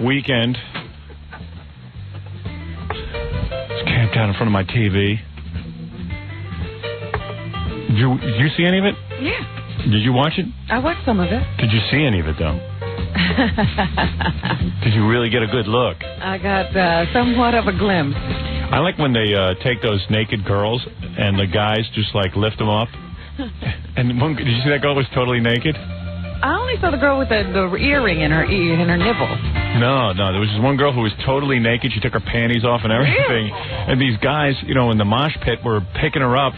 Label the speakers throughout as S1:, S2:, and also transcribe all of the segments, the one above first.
S1: weekend. Just camped out in front of my TV. Did you see any of it?
S2: Yeah.
S1: Did you watch it?
S2: I watched some of it.
S1: Did you see any of it, though? Did you really get a good look?
S2: I got somewhat of a glimpse.
S1: I like when they take those naked girls and the guys just like lift them up. And did you see that girl was totally naked?
S2: I only saw the girl with the earring in her nipple.
S1: No, there was this one girl who was totally naked. She took her panties off and everything.
S2: Ew.
S1: And these guys, in the mosh pit were picking her up,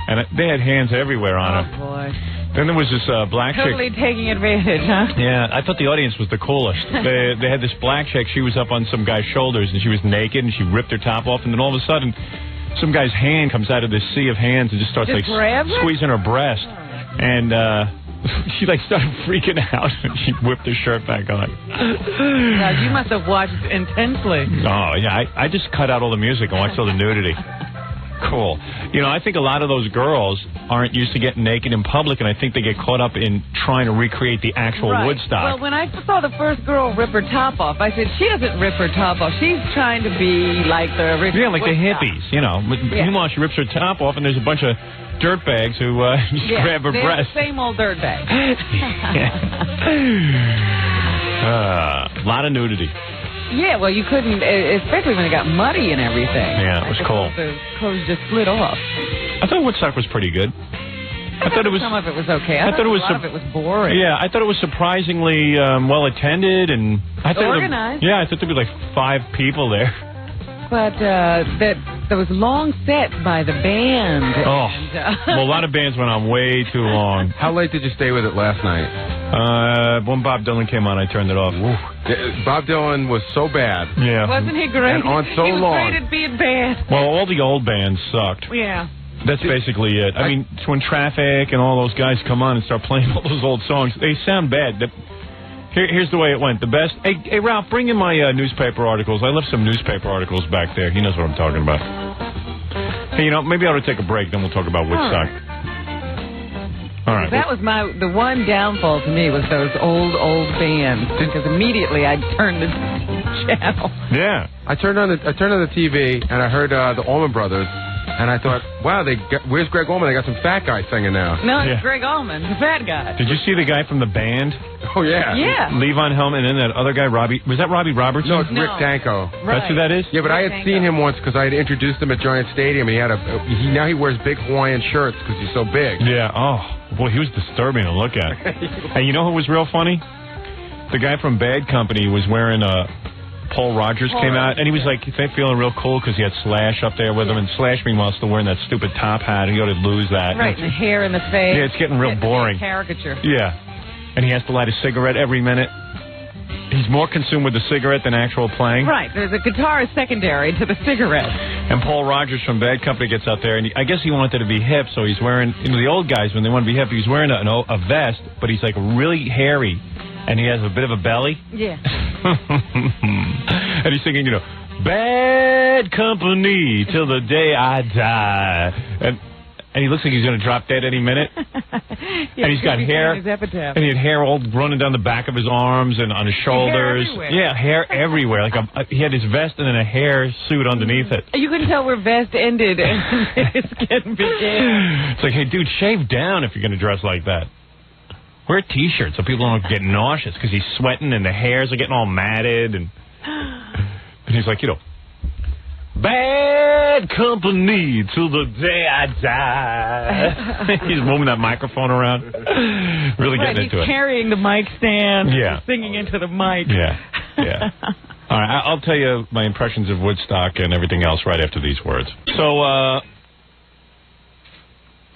S1: and they had hands everywhere on her.
S2: Oh, boy.
S1: Then there was this black chick.
S2: Totally taking advantage, huh?
S1: Yeah, I thought the audience was the coolest. They had this black chick. She was up on some guy's shoulders, and she was naked, and she ripped her top off, and then all of a sudden, some guy's hand comes out of this sea of hands and just starts squeezing her breast. And she started freaking out, and she whipped her shirt back on.
S2: Now, you must have watched intensely.
S1: Oh, yeah, I just cut out all the music and watched all the nudity. Cool. I think a lot of those girls aren't used to getting naked in public, and I think they get caught up in trying to recreate the actual Woodstock.
S2: Well, when I saw the first girl rip her top off, I said, she doesn't rip her top off. She's trying to be like the original
S1: Yeah, like
S2: Woodstock.
S1: the hippies, Meanwhile, she rips her top off, and there's a bunch of dirtbags who just grab her breast.
S2: The same old dirtbag.
S1: A lot of nudity.
S2: Yeah, well, you couldn't, especially when it got muddy and everything.
S1: Yeah, it was cool.
S2: The clothes just split off.
S1: I thought Woodstock was pretty good. I thought some
S2: of it was okay. I thought a lot of it was boring.
S1: Yeah, I thought it was surprisingly well attended and
S2: organized.
S1: I thought there'd be like 5 people there.
S2: But there was long sets by the band.
S1: Oh, well, a lot of bands went on way too long.
S3: How late did you stay with it last night?
S1: When Bob Dylan came on, I turned it off.
S3: Bob Dylan was so bad.
S1: Yeah.
S2: Wasn't he great?
S3: And on so
S2: he was
S3: long.
S2: great at being bad.
S1: Well, all the old bands sucked.
S2: Yeah.
S1: That's basically it. I mean, it's when Traffic and all those guys come on and start playing all those old songs, they sound bad. Here's the way it went. The best. Hey, Ralph, bring in my newspaper articles. I left some newspaper articles back there. He knows what I'm talking about. Hey, maybe I ought to take a break, then we'll talk about Woodstock. All right.
S2: That was the one downfall to me was those old bands, because immediately I turned the channel.
S1: Yeah.
S3: I turned on the TV and I heard the Allman Brothers. And I thought, wow, where's Greg Allman? They got some fat guy singing now.
S2: No, it's Greg Allman, the fat guy.
S1: Did you see the guy from the band?
S3: Oh, yeah.
S2: Yeah.
S1: Levon Helm, and then that other guy, Robbie. Was that Robbie Robertson?
S3: No, it's Rick Danko.
S2: Right.
S1: That's who that is?
S3: Yeah, but I had seen him once because I had introduced him at Giant Stadium, and now he wears big Hawaiian shirts because he's so big.
S1: Yeah. Oh, boy, he was disturbing to look at. And you know who was real funny? The guy from Bad Company was wearing Paul Rogers came out, and he was feeling real cool because he had Slash up there with him, and Slash, meanwhile, still wearing that stupid top hat. He ought to lose that.
S2: Right, and the hair in the face.
S1: Yeah, it's getting real boring.
S2: Caricature.
S1: Yeah. And he has to light a cigarette every minute. He's more consumed with the cigarette than actual playing.
S2: Right, there's a guitar secondary to the cigarette.
S1: And Paul Rogers from Bad Company gets out there, and I guess he wanted to be hip, so he's wearing, the old guys, when they want to be hip, he's wearing a vest, but he's really hairy. And he has a bit of a belly.
S2: Yeah.
S1: And he's singing, Bad Company till the day I die. And he looks like he's going to drop dead any minute.
S2: Yeah,
S1: and he's got hair.
S2: His epitaph.
S1: And he had hair all running down the back of his arms and on his shoulders.
S2: Hair everywhere.
S1: Yeah, hair everywhere. He had his vest and then a hair suit underneath it.
S2: You can tell where vest ended and his skin began.
S1: It's like, hey, dude, shave down if you're going to dress like that. Wear a T-shirt so people don't get nauseous because he's sweating and the hairs are getting all matted. And he's like, Bad Company till the day I die. He's moving that microphone around. Really getting into it.
S2: He's carrying the mic stand.
S1: Yeah.
S2: Singing into the mic.
S1: Yeah. All right, I'll tell you my impressions of Woodstock and everything else right after these words. So,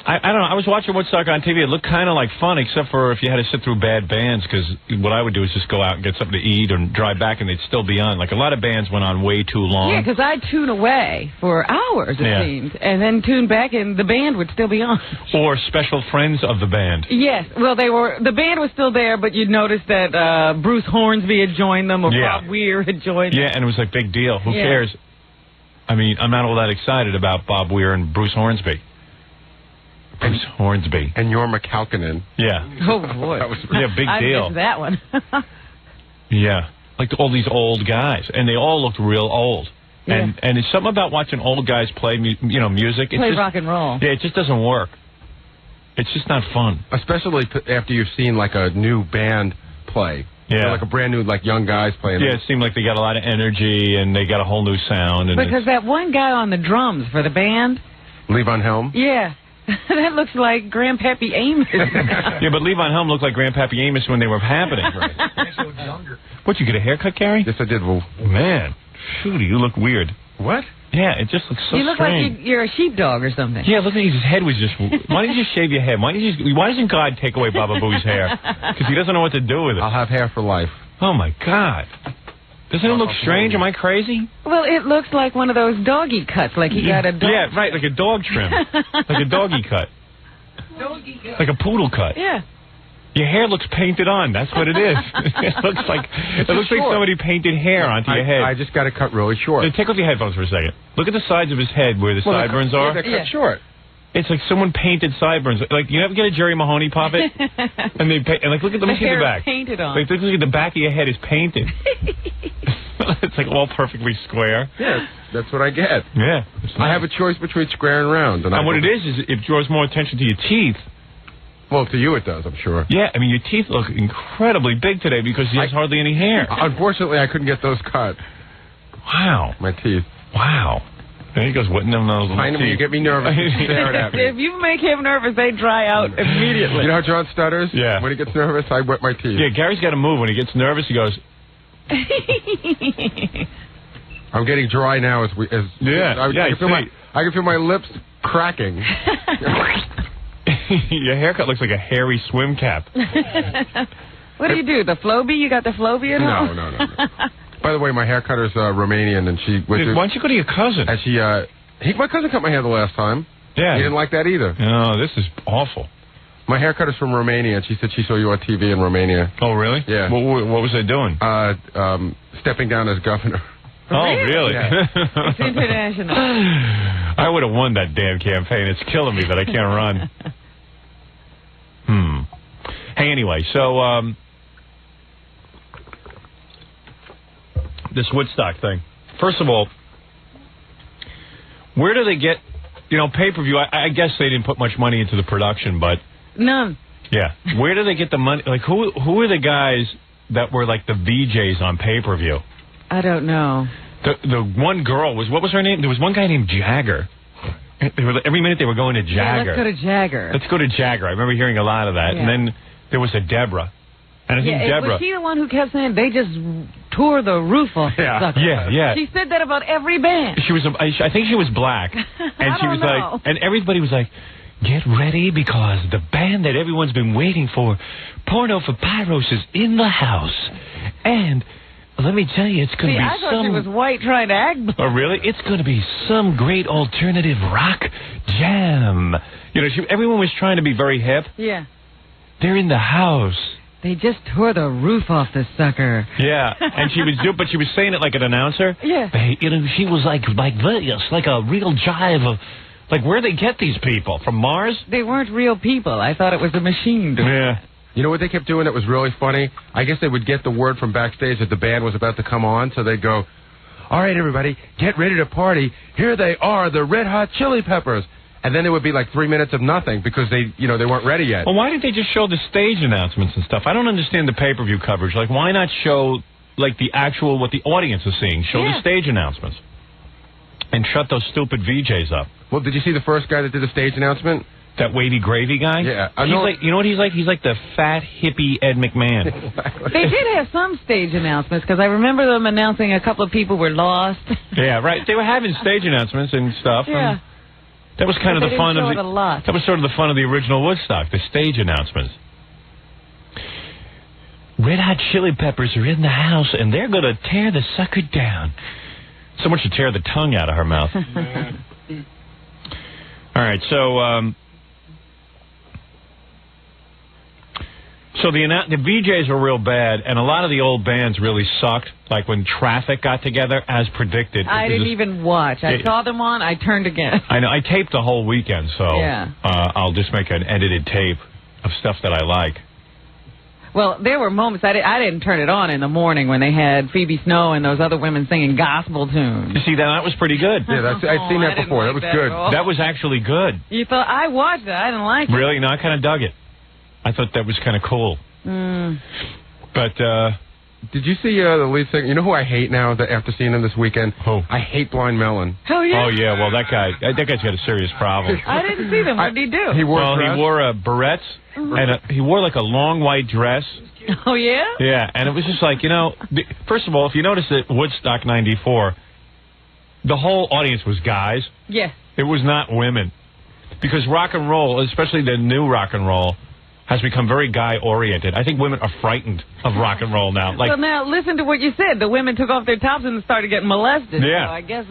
S1: I don't know. I was watching Woodstock on TV. It looked kind of like fun, except for if you had to sit through bad bands, because what I would do is just go out and get something to eat and drive back, and they'd still be on. Like, a lot of bands went on way too long.
S2: Yeah, because I'd tune away for hours, it seemed, and then tune back, and the band would still be on.
S1: Or special friends of the band.
S2: Yes. Well, the band was still there, but you'd notice that Bruce Hornsby had joined them, or Bob Weir had joined them.
S1: Yeah, and it was like, big deal. Who cares? I mean, I'm not all that excited about Bob Weir and Bruce Hornsby. Bruce Hornsby.
S3: And Jorma Kaukonen.
S1: Yeah.
S2: Oh, boy.
S1: Big deal.
S2: I missed that one.
S1: Yeah. like all these old guys, and they all looked real old.
S2: Yeah.
S1: And it's something about watching old guys play, music.
S2: Play rock and roll.
S1: Yeah, it just doesn't work. It's just not fun.
S3: Especially after you've seen like a new band play.
S1: Yeah.
S3: Like a brand new, like young guys playing.
S1: Yeah, it seemed like they got a lot of energy and they got a whole new sound. And
S2: Because that one guy on the drums for the band.
S3: Levon Helm?
S2: Yeah. That looks like Grandpappy Amos.
S1: Yeah, but Levon Helm looked like Grandpappy Amos when they were happening. What, you get a haircut, Gary?
S3: Yes, I did. Well,
S1: man, shoot, you look weird.
S3: What?
S1: Yeah, it just looks so
S2: You look
S1: strange.
S2: like you're a sheepdog or something.
S1: Yeah, look at his head was just... Why don't you just shave your head? Why doesn't God take away Baba Booey's hair? Because he doesn't know what to do with it.
S3: I'll have hair for life.
S1: Oh, my God. Doesn't it look strange? Am I crazy?
S2: Well, it looks like one of those doggy cuts, like he got a dog.
S1: Yeah, right, like a dog trim. Like a doggy cut. Like a poodle cut.
S2: Yeah.
S1: Your hair looks painted on. That's what it is. It looks like somebody painted hair onto your head.
S3: I just got it cut really short.
S1: Take off your headphones for a second. Look at the sides of his head where the sideburns are.
S3: They're cut short.
S1: It's like someone painted sideburns. Like, you ever get a Jerry Mahoney puppet? And they look at the back.
S2: Painted on.
S1: Like, look at the back of your head is painted. It's like all perfectly square.
S3: Yeah, that's what I get.
S1: Yeah.
S3: I have a choice between square and round.
S1: And what it is it draws more attention to your teeth.
S3: Well, to you it does, I'm sure.
S1: Yeah, I mean, your teeth look incredibly big today because he has hardly any hair.
S3: Unfortunately, I couldn't get those cut.
S1: Wow.
S3: My teeth.
S1: Wow. There he goes, whitting them those little teeth.
S3: You get me nervous. Staring at me.
S2: If you make him nervous, they dry out immediately.
S3: You know how John stutters?
S1: Yeah.
S3: When he gets nervous, I wet my teeth.
S1: Yeah, Gary's got to move. When he gets nervous, he goes...
S3: I'm getting dry now I can feel my lips cracking.
S1: Your haircut looks like a hairy swim cap.
S2: What do you do? The Flowbee? You got the Flowbee at home?
S3: No. By the way, my haircutter's Romanian, and she...
S1: Why don't you go to your cousin?
S3: And my cousin cut my hair the last time.
S1: Yeah.
S3: He didn't like that either.
S1: No, this is awful.
S3: My haircutter's from Romania, and she said she saw you on TV in Romania.
S1: Oh, really?
S3: Yeah.
S1: What was they doing?
S3: Stepping down as governor.
S1: Oh, really?
S3: Yeah.
S2: It's international.
S1: I would have won that damn campaign. It's killing me that I can't run. Hey, anyway, so this Woodstock thing. First of all, where do they get, pay-per-view? I guess they didn't put much money into the production, but...
S2: None.
S1: Yeah. Where do they get the money? Like, who are the guys that were like the VJs on pay-per-view?
S2: I don't know.
S1: The one girl what was her name? There was one guy named Jagger. Every minute they were going to Jagger.
S2: Yeah, let's go to Jagger.
S1: Let's go to Jagger. I remember hearing a lot of that.
S2: Yeah.
S1: And then there was a Deborah. And I think Deborah...
S2: Was she the one who kept saying they just tore the roof off the sucker?
S1: Yeah.
S2: She said that about every band.
S1: She was. I think she was black. And she was like... And everybody was like, get ready because the band that everyone's been waiting for, Porno for Pyros, is in the house. And... let me tell you, it's going to be
S2: I thought she was white trying to act black.
S1: Oh, really? It's going to be some great alternative rock jam. Everyone was trying to be very hip.
S2: Yeah.
S1: They're in the house.
S2: They just tore the roof off the sucker.
S1: Yeah, and she was saying it like an announcer.
S2: Yeah.
S1: She was like this, like a real jive of, like, where they get these people? From Mars?
S2: They weren't real people. I thought it was a machine.
S1: Yeah.
S3: You know what they kept doing that was really funny? I guess they would get the word from backstage that the band was about to come on, so they'd go, all right, everybody, get ready to party. Here they are, the Red Hot Chili Peppers. And then it would be like 3 minutes of nothing because they weren't ready yet.
S1: Well, why didn't they just show the stage announcements and stuff? I don't understand the pay-per-view coverage. Like, why not show, like, the actual, what the audience is seeing? Show the stage announcements. And shut those stupid VJs up.
S3: Well, did you see the first guy that did the stage announcement?
S1: That Wavy Gravy guy?
S3: Yeah.
S1: He's like, you know what he's like? He's like the fat, hippie Ed McMahon.
S2: They did have some stage announcements, because I remember them announcing a couple of people were lost.
S1: Yeah, right. They were having stage announcements and stuff.
S2: Yeah.
S1: And that was kind of the fun of
S2: it a lot.
S1: That was sort of the fun of the original Woodstock, the stage announcements. Red Hot Chili Peppers are in the house, and they're going to tear the sucker down. Someone should tear the tongue out of her mouth. All right, so... So the VJs were real bad, and a lot of the old bands really sucked. Like when Traffic got together, as predicted.
S2: I didn't even watch. I saw them on. I turned again.
S1: I know. I taped the whole weekend, so
S2: yeah.
S1: I'll just make an edited tape of stuff that I like.
S2: Well, there were moments I didn't turn it on in the morning when they had Phoebe Snow and those other women singing gospel tunes.
S1: You see, that was pretty good.
S3: Yeah, I'd seen that before. That was good.
S1: That was actually good.
S2: You thought I watched it? I didn't like it.
S1: Really? No, I kind of dug it. I thought that was kind of cool. But
S3: did you see the lead singer? You know who I hate now after seeing him this weekend?
S1: Who?
S3: I hate Blind Melon.
S2: Oh yeah.
S1: Oh yeah. Well, that guy's got a serious problem.
S2: I didn't see them. What did he do?
S3: He wore
S1: barrettes and he wore like a long white dress.
S2: Oh yeah.
S1: Yeah, and it was just like, first of all, if you notice at Woodstock '94, the whole audience was guys.
S2: Yeah.
S1: It was not women, because rock and roll, especially the new rock and roll, has become very guy-oriented. I think women are frightened of rock and roll now.
S2: Well, now, listen to what you said. The women took off their tops and started getting molested.
S1: Yeah.
S2: So I guess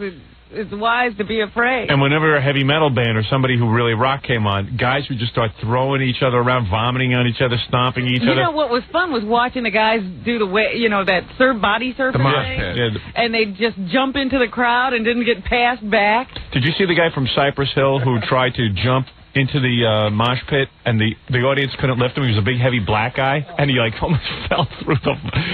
S2: it's wise to be afraid.
S1: And whenever a heavy metal band or somebody who really rock came on, guys would just start throwing each other around, vomiting on each other, stomping each other.
S2: You know what was fun was watching the guys do that body surfing
S3: the mosh
S2: thing.
S3: pit.
S1: Yeah.
S2: And they'd just jump into the crowd and didn't get passed back.
S1: Did you see the guy from Cypress Hill who tried to jump into the mosh pit, and the audience couldn't lift him? He was a big, heavy black guy, and he almost fell through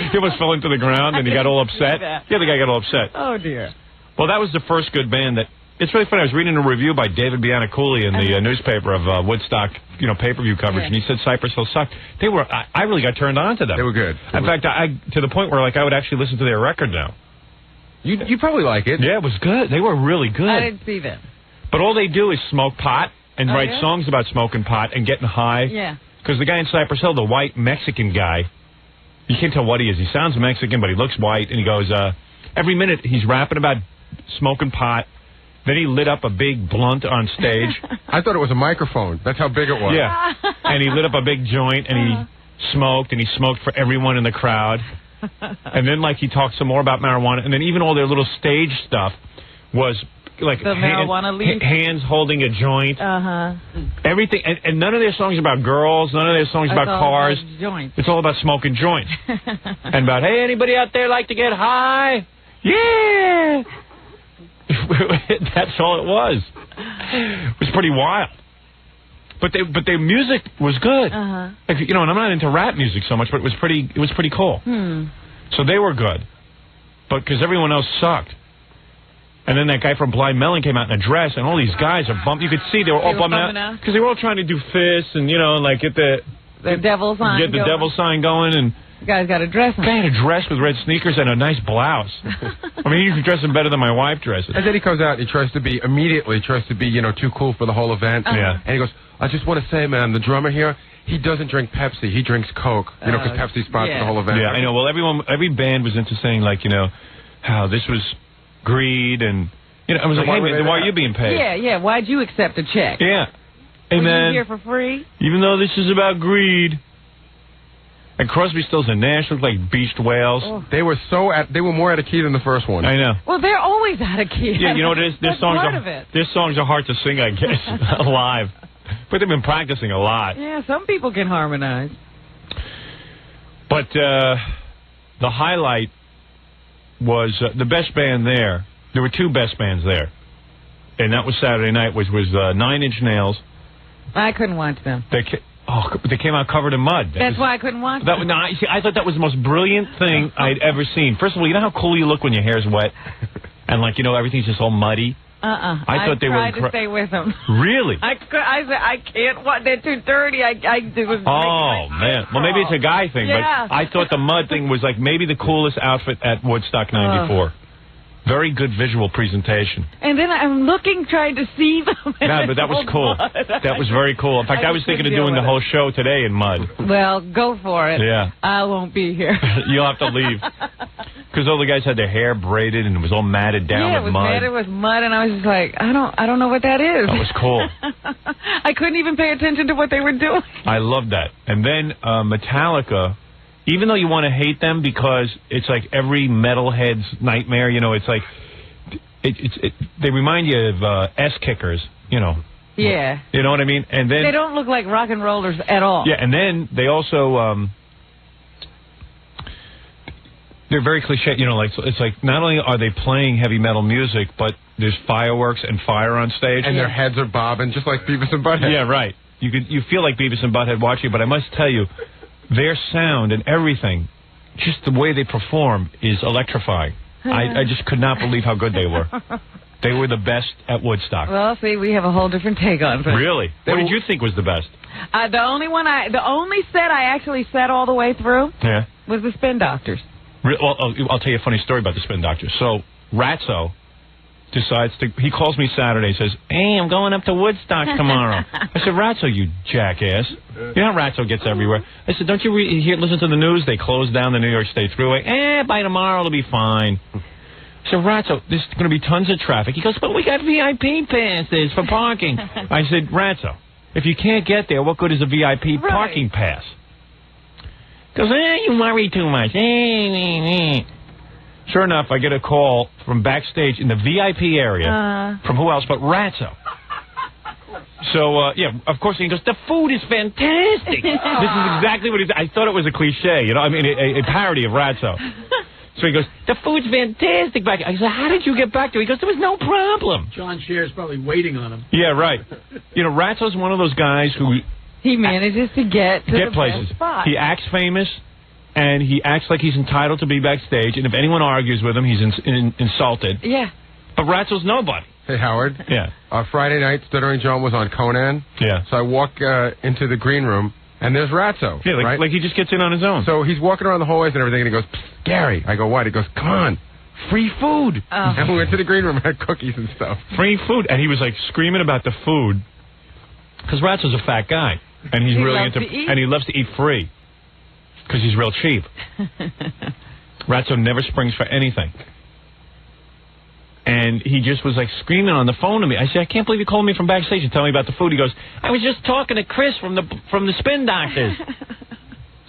S1: he almost fell into the ground, and he got all upset. Yeah, the guy got all upset.
S2: Oh, dear.
S1: Well, that was the first good band that... It's really funny. I was reading a review by David Biannacouli in the newspaper of Woodstock, pay-per-view coverage, and he said Cypress Hill sucked. They were... I really got turned on to them.
S3: They were good.
S1: In fact, to the point where I would actually listen to their record now.
S3: You probably like it.
S1: Yeah, it was good. They were really good.
S2: I didn't see them.
S1: But all they do is smoke pot and write songs about smoking pot and getting high.
S2: Yeah.
S1: Because the guy in Cypress Hill, the white Mexican guy, you can't tell what he is. He sounds Mexican, but he looks white, and he goes, every minute he's rapping about smoking pot. Then he lit up a big blunt on stage.
S3: I thought it was a microphone. That's how big it was.
S1: Yeah. And he lit up a big joint, and he smoked for everyone in the crowd. And then, he talked some more about marijuana, and then even all their little stage stuff was... like
S2: the marijuana leaf.
S1: Hands holding a joint. Everything, and none of their songs about girls. None of their songs about cars.
S2: Joints.
S1: It's all about smoking joints and about, hey, anybody out there like to get high? Yeah. That's all it was. It was pretty wild. But their music was good. And I'm not into rap music so much, but it was pretty cool. So they were good, but because everyone else sucked. And then that guy from Blind Melon came out in a dress, and all these guys are bumped. You could see they were all bumming out because they were all trying to do fists and get the
S2: devil sign.
S1: Get the devil sign going, and
S2: the guy's got a dress on.
S1: The guy had a dress with red sneakers and a nice blouse. I mean, he's dressing better than my wife dresses.
S3: And then he comes out and he tries to be too cool for the whole event.
S1: Yeah.
S3: And he goes, I just want to say, man, the drummer here, he doesn't drink Pepsi. He drinks Coke. Because Pepsi sponsors the whole event.
S1: Yeah, I know. Well, every band was into saying how this was greed, and I was like, hey man, why are you being paid?
S2: Yeah. Why'd you accept a check?
S1: Yeah. Hey
S2: Were
S1: man,
S2: you here for free?
S1: Even though this is about greed. And Crosby, Stills, and Nash looked like beached whales.
S2: Oh.
S3: They were more out of key than the first one.
S1: I know.
S2: Well, they're always out of key.
S1: Yeah, you know what it is? Their songs are hard to sing, I guess, live. But they've been practicing a lot.
S2: Yeah, some people can harmonize.
S1: But the highlight was the best band there. There were two best bands there. And that was Saturday night, which was 9 Inch Nails.
S2: I couldn't watch them.
S1: They came out covered in mud.
S2: That's why I couldn't watch them.
S1: I thought that was the most brilliant thing I'd ever seen. First of all, you know how cool you look when your hair's wet? And everything's just all muddy?
S2: I
S1: thought they
S2: tried to stay with them.
S1: Really?
S2: I said, I can't watch. They're too dirty. It was
S1: man. Well, maybe it's a guy thing, but I thought the mud thing was maybe the coolest outfit at Woodstock 94. Very good visual presentation.
S2: And then I'm trying to see them.
S1: Yeah, but that was cool. That was very cool. In fact, I was thinking of doing the whole show today in mud.
S2: Well, go for it.
S1: Yeah.
S2: I won't be here.
S1: You'll have to leave. Because all the guys had their hair braided and it was all matted down with mud.
S2: Yeah, it was matted with mud, and I was just like, I don't know what that is.
S1: That was cool.
S2: I couldn't even pay attention to what they were doing. I
S1: loved that. And then Metallica... Even though you want to hate them because it's like every metalhead's nightmare, it's like they remind you of S-kickers,
S2: Yeah.
S1: You know what I mean? And then
S2: they don't look like rock and rollers at all.
S1: Yeah, and then they also they're very cliche, it's like not only are they playing heavy metal music, but there's fireworks and fire on stage.
S3: And their heads are bobbing just like Beavis and Butthead.
S1: Yeah, right. You feel like Beavis and Butthead watching, but I must tell you, their sound and everything, just the way they perform is electrifying. I just could not believe how good they were. They were the best at Woodstock.
S2: Well, see, we have a whole different take on it.
S1: Really? What did you think was the best?
S2: The only set I actually sat all the way through was the Spin Doctors.
S1: I'll tell you a funny story about the Spin Doctors. So, Ratzo decides to... He calls me Saturday and says, hey, I'm going up to Woodstock tomorrow. I said, Ratzo, you jackass. You know how Ratzo gets everywhere. I said, don't you listen to the news? They closed down the New York State Thruway. By tomorrow it'll be fine. I said, Ratzo, there's going to be tons of traffic. He goes, but we got VIP passes for parking. I said, Ratzo, if you can't get there, what good is a VIP parking pass? He goes, you worry too much. Sure enough, I get a call from backstage in the VIP area from who else but Ratzo. So, of course, he goes, the food is fantastic. This is exactly what he said. I thought it was a cliche, you know, I mean, a parody of Ratzo. So he goes, the food's fantastic back. I said, how did you get back there? He goes, there was no problem.
S4: John Scher's probably waiting on him.
S1: Yeah, right. You know, Ratzo's one of those guys who...
S2: He manages to get to the
S1: places.
S2: best spot.
S1: He acts famous, and he acts like he's entitled to be backstage, and if anyone argues with him, he's insulted.
S2: Yeah.
S1: But Ratzo's nobody.
S3: Hey, Howard.
S1: Yeah.
S3: Friday night, Stuttering John was on Conan.
S1: Yeah.
S3: So I walk into the green room, and there's Ratzo.
S1: Yeah,
S3: right?
S1: like he just gets in on his own.
S3: So he's walking around the hallways and everything, and he goes, Psst, Gary. I go, what? He goes, come on, free food. And we went to the green room and had cookies and stuff.
S1: Free food. And he was, like, screaming about the food, because Ratzo's a fat guy, and he's really into... And he loves to eat free, because he's real cheap. Ratzo never springs for anything. And he just was, like, screaming on the phone to me. I said, I can't believe you called me from backstage and tell me about the food. He goes, I was just talking to Chris from the Spin Doctors.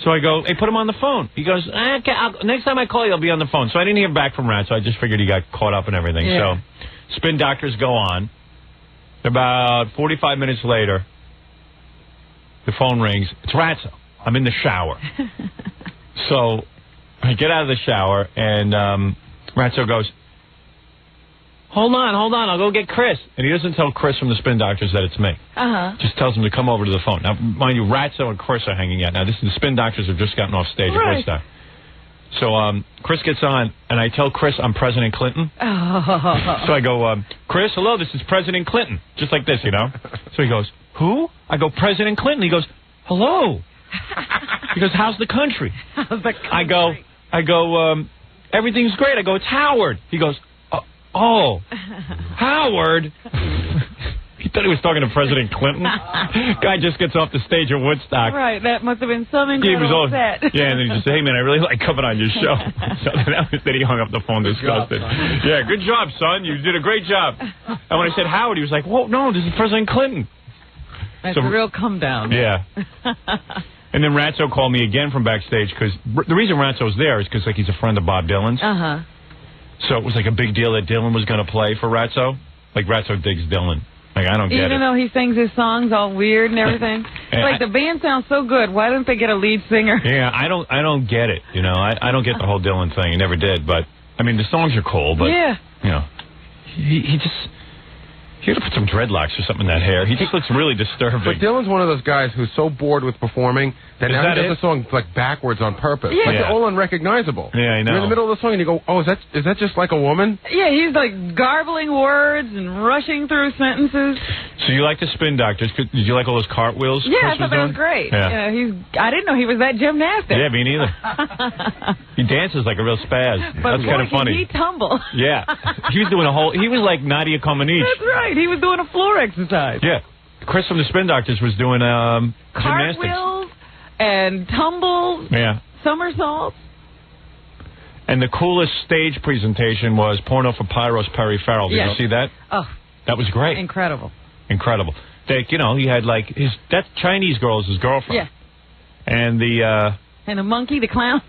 S1: So I go, hey, put him on the phone. He goes, okay, next time I call you, I'll be on the phone. So I didn't hear back from Ratzo. I just figured he got caught up and everything.
S2: Yeah.
S1: So Spin Doctors go on. About 45 minutes later, the phone rings. It's Ratzo. I'm in the shower. So I get out of the shower, and Ratzo goes, Hold on, I'll go get Chris. And he doesn't tell Chris from the Spin Doctors that it's me. Just tells him to come over to the phone. Now, mind you, Ratzo and Chris are hanging out. Now, the Spin Doctors have just gotten off stage at Woodstock. So Chris gets on, and I tell Chris I'm President Clinton. So I go, Chris, hello, this is President Clinton. Just like this, you know. So he goes, who? I go, President Clinton. He goes, hello. He goes, how's the country?
S2: How's the country?
S1: I go, everything's great. I go, it's Howard. He goes, oh, Howard. He thought he was talking to President Clinton. Guy just gets off the stage at Woodstock.
S2: Right, that must have been some incredible set.
S1: Yeah, and then he just said, hey, man, I really like coming on your show. So then he hung up the phone disgusted. Yeah, good job, son. You did a great job. And when I said Howard, he was like, whoa, no, this is President Clinton.
S2: That's a real come down.
S1: Yeah. And then Ratzo called me again from backstage, because the reason Ratzo's there is because like, he's a friend of Bob Dylan's. So it was like a big deal that Dylan was going to play for Ratzo. Like, Ratzo digs Dylan. Like, I don't get it.
S2: Even though he sings his songs all weird and everything. Like, the band sounds so good. Why don't they get a lead singer?
S1: Yeah, I don't get it. You know, I don't get the whole Dylan thing. I never did. But, I mean, the songs are cool. But, you know, he just... He ought to put some dreadlocks or something in that hair. He just looks really disturbing.
S3: But Dylan's one of those guys who's so bored with performing that now he does the song like backwards on purpose.
S2: Yeah.
S3: Like they're all unrecognizable.
S1: Yeah, I know.
S3: You're in the middle of the song and you go, oh, is that just like a woman?
S2: Yeah, he's like garbling words and rushing through sentences.
S1: So you like the Spin Doctors? Did you like all those cartwheels?
S2: Yeah, I thought that was great.
S1: Yeah.
S2: I didn't know he was that gymnastic.
S1: Yeah, me neither. He dances like a real spaz.
S2: But
S1: that's kind of funny.
S2: He tumble.
S1: Yeah, he was doing he was like Nadia Comaneci.
S2: That's right. He was doing a floor exercise.
S1: Yeah, Chris from the Spin Doctors was doing gymnastics.
S2: Cartwheels and tumbles.
S1: Yeah.
S2: Somersaults.
S1: And the coolest stage presentation was Porno for Pyros, Perry Farrell. Did you see that?
S2: Oh,
S1: that was great.
S2: Incredible.
S1: You know, he had like that Chinese girl is his girlfriend.
S2: Yeah.
S1: And
S2: the monkey, the clown.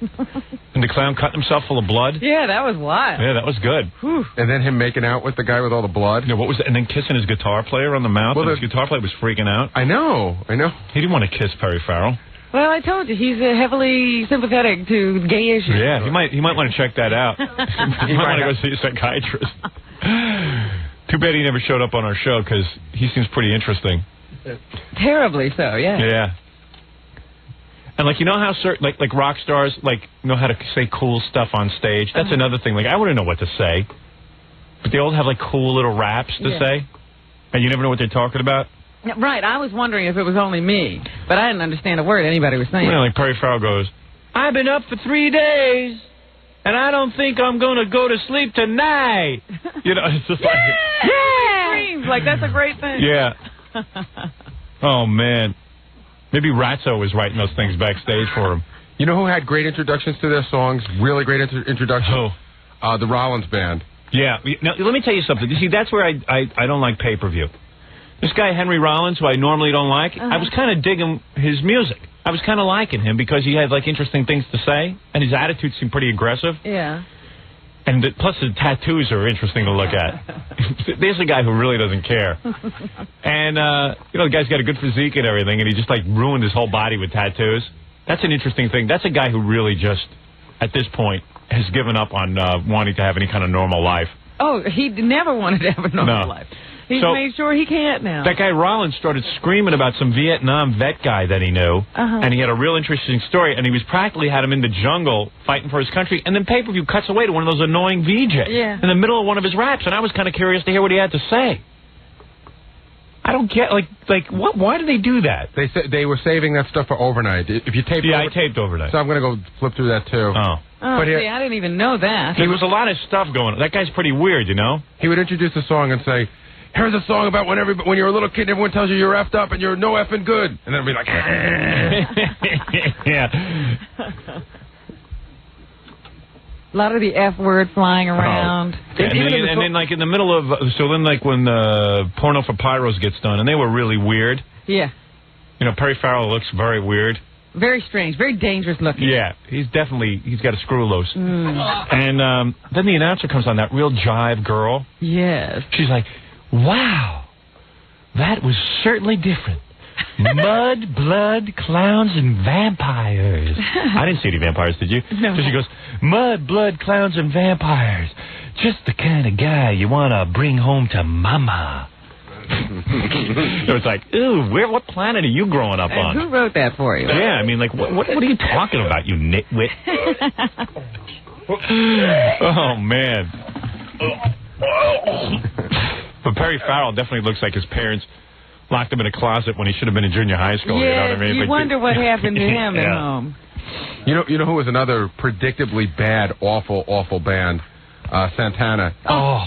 S1: And the clown cut himself full of blood.
S2: Yeah, that was wild.
S1: Yeah, that was good.
S2: Whew.
S3: And then him making out with the guy with all the blood.
S1: Yeah, what was that? And then kissing his guitar player on the mouth. Well, his guitar player was freaking out.
S3: I know.
S1: He didn't want to kiss Perry Farrell.
S2: Well, I told you, he's heavily sympathetic to gay issues.
S1: Yeah, he might want to check that out. He might want to go see a psychiatrist. Too bad he never showed up on our show, because he seems pretty interesting.
S2: Terribly so, yeah.
S1: Yeah. And like, you know how certain like rock stars like know how to say cool stuff on stage? That's another thing. Like, I wouldn't know what to say, but they all have like cool little raps to say, and you never know what they're talking about.
S2: Right. I was wondering if it was only me, but I didn't understand a word anybody was saying.
S1: Like Perry Farrell goes, "I've been up for 3 days, and I don't think I'm gonna go to sleep tonight." You know, it's just like
S2: Screams like that's a great thing.
S1: Yeah. Oh man. Maybe Ratzo was writing those things backstage for him.
S3: You know who had great introductions to their songs? Really great introductions?
S1: Who?
S3: The Rollins band.
S1: Yeah. Now, let me tell you something. You see, that's where I don't like pay-per-view. This guy, Henry Rollins, who I normally don't like, I was kind of digging his music. I was kind of liking him because he had, like, interesting things to say, and his attitude seemed pretty aggressive.
S2: Yeah.
S1: And plus, the tattoos are interesting to look at. There's a guy who really doesn't care. And, you know, the guy's got a good physique and everything, and he just, like, ruined his whole body with tattoos. That's an interesting thing. That's a guy who really just, at this point, has given up on wanting to have any kind of normal life.
S2: Oh, he never wanted to have a normal life. He's made sure he can't now.
S1: That guy Rollins started screaming about some Vietnam vet guy that he knew, and he had a real interesting story, and he was practically had him in the jungle fighting for his country, and then pay-per-view cuts away to one of those annoying VJs in the middle of one of his raps, and I was kind of curious to hear what he had to say. I don't get, like what? Why did they do that?
S3: They said they were saving that stuff for overnight. If you taped
S1: I taped overnight.
S3: So I'm going to go flip through that, too.
S2: But see, I didn't even know that.
S1: There was a lot of stuff going on. That guy's pretty weird, you know?
S3: He would introduce a song and say, "Here's a song about when you're a little kid and everyone tells you you're effed up and you're no effing good." And then it'd be like,
S1: yeah.
S2: A lot of the F word flying around.
S1: And then, like, in the middle of... So then, like, when Porno for Pyros gets done, and they were really weird.
S2: Yeah.
S1: You know, Perry Farrell looks very weird.
S2: Very strange. Very dangerous looking.
S1: Yeah. He's got a screw loose. And then the announcer comes on, that real jive girl.
S2: Yes.
S1: She's like, "Wow, that was certainly different. Mud, blood, clowns, and vampires." I didn't see any vampires, did you?
S2: No.
S1: So she goes, "Mud, blood, clowns, and vampires. Just the kind of guy you want to bring home to mama." So it's like, ooh, what planet are you growing up on?
S2: Who wrote that for you?
S1: Yeah, I mean, like, what are you talking about, you nitwit? Oh, man. But Perry Farrell definitely looks like his parents locked him in a closet when he should have been in junior high school.
S2: Yeah,
S1: you know what I mean?
S2: You wonder what happened to him at home.
S3: You know who was another predictably bad, awful band? Santana.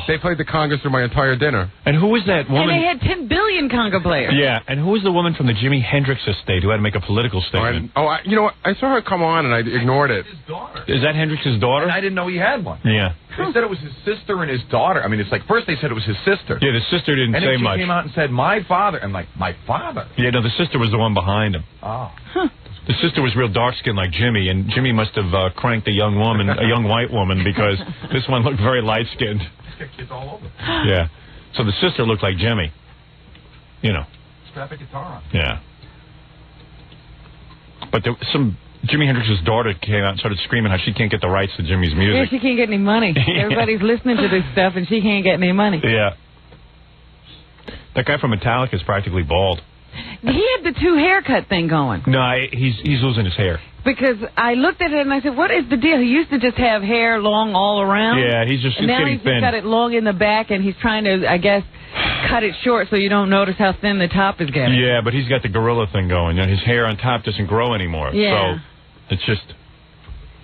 S3: They played the congas through my entire dinner.
S1: And who was that woman?
S2: And they had 10 billion conga players.
S1: Yeah, and who was the woman from the Jimi Hendrix estate who had to make a political statement?
S3: You know what? I saw her come on and I ignored it.
S5: His daughter.
S1: Is that Hendrix's daughter?
S5: And I didn't know he had one.
S1: Yeah.
S5: They said it was his sister and his daughter. I mean, it's like, first they said it was his sister.
S1: Yeah, the sister didn't
S5: and
S1: say
S5: then she
S1: much.
S5: came out and said, "My father." I'm like, "My father?"
S1: Yeah, no, the sister was the one behind him.
S5: Oh.
S1: The sister was real dark-skinned like Jimmy, and Jimmy must have cranked a young woman, a young white woman, because this one looked very light-skinned.
S5: He's got kids all over.
S1: Yeah. So the sister looked like Jimmy. You know.
S5: Strap a guitar on.
S1: Yeah. But Jimi Hendrix's daughter came out and started screaming how she can't get the rights to Jimmy's music.
S2: Yeah, she can't get any money. Everybody's listening to this stuff, and she can't get any money.
S1: Yeah. That guy from Metallica is practically bald.
S2: He had the 2 haircut thing going.
S1: No, he's losing his hair.
S2: Because I looked at it and I said, "What is the deal? He used to just have hair long all around."
S1: Yeah, he's
S2: now
S1: getting
S2: he's
S1: thin.
S2: got it long in the back, and he's trying to, I guess, cut it short so you don't notice how thin the top is getting.
S1: Yeah, but he's got the gorilla thing going. You know, his hair on top doesn't grow anymore.
S2: Yeah.
S1: So it's just...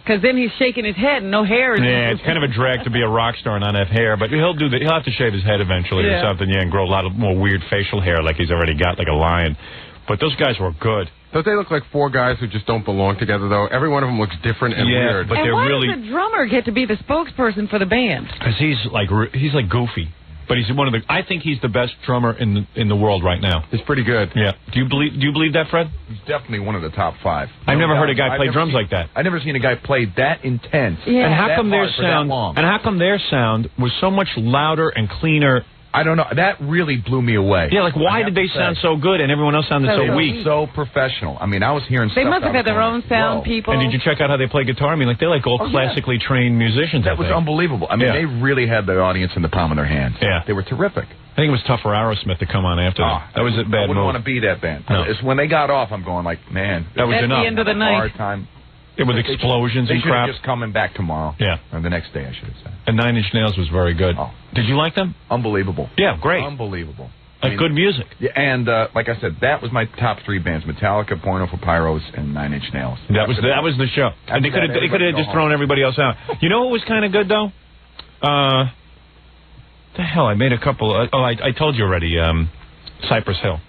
S2: Because then he's shaking his head and no hair is...
S1: Yeah, it's kind of a drag to be a rock star and not have hair, but he'll have to shave his head eventually or something, and grow a lot of more weird facial hair like he's already got, like a lion. But those guys were good.
S3: Don't they look like 4 guys who just don't belong together, though? Every one of them looks different and weird.
S1: But
S2: and
S1: they're
S2: why
S1: really...
S2: does the drummer get to be the spokesperson for the band?
S1: Because he's like goofy. But he's one of the... I think he's the best drummer in the world right now.
S3: He's pretty good.
S1: Yeah. Do you believe that, Fred?
S5: He's definitely one of the top 5.
S1: I've never heard a guy play drums like that.
S5: I've never seen a guy play that intense.
S2: Yeah.
S1: And how come their sound was so much louder and cleaner?
S5: I don't know. That really blew me away.
S1: Yeah, like why did they sound so good and everyone else sounded so weak?
S5: So professional. I mean, I was hearing
S2: They
S5: stuff.
S2: must have had their own sound people.
S1: And did you check out how they play guitar? I mean, like they're like all classically trained musicians.
S5: That was unbelievable. I mean, they really had their audience in the palm of their hands.
S1: Yeah.
S5: They were terrific.
S1: think it was tough for Aerosmith to come on after that. That was a bad
S5: I wouldn't
S1: move.
S5: want to be that band.
S1: No.
S5: It's when they got off, I'm going like, man,
S1: that was
S2: That's
S1: enough.
S2: the end of the night.
S5: Hard time.
S1: It was explosions and
S5: They
S1: crap.
S5: just coming back tomorrow.
S1: Yeah.
S5: Or the next day, I should have said.
S1: And Nine Inch Nails was very good.
S5: Oh.
S1: Did you like them?
S5: Unbelievable.
S1: Yeah, great.
S5: Unbelievable.
S1: Good music.
S5: Yeah, and like I said, that was my top 3 bands: Metallica, Porno for Pyros, and Nine Inch Nails.
S1: That was the show. And they could have just thrown everybody else out. You know what was kind of good though? The hell, I made a couple. I told you already. Cypress Hill.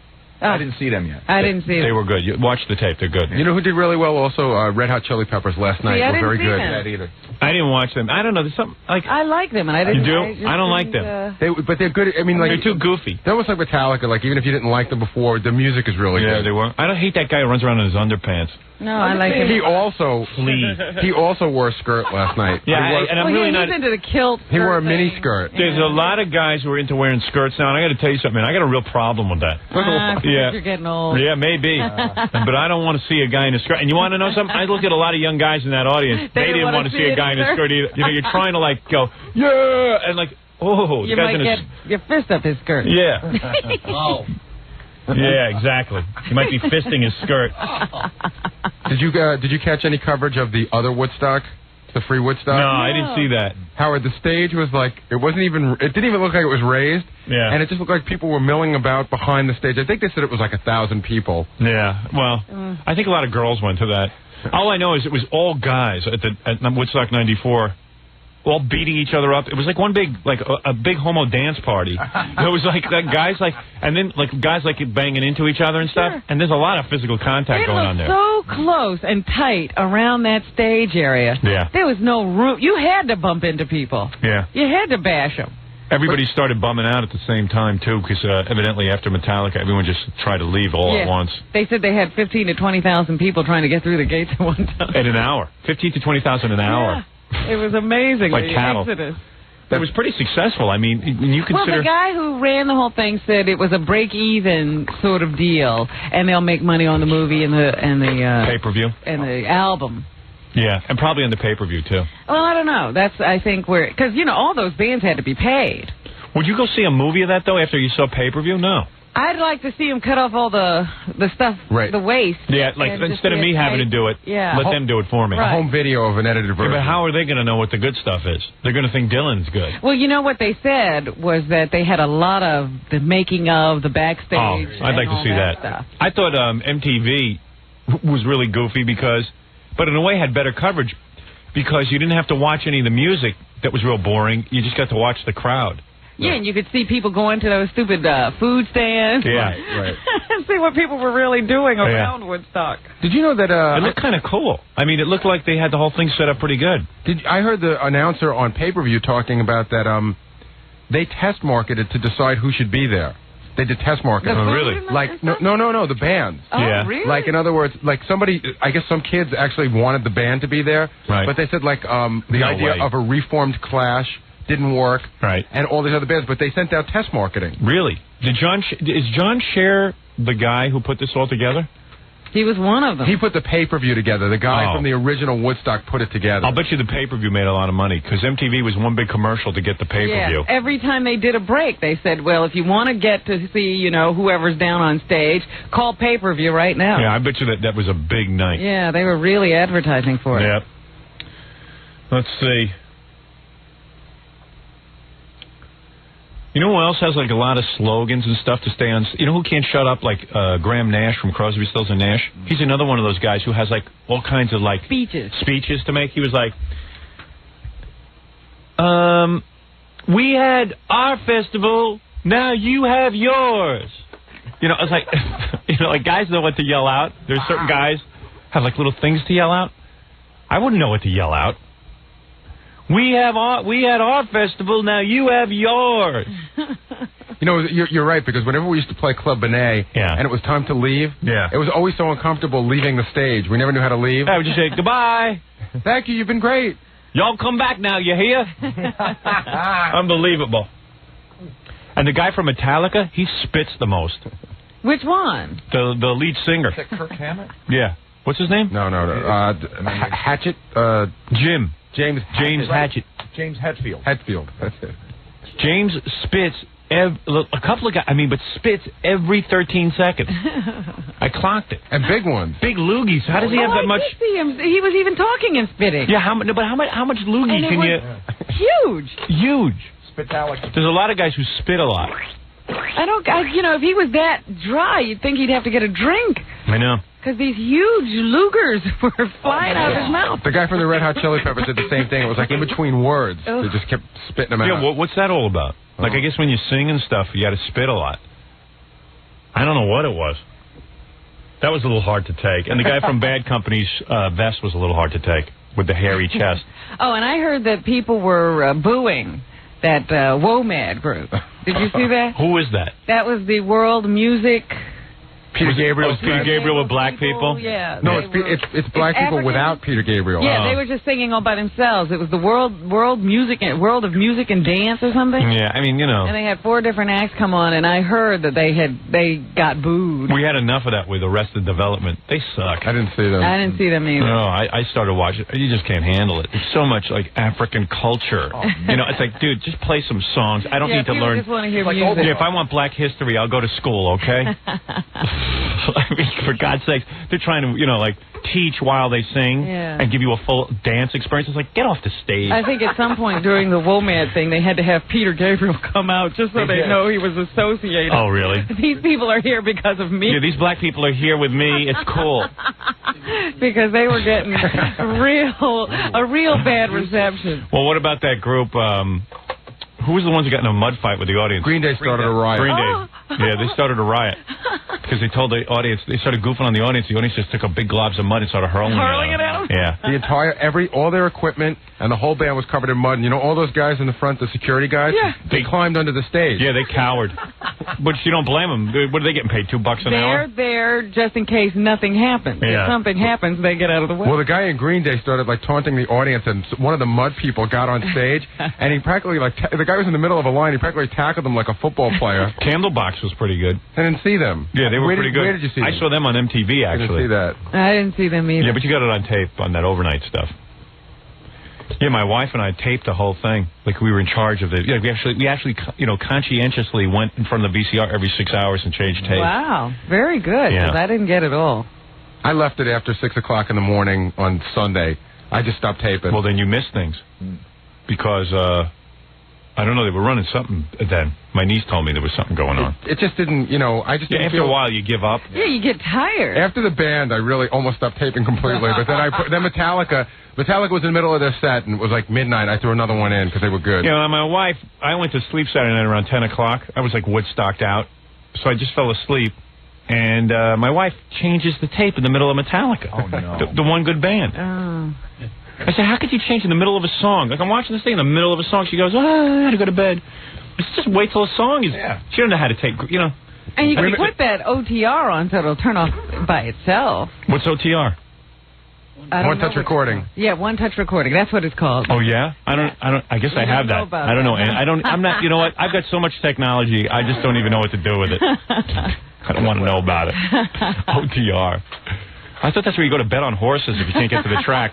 S5: I didn't see them yet.
S2: I didn't see it.
S1: They were good. Watch the tape. They're good.
S3: You know who did really well also? Red Hot Chili Peppers last night.
S2: I
S3: Were very
S2: didn't see
S3: good.
S2: them.
S3: That either.
S1: I didn't watch them. I don't know. There's something like
S2: I like them, and I didn't.
S1: You do?
S2: just
S1: I don't like
S2: didn't,
S1: them.
S3: But they're good. I mean, like
S1: they're too goofy.
S3: They're almost like Metallica. Like even if you didn't like them before, the music is really
S1: Yeah,
S3: good.
S1: they were. I don't hate that guy who runs around in his underpants.
S2: No, I like him.
S3: He also
S1: Flea.
S3: he also wore a skirt last night.
S1: Yeah, and I'm really
S2: he's
S1: not.
S2: into the kilt.
S3: He wore a
S2: skirt
S3: mini
S2: thing.
S3: skirt.
S1: There's a lot of guys who are into wearing skirts now, and I got to tell you something, man. I got a real problem with that.
S2: Yeah. You're getting old.
S1: Yeah, maybe. But I don't want to see a guy in a skirt. And you want to know something? I look at a lot of young guys in that audience.
S2: They
S1: They didn't
S2: wanna
S1: want to
S2: see
S1: see a
S2: it
S1: guy in a
S2: either.
S1: skirt either. You know, you're trying to like go, yeah, and like, oh,
S2: You
S1: the guy's
S2: might
S1: in a
S2: get your fist up his skirt.
S1: yeah.
S4: Oh.
S1: Yeah, exactly. He might be fisting his skirt.
S3: Did you catch any coverage of the other Woodstock, the free Woodstock?
S1: No, I didn't see that.
S3: Howard, the stage was like it didn't even look like it was raised.
S1: Yeah.
S3: And it just looked like people were milling about behind the stage. I think they said it was like 1,000 people.
S1: Yeah. Well, I think a lot of girls went to that. All I know is it was all guys at Woodstock '94. All beating each other up. It was like one big, like a big homo dance party. It was like that guys like, and then like guys like banging into each other and stuff.
S2: Sure.
S1: And there's a lot of physical contact
S2: It
S1: going on
S2: was
S1: there.
S2: so close and tight around that stage area.
S1: Yeah.
S2: There was no room. You had to bump into people.
S1: Yeah.
S2: You had to bash them.
S1: Everybody started bumming out at the same time too, because evidently after Metallica, everyone just tried to leave all at once.
S2: They said they had 15 to 20,000 people trying to get through the gates at one time.
S1: At an hour, 15 to 20,000 an hour.
S2: Yeah. It was amazing.
S1: Like
S2: the
S1: cattle.
S2: exodus.
S1: It was pretty successful. I mean, when you
S2: Well,
S1: consider.
S2: the guy who ran the whole thing said it was a break-even sort of deal, and they'll make money on the movie and the
S1: Pay-per-view?
S2: and the album.
S1: Yeah, and probably on the pay-per-view too.
S2: Well, I don't know. That's I think where because all those bands had to be paid.
S1: Would you go see a movie of that though after you saw pay-per-view? No.
S2: I'd like to see him cut off all the stuff,
S3: Right.
S2: the waste.
S1: Yeah, like
S2: and just
S1: instead of
S2: be
S1: me
S2: a
S1: having to
S2: tight-
S1: do it,
S2: Yeah.
S1: let them do it for me.
S3: A
S2: Right.
S3: home video of an edited
S1: Yeah,
S3: version.
S1: but how are they going to know what the good stuff is? They're going to think Dylan's good.
S2: Well, you know what they said was that they had a lot of the making of, the backstage.
S1: Oh, I'd like
S2: and
S1: to see
S2: all
S1: that.
S2: Stuff.
S1: I thought MTV was really goofy but in a way had better coverage because you didn't have to watch any of the music that was real boring. You just got to watch the crowd.
S2: Yeah, and you could see people going to those stupid food stands.
S1: Yeah,
S3: right.
S2: and see what people were really doing around Woodstock.
S3: Did you know that?
S1: It looked kind of cool. I mean, it looked like they had the whole thing set up pretty good.
S3: I heard the announcer on pay-per-view talking about that. They test marketed to decide who should be there. They did test market.
S2: The food
S1: really?
S2: and
S3: Like
S2: stuff?
S3: no, the bands.
S2: Oh,
S1: Yeah.
S2: really?
S3: Like in other words, like somebody, I guess some kids actually wanted the band to be there,
S1: Right.
S3: but they said like the
S1: No
S3: idea
S1: way.
S3: of a reformed Clash didn't work,
S1: Right.
S3: and all these other bands, but they sent out test marketing.
S1: Really? Is John Scher the guy who put this all together?
S2: He was one of them.
S3: He put the pay-per-view together. The guy
S1: Oh.
S3: from the original Woodstock put it together.
S1: I'll bet you the pay-per-view made a lot of money because MTV was one big commercial to get the pay-per-view.
S2: Yeah, every time they did a break, they said, well, if you want to get to see, whoever's down on stage, call pay-per-view right now.
S1: Yeah, I bet you that was a big night.
S2: Yeah, they were really advertising for it.
S1: Yep. Let's see. You know who else has like a lot of slogans and stuff to stay on? You know who can't shut up? Like Graham Nash from Crosby, Stills and Nash. He's another one of those guys who has like all kinds of like
S2: Speeches
S1: to make. He was like, we had our festival, now you have yours. It's like, like guys know what to yell out. There's certain guys have like little things to yell out. I wouldn't know what to yell out. We had our festival, now you have yours.
S3: You're right, because whenever we used to play Club Benet, and it was time to leave, it was always so uncomfortable leaving the stage. We never knew how to leave.
S1: I would just say, goodbye.
S3: Thank you, you've been great.
S1: Y'all come back now, you hear? Unbelievable. And the guy from Metallica, he spits the most.
S2: Which one?
S1: The lead singer.
S5: Is that Kirk Hammett?
S1: Yeah. What's his name?
S3: No. Hatchet?
S1: James Hatchet.
S5: James Hetfield.
S3: Hetfield, that's it.
S1: James spits a couple of guys, but spits every 13 seconds. I clocked it.
S3: And big ones.
S1: Big loogies. How does he have that much?
S2: I did see him. He was even talking and spitting.
S1: Yeah, how much loogie can you?
S2: Huge.
S1: Huge.
S5: Spitalic.
S1: There's a lot of guys who spit a lot.
S2: If he was that dry, you'd think he'd have to get a drink.
S1: I know.
S2: Because these huge lugers were flying out of his mouth.
S3: The guy from the Red Hot Chili Peppers did the same thing. It was like in between words. They just kept spitting them out.
S1: Yeah, what's that all about? Like, I guess when you sing and stuff, you got to spit a lot. I don't know what it was. That was a little hard to take. And the guy from Bad Company's vest was a little hard to take with the hairy chest.
S2: Oh, and I heard that people were booing that WOMAD group. Did you see that?
S1: Who is that?
S2: That was the World Music...
S3: Peter Gabriel.
S1: Peter Gabriel with black people?
S2: Yeah.
S3: No, it's black people without Peter Gabriel.
S2: Yeah, they were just singing all by themselves. It was the World of Music and Dance or something.
S1: Yeah,
S2: And they had 4 different acts come on, and I heard that they got booed.
S1: We had enough of that with Arrested Development. They suck.
S3: I didn't see them.
S2: I didn't see them either.
S1: No, I started watching. You just can't handle it. It's so much like African culture. Oh, it's like, dude, just play some songs. I don't need to learn.
S2: Just want to hear music.
S1: If I want black history, I'll go to school, okay? I mean, for God's sake, they're trying to, teach while they sing and give you a full dance experience. It's like, get off the stage.
S2: I think at some point during the WOMAD thing, they had to have Peter Gabriel come out just so they know he was associated.
S1: Oh, really?
S2: These people are here because of me.
S1: Yeah, these black people are here with me. It's cool.
S2: Because they were getting a real bad reception.
S1: Well, what about that group? Who was the ones who got in a mud fight with the audience?
S3: Green Day started a riot.
S1: Green Day. Yeah, they started a riot. Because they told the audience, they started goofing on the audience. The audience just took up big globs of mud and started hurling it at them. Yeah.
S3: All their equipment and the whole band was covered in mud. And all those guys in the front, the security guys?
S2: Yeah.
S3: They climbed under the stage.
S1: Yeah, they cowered. But you don't blame them. What are they getting paid, $2 an hour?
S2: They're there just in case nothing happens.
S1: Yeah.
S2: If something happens, they get out of the way.
S3: Well, the guy in Green Day started taunting the audience, and one of the mud people got on stage, and he practically the guy was in the middle of a line. He practically tackled him like a football player.
S1: Candlebox was pretty good.
S3: I didn't see them.
S1: Yeah, they were pretty good.
S3: Where did you see them?
S1: I saw them on MTV, actually.
S3: I didn't see that.
S2: I didn't see them either.
S1: Yeah, but you got it on tape on that overnight stuff. Yeah, my wife and I taped the whole thing. Like we were in charge of it. Yeah, we actually, conscientiously went in front of the VCR every 6 hours and changed tape.
S2: Wow, very good.
S1: Yeah.
S2: Because I didn't get it all.
S3: I left it after 6 o'clock in the morning on Sunday. I just stopped taping.
S1: Well, then you missed things because I don't know. They were running something then. My niece told me there was something going on.
S3: It just didn't, I just didn't
S1: after a while, you give up.
S2: Yeah, you get tired.
S3: After the band, I really almost stopped taping completely. But then Metallica was in the middle of their set, and it was like midnight. I threw another one in because they were good.
S1: My wife, I went to sleep Saturday night around 10 o'clock. I was like Woodstocked out. So I just fell asleep. And my wife changes the tape in the middle of Metallica.
S5: Oh, no.
S1: The one good band.
S2: Oh.
S1: I said, how could you change in the middle of a song? Like, I'm watching this thing in the middle of a song. She goes, I had to go to bed. Let's just wait till a song is... Yeah. She don't know how to take,
S2: And you can put that OTR on so it'll turn off by itself.
S1: What's OTR?
S3: One-touch recording.
S2: Yeah, one-touch recording. That's what it's called.
S1: Oh, yeah? I guess I have that. I don't know. And I'm not, you know what? I've got so much technology, I just don't even know what to do with it. I don't want to know about it. OTR. I thought that's where you go to bet on horses if you can't get to the track.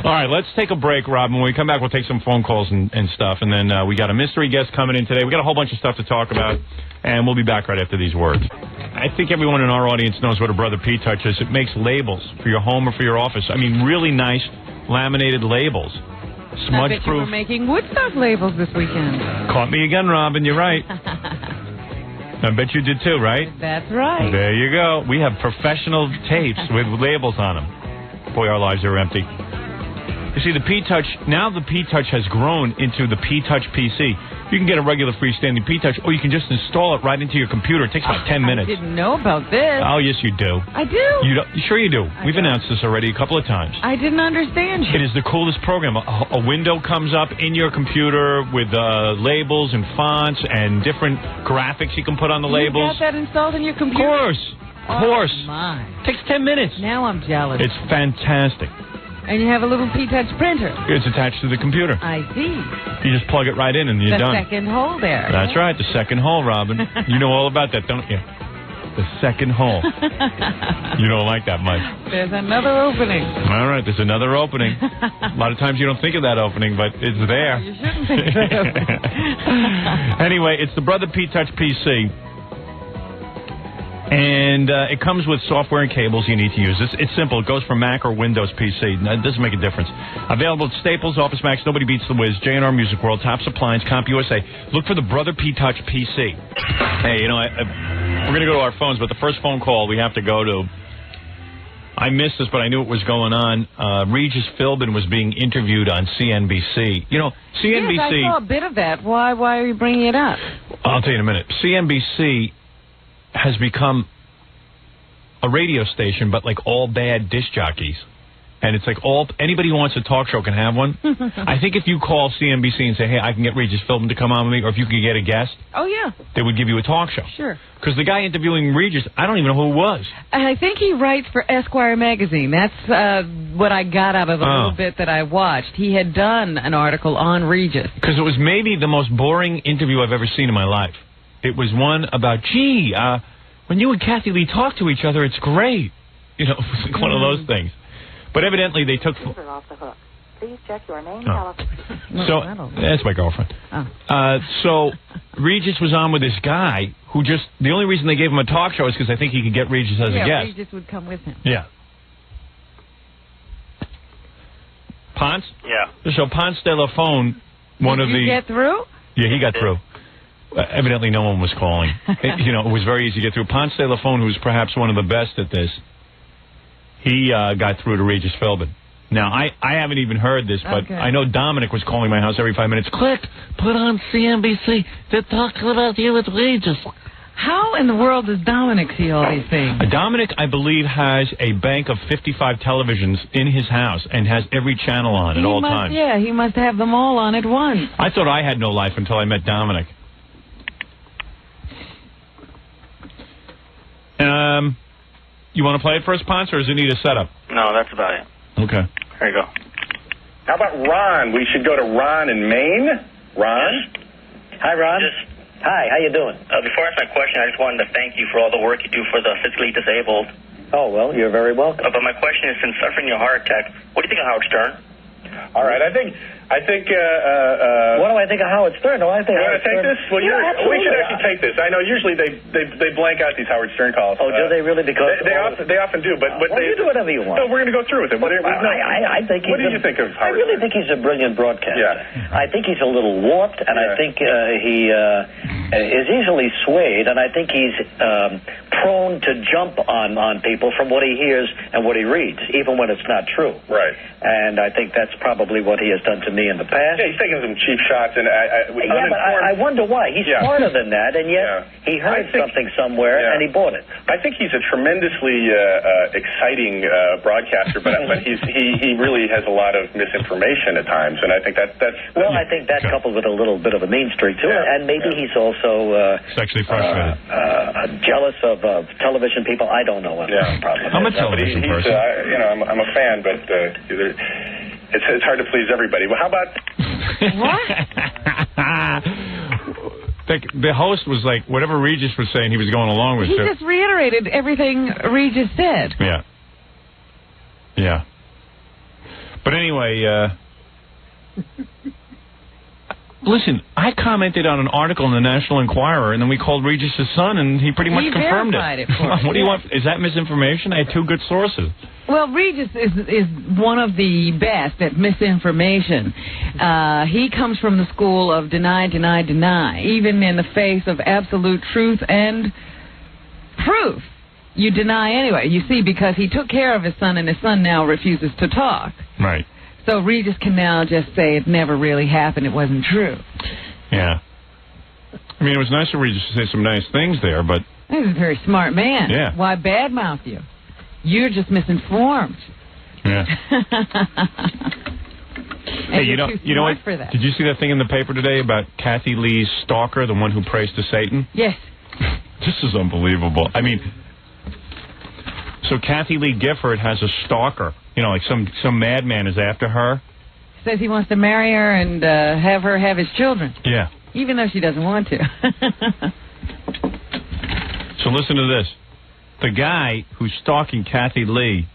S1: All right, let's take a break, Rob. When we come back, we'll take some phone calls and stuff. And then we got a mystery guest coming in today. We got a whole bunch of stuff to talk about. And we'll be back right after these words. I think everyone in our audience knows what a Brother P Touch is. It makes labels for your home or for your office. I mean, really nice laminated labels.
S2: Smudge-proof. I bet you were making Woodstock labels this weekend.
S1: Caught me again, Robin. You're right. I bet you did too, right?
S2: That's right.
S1: There you go. We have professional tapes with labels on them. Boy, our lives are empty. You see, the P-Touch, now the P-Touch has grown into the P-Touch PC. You can get a regular freestanding P-Touch, or you can just install it right into your computer. It takes about 10 minutes.
S2: I didn't know about this.
S1: Oh, yes, you do.
S2: I do?
S1: Sure you do. We've announced this already a couple of times.
S2: I didn't understand you.
S1: It is the coolest program. A window comes up in your computer with labels and fonts and different graphics you can put on the labels.
S2: You got that installed in your computer?
S1: Of course.
S2: Oh, my.
S1: Takes 10 minutes.
S2: Now I'm jealous.
S1: It's fantastic.
S2: And you have a little P-Touch printer.
S1: It's attached to the computer.
S2: I see.
S1: You just plug it right in and you're done.
S2: The second hole there.
S1: That's right, the second hole, Robin. You know all about that, don't you? the second hole. You don't like that much.
S2: There's another opening.
S1: All right, there's another opening. A lot of times you don't think of that opening, but it's there.
S2: You shouldn't think of that opening.
S1: Anyway, it's the Brother P Touch PC. And it comes with software and cables you need to use. It's simple. It goes for Mac or Windows PC. It doesn't make a difference. Available at Staples, Office Max, Nobody Beats the Wiz, J&R Music World, Tops Appliance, CompUSA. Look for the Brother P Touch PC. Hey, you know, we're going to go to our phones, but the first phone call we have to go to, I missed this, but I knew it was going on. Regis Philbin was being interviewed on CNBC. You know, CNBC...
S2: Yes, I saw a bit of that. Why are you bringing it up?
S1: I'll tell you in a minute. CNBC has become a radio station, but like all bad disc jockeys. And it's like anybody who wants a talk show can have one. I think if you call CNBC and say, hey, I can get Regis Philbin to come on with me, or if you can get a guest,
S2: oh, yeah,
S1: they would give you a talk show.
S2: Sure.
S1: Because the guy interviewing Regis, I don't even know who it was.
S2: I think he writes for Esquire magazine. That's what I got out of the little bit that I watched. He had done an article on Regis. Because
S1: it was maybe the most boring interview I've ever seen in my life. It was one about, when you and Kathy Lee talk to each other, it's great. You know, it was like one of those things. But evidently they took...
S6: off the hook. Please check your name, telephone.
S1: So, that's my girlfriend. So, Regis was on with this guy who the only reason they gave him a talk show is because I think he could get Regis as a guest.
S2: Yeah, Regis would come with him.
S1: Yeah. Ponce?
S7: Yeah.
S1: So, Ponce de la Phone,
S2: Did you get through?
S1: Yeah, he got through. Evidently no one was calling. It was very easy to get through. Ponce de la Phone, who's perhaps one of the best at this, he got through to Regis Philbin. Now, I haven't even heard this, but I know Dominic was calling my house every 5 minutes. Click, put on CNBC. They're talking about you with Regis.
S2: How in the world does Dominic see all these things?
S1: Dominic, I believe, has a bank of 55 televisions in his house and has every channel on at all times.
S2: Yeah, he must have them all on at once.
S1: I thought I had no life until I met Dominic. You want to play it first, Ponce, or does it need a setup?
S7: No, that's about it.
S1: Okay.
S7: There you go.
S8: How about Ron? We should go to Ron in Maine. Ron?
S9: Hi, Ron. Hi, how you doing?
S7: Before I ask my question, I just wanted to thank you for all the work you do for the physically disabled.
S9: Oh, well, you're very welcome.
S7: But my question is, since suffering a heart attack, what do you think of Howard Stern?
S8: All right, I think.
S9: What do I think of Howard Stern? Do I think?
S8: You want to take this? Well, we should actually take this. I know usually they blank out these Howard Stern calls.
S9: Oh, do they really? Because
S8: they often do, but
S9: you do whatever you want.
S8: No, we're going to go through with it.
S9: I think.
S8: What do you think of Howard?
S9: I really think he's a brilliant broadcaster.
S8: Yeah.
S9: I think he's a little warped, and I think he is easily swayed, and I think he's prone to jump on people from what he hears and what he reads, even when it's not true.
S8: Right.
S9: And I think that's probably what he has done to me in the past.
S8: Yeah, he's taking some cheap shots, and
S9: I wonder why. He's smarter than that, and yet he heard something somewhere and he bought it.
S8: I think he's a tremendously exciting broadcaster, but he really has a lot of misinformation at times, and I think that's.
S9: Well, I think that coupled with a little bit of a mean streak to it, and maybe he's also
S1: sexually frustrated,
S9: jealous of television people. I don't know what the problem is.
S1: I'm a television person.
S8: I'm a fan, but it's hard to please everybody. Well, how about
S1: the host was like, whatever Regis was saying, he was going along with.
S2: He just reiterated everything Regis said.
S1: Yeah. Yeah. But anyway, listen, I commented on an article in the National Enquirer, and then we called Regis' son, and he pretty much confirmed
S2: verified it for us.
S1: What do you want? Is that misinformation? I had two good sources.
S2: Well, Regis is one of the best at misinformation. He comes from the school of deny, deny, deny, even in the face of absolute truth and proof. You deny anyway. You see, because he took care of his son, and his son now refuses to talk.
S1: Right.
S2: So Regis can now just say it never really happened, it wasn't true.
S1: Yeah. I mean, it was nice of Regis to say some nice things there, but...
S2: He's a very smart man.
S1: Yeah.
S2: Why badmouth you? You're just misinformed.
S1: Yeah. Hey, you know what?
S2: For that.
S1: Did you see that thing in the paper today about Kathy Lee's stalker, the one who prays to Satan?
S2: Yes.
S1: This is unbelievable. I mean, so Kathy Lee Gifford has a stalker. You know, like some madman is after her.
S2: Says he wants to marry her and have her have his children.
S1: Yeah.
S2: Even though she doesn't want to.
S1: So listen to this. The guy who's stalking Kathy Lee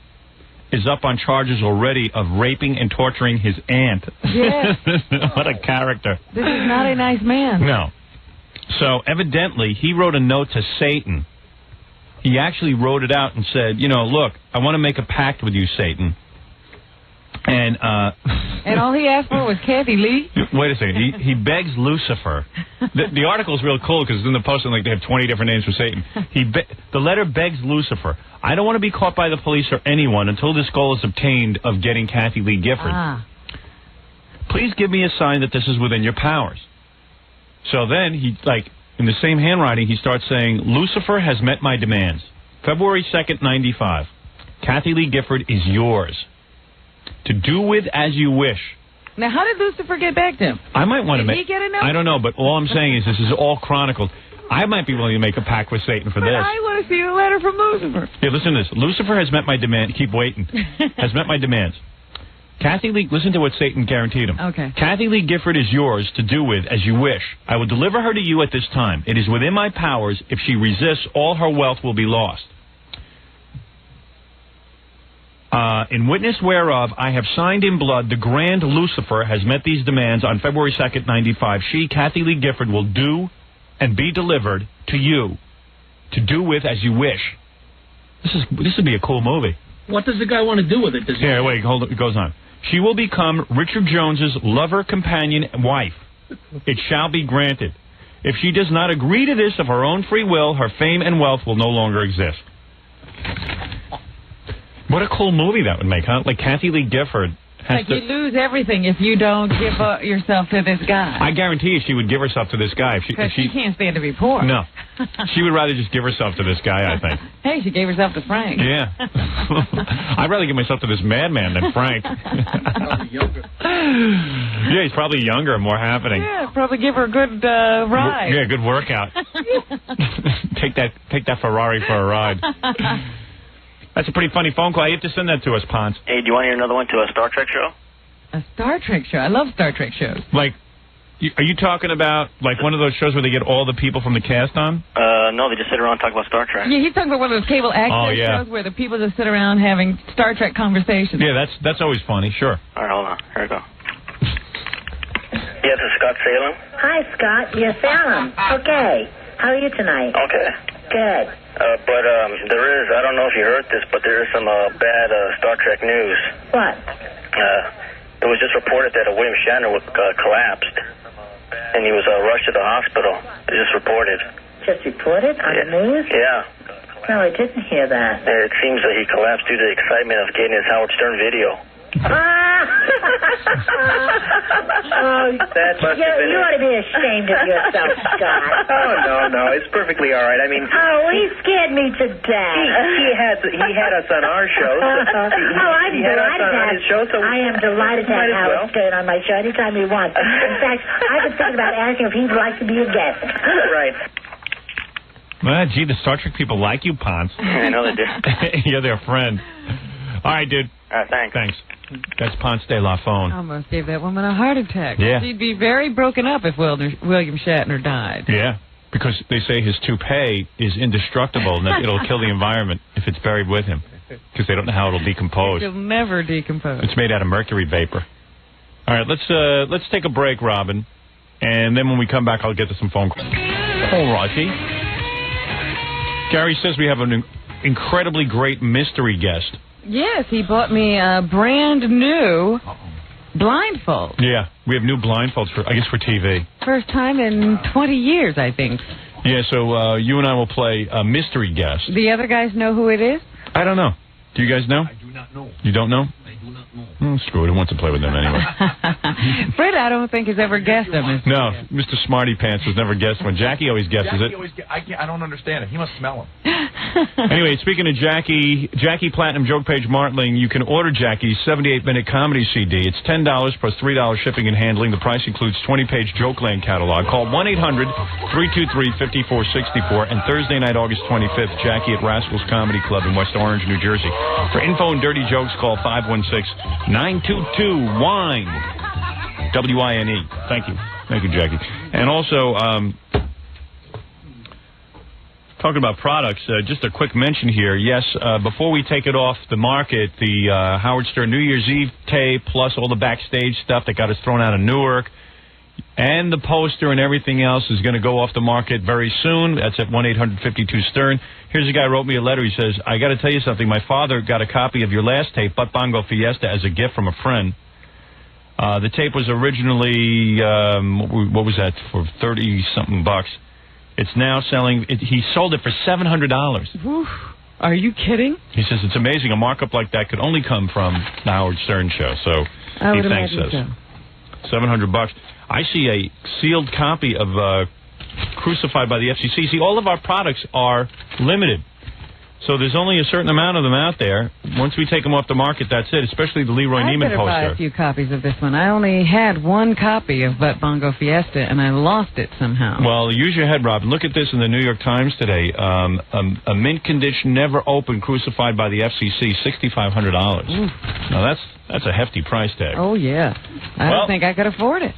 S1: is up on charges already of raping and torturing his aunt.
S2: Yes.
S1: What a character.
S2: This is not a nice man.
S1: No. So, evidently, he wrote a note to Satan. He actually wrote it out and said, you know, look, I want to make a pact with you, Satan. And
S2: all he asked for was Kathy Lee?
S1: Wait a second. He begs Lucifer. The article's real cool because in the post, like, they have 20 different names for Satan. The letter begs Lucifer, I don't want to be caught by the police or anyone until this goal is obtained of getting Kathy Lee Gifford. Please give me a sign that this is within your powers. So then he, like, in the same handwriting, he starts saying, Lucifer has met my demands. February 2nd, 95. Kathy Lee Gifford is yours. To do with as you wish.
S2: Now, how did Lucifer get back to him?
S1: I might want to make...
S2: Did he get a note?
S1: I don't know, but all I'm saying is this is all chronicled. I might be willing to make a pact with Satan for this.
S2: I want to see the letter from Lucifer.
S1: Yeah, listen to this. Lucifer has met my demand. Keep waiting. Has met my demands. Kathy Lee... Listen to what Satan guaranteed him.
S2: Okay.
S1: Kathy Lee Gifford is yours to do with as you wish. I will deliver her to you at this time. It is within my powers. If she resists, all her wealth will be lost. In witness whereof, I have signed in blood, the grand Lucifer has met these demands on February 2nd, 95. She, Kathy Lee Gifford, will do and be delivered to you to do with as you wish. This would be a cool movie.
S4: What does the guy want to do with it?
S1: Yeah, wait, hold on. It goes on. She will become Richard Jones's lover, companion, and wife. It shall be granted. If she does not agree to this of her own free will, her fame and wealth will no longer exist. What a cool movie that would make, huh? Like Kathy Lee Gifford has
S2: you lose everything if you don't give yourself to this guy.
S1: I guarantee you she would give herself to this guy.
S2: Because she can't stand to be poor.
S1: No. She would rather just give herself to this guy, I think.
S2: Hey, she gave herself to Frank.
S1: Yeah. I'd rather give myself to this madman than Frank.
S4: Probably younger.
S1: Yeah, he's probably younger and more happening.
S2: Yeah, probably give her a good ride.
S1: Yeah, good workout. Take that Ferrari for a ride. That's a pretty funny phone call. You have to send that to us, Ponce.
S7: Hey, do you want to hear another one to a Star Trek show?
S2: A Star Trek show? I love Star Trek shows.
S1: Like, are you talking about, like, one of those shows where they get all the people from the cast on?
S7: No, they just sit around and talk about Star Trek.
S2: Yeah, he's talking about one of those cable access shows where the people just sit around having Star Trek conversations.
S1: Yeah, that's always funny, sure.
S7: All right, hold on. Here we go. Yes, it's Scott Salem.
S10: Hi, Scott. Yes, Salem. Okay. How are you tonight?
S7: Okay.
S10: Good.
S7: But there is, I don't know if you heard this, but there is some bad Star Trek news.
S10: What?
S7: It was just reported that William Shatner collapsed, and he was rushed to the hospital. It just reported.
S10: Just reported on the news?
S7: Yeah.
S10: No, I didn't hear that.
S7: It seems that he collapsed due to the excitement of getting his Howard Stern video.
S10: Oh, you ought to be ashamed of yourself, Scott.
S7: Oh, no, it's perfectly all right. I mean,
S10: he scared me to death.
S7: He had us on our show.
S10: I'm delighted to have
S7: his show. So
S10: I am delighted to have Howard Stern on my show anytime he wants. In fact, I've been thinking about asking if he'd like to be a guest.
S7: Right.
S1: Well, gee, the Star Trek people like you, Ponce.
S7: I know they do.
S1: You're their friend. All right, dude.
S7: All right, thanks.
S1: That's Ponce de la Phone.
S2: I almost gave that woman a heart attack.
S1: Yeah.
S2: She'd be very broken up if William Shatner died.
S1: Yeah, because they say his toupee is indestructible and that it'll kill the environment if it's buried with him. Because they don't know how it'll decompose.
S2: It'll never decompose.
S1: It's made out of mercury vapor. All right, let's take a break, Robin. And then when we come back, I'll get to some phone calls. All righty. Gary says we have an incredibly great mystery guest.
S2: Yes, he bought me a brand new blindfold.
S1: Yeah, we have new blindfolds for TV.
S2: First time in 20 years, I think.
S1: Yeah, so you and I will play a mystery guest.
S2: The other guys know who it is?
S1: I don't know. Do you guys know?
S4: I do not know.
S1: You don't know?
S4: I do not know.
S1: Screw it. I want to play with them anyway.
S2: Fred, I don't think has ever guessed them.
S1: No, Mr. Smarty Pants has never guessed one. Jackie always guesses it.
S5: I don't understand it. He must smell him.
S1: Anyway, speaking of Jackie Platinum Joke Page Martling, you can order Jackie's 78-minute comedy CD. It's $10 plus $3 shipping and handling. The price includes 20-page Jokeland catalog. Call 1-800-323-5464. And Thursday night, August 25th, Jackie at Rascals Comedy Club in West Orange, New Jersey. For info and dirty jokes, call 516-922-WINE. W-I-N-E. Thank you. Thank you, Jackie. And also, Talking about products, just a quick mention here. Yes, before we take it off the market, the Howard Stern New Year's Eve tape, plus all the backstage stuff that got us thrown out of Newark, and the poster and everything else is going to go off the market very soon. That's at 1-800-52-STERN. Here's a guy who wrote me a letter. He says, I got to tell you something. My father got a copy of your last tape, Butt Bongo Fiesta, as a gift from a friend. The tape was originally, what was that, for 30-something bucks. It's now selling, he sold it for $700.
S2: Woof. Are you kidding?
S1: He says it's amazing. A markup like that could only come from the Howard Stern show. So
S2: I would
S1: he thanks us.
S2: imagine so.
S1: $700. I see a sealed copy of Crucified by the FCC. See, all of our products are limited. So there's only a certain amount of them out there. Once we take them off the market, that's it, especially the Leroy Neiman poster.
S2: I better buy a few copies of this one. I only had one copy of Butt Bongo Fiesta, and I lost it somehow.
S1: Well, use your head, Robin. Look at this in the New York Times today. A mint condition, never opened, Crucified by the FCC, $6,500. Now, that's a hefty price tag.
S2: Oh, yeah. I don't think I could afford it.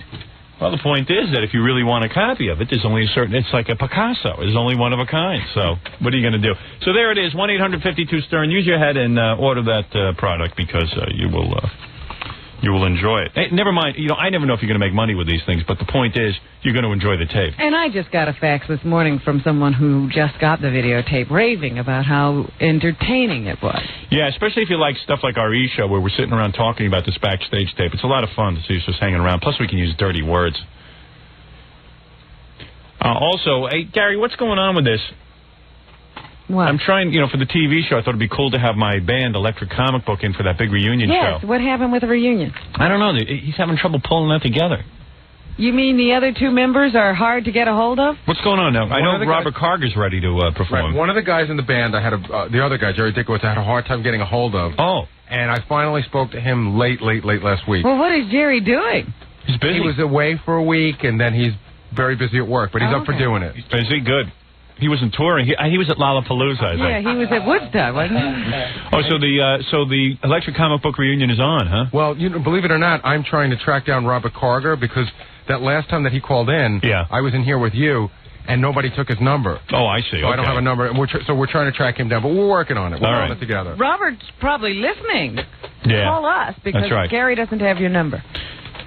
S1: Well, the point is that if you really want a copy of it, there's only a certain... It's like a Picasso. There's only one of a kind. So what are you going to do? So there it is, 1-800-52-STERN. Use your head and order that product because you will enjoy it. Hey, never mind. You know, I never know if you're going to make money with these things, but the point is you're going to enjoy the tape.
S2: And I just got a fax this morning from someone who just got the videotape raving about how entertaining it was.
S1: Yeah, especially if you like stuff like our E-show where we're sitting around talking about this backstage tape. It's a lot of fun to see us just hanging around. Plus, we can use dirty words. Also, hey, Gary, what's going on with this?
S2: What?
S1: I'm trying, for the TV show, I thought it'd be cool to have my band, Electric Comic Book, in for that big reunion show.
S2: Yes, what happened with the reunion?
S1: I don't know. He's having trouble pulling that together.
S2: You mean the other two members are hard to get a hold of?
S1: What's going on now? I know Robert Carger's ready to perform.
S3: Right, one of the guys in the band, the other guy, Jerry Dickowitz, I had a hard time getting a hold of.
S1: Oh.
S3: And I finally spoke to him late last week.
S2: Well, what is Jerry doing?
S1: He's busy.
S3: He was away for a week, and then he's very busy at work, but he's up for doing it.
S1: He's busy? Good. He wasn't touring. He was at Lollapalooza, I think.
S2: Yeah, he was at Woodstock, wasn't he?
S1: Oh, so the Electric Comic Book reunion is on, huh?
S3: Well, believe it or not, I'm trying to track down Robert Carger because that last time that he called in, I was in here with you, and nobody took his number.
S1: Oh, I see.
S3: So I don't have a number, and so we're trying to track him down, but we're working on it. We're on it together.
S2: Robert's probably listening.
S1: Yeah.
S2: Call us because Gary doesn't have your number.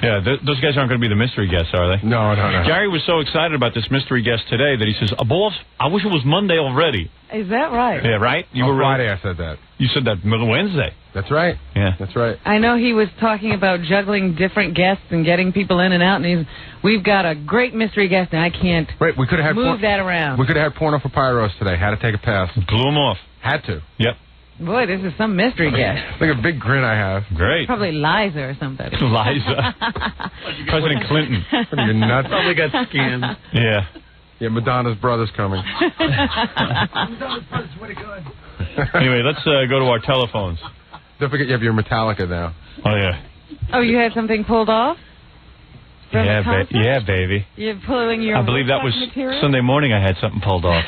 S1: Yeah, those guys aren't going to be the mystery guests, are they?
S3: No.
S1: Gary was so excited about this mystery guest today that he says, boss, I wish it was Monday already.
S2: Is that right?
S1: Yeah, right? You were
S3: Friday I said that.
S1: You said that Wednesday.
S3: That's right.
S1: Yeah.
S3: That's right.
S2: I know he was talking about juggling different guests and getting people in and out, and we've got a great mystery guest, and I can't
S3: we could have
S2: move that around.
S3: We could have had Porno for Pyros today. Had to take a pass.
S1: Blew him off.
S3: Had to.
S1: Yep.
S2: Boy, this is some mystery guest.
S3: Look at a big grin I have.
S1: Great.
S2: Probably Liza or something.
S1: Liza. President Clinton.
S3: You're nuts.
S4: Probably got scanned.
S1: Yeah.
S3: Yeah, Madonna's brother's coming.
S1: Anyway, let's go to our telephones.
S3: Don't forget you have your Metallica now.
S1: Oh, yeah.
S2: Oh, you had something pulled off?
S1: Yeah, baby.
S2: You're pulling your
S1: I believe that was
S2: material?
S1: Sunday morning I had something pulled off.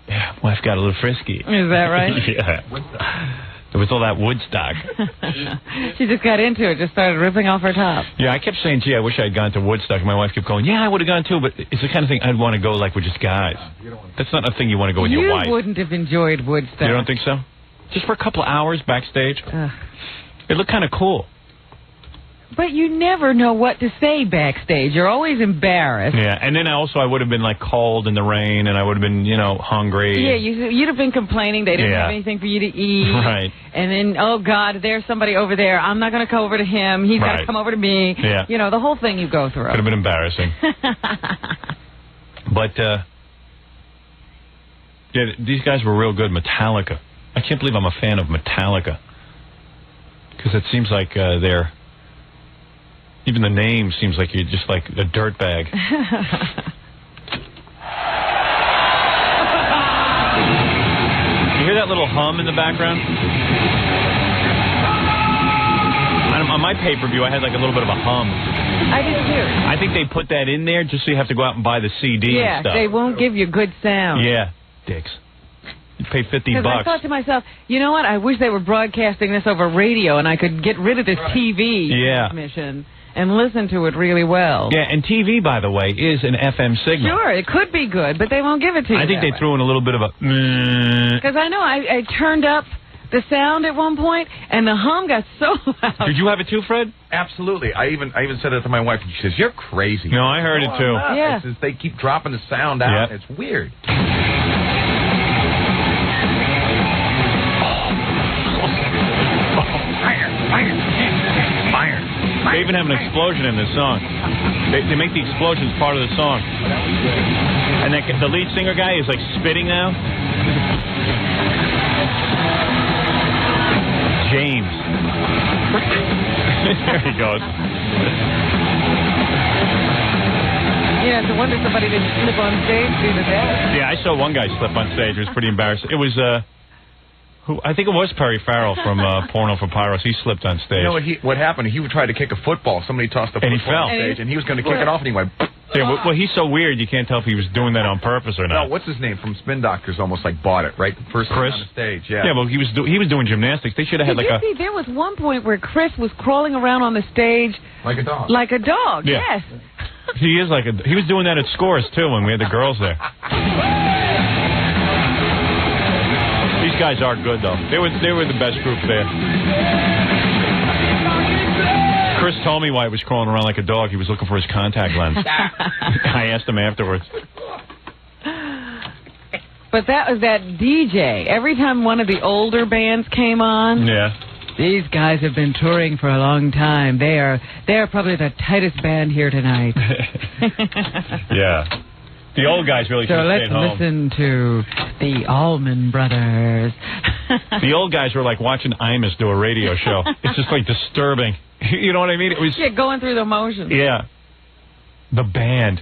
S1: Yeah, wife got a little frisky.
S2: Is that right?
S1: Yeah. It was all that Woodstock.
S2: She just got into it, just started ripping off her top.
S1: Yeah, I kept saying, gee, I wish I had gone to Woodstock. My wife kept going, yeah, I would have gone too, but it's the kind of thing I'd want to go like with just guys. That's not a thing you want to go with your wife.
S2: You wouldn't have enjoyed Woodstock.
S1: You don't think so? Just for a couple of hours backstage? It looked kind of cool.
S2: But you never know what to say backstage. You're always embarrassed.
S1: Yeah, and then I would have been like cold in the rain, and I would have been, hungry.
S2: Yeah, you'd have been complaining they didn't have anything for you to eat.
S1: Right.
S2: And then, oh, God, there's somebody over there. I'm not going to come over to him. He's got to come over to me.
S1: Yeah.
S2: The whole thing you go through.
S1: Could have been embarrassing. But, yeah, these guys were real good. Metallica. I can't believe I'm a fan of Metallica. Because it seems like they're... Even the name seems like you're just like a dirtbag. You hear that little hum in the background? On my pay-per-view, I had like a little bit of a hum.
S2: I did too.
S1: I think they put that in there just so you have to go out and buy the CD and stuff.
S2: Yeah, they won't give you good sound.
S1: Yeah, dicks. You pay $50.
S2: Because I thought to myself, you know what? I wish they were broadcasting this over radio and I could get rid of this TV transmission and listen to it really well.
S1: Yeah, and TV, by the way, is an FM signal.
S2: Sure, it could be good, but they won't give it to you.
S1: I think they threw in a little bit of a...
S2: Because I know I turned up the sound at one point, and the hum got so loud.
S1: Did you have it too, Fred?
S5: Absolutely. I even said it to my wife, and she says, "You're crazy."
S1: No, I heard it too.
S2: Yeah.
S5: It's just, they keep dropping the sound out. It's weird.
S1: Fire. They even have an explosion in this song. They make the explosions part of the song. And the lead singer guy is like spitting now. James. There he goes.
S2: Yeah, it's a wonder somebody didn't slip on stage through the day.
S1: Yeah, I saw one guy slip on stage. It was pretty embarrassing. It was, I think it was Perry Farrell from Porno for Pyros. He slipped on stage.
S5: You know what happened? He would try to kick a football. Somebody tossed a football
S1: he fell.
S5: on stage, and he was going to kick it off, and he went...
S1: Yeah, well, he's so weird, you can't tell if he was doing that on purpose or not.
S5: No, what's his name from Spin Doctors? Almost like bought it, right? First
S1: Chris
S5: on the stage, yeah.
S1: Yeah, well, he was doing gymnastics. They should have had
S2: Did you see, there was one point where Chris was crawling around on the stage
S5: like a dog.
S2: Like a dog,
S1: Yeah.
S2: yes.
S1: He is like he was doing that at Scores too when we had the girls there. These guys are good though. They were the best group there. Chris told me why he was crawling around like a dog. He was looking for his contact lens. I asked him afterwards.
S2: But that was that DJ. Every time one of the older bands came on, these guys have been touring for a long time. They are probably the tightest band here tonight.
S1: Yeah. The old guys really should have stayed home.
S2: So let's listen to the Allman Brothers.
S1: The old guys were like watching Imus do a radio show. It's just like disturbing. You know what I mean? It was
S2: going through the motions.
S1: Yeah. The band.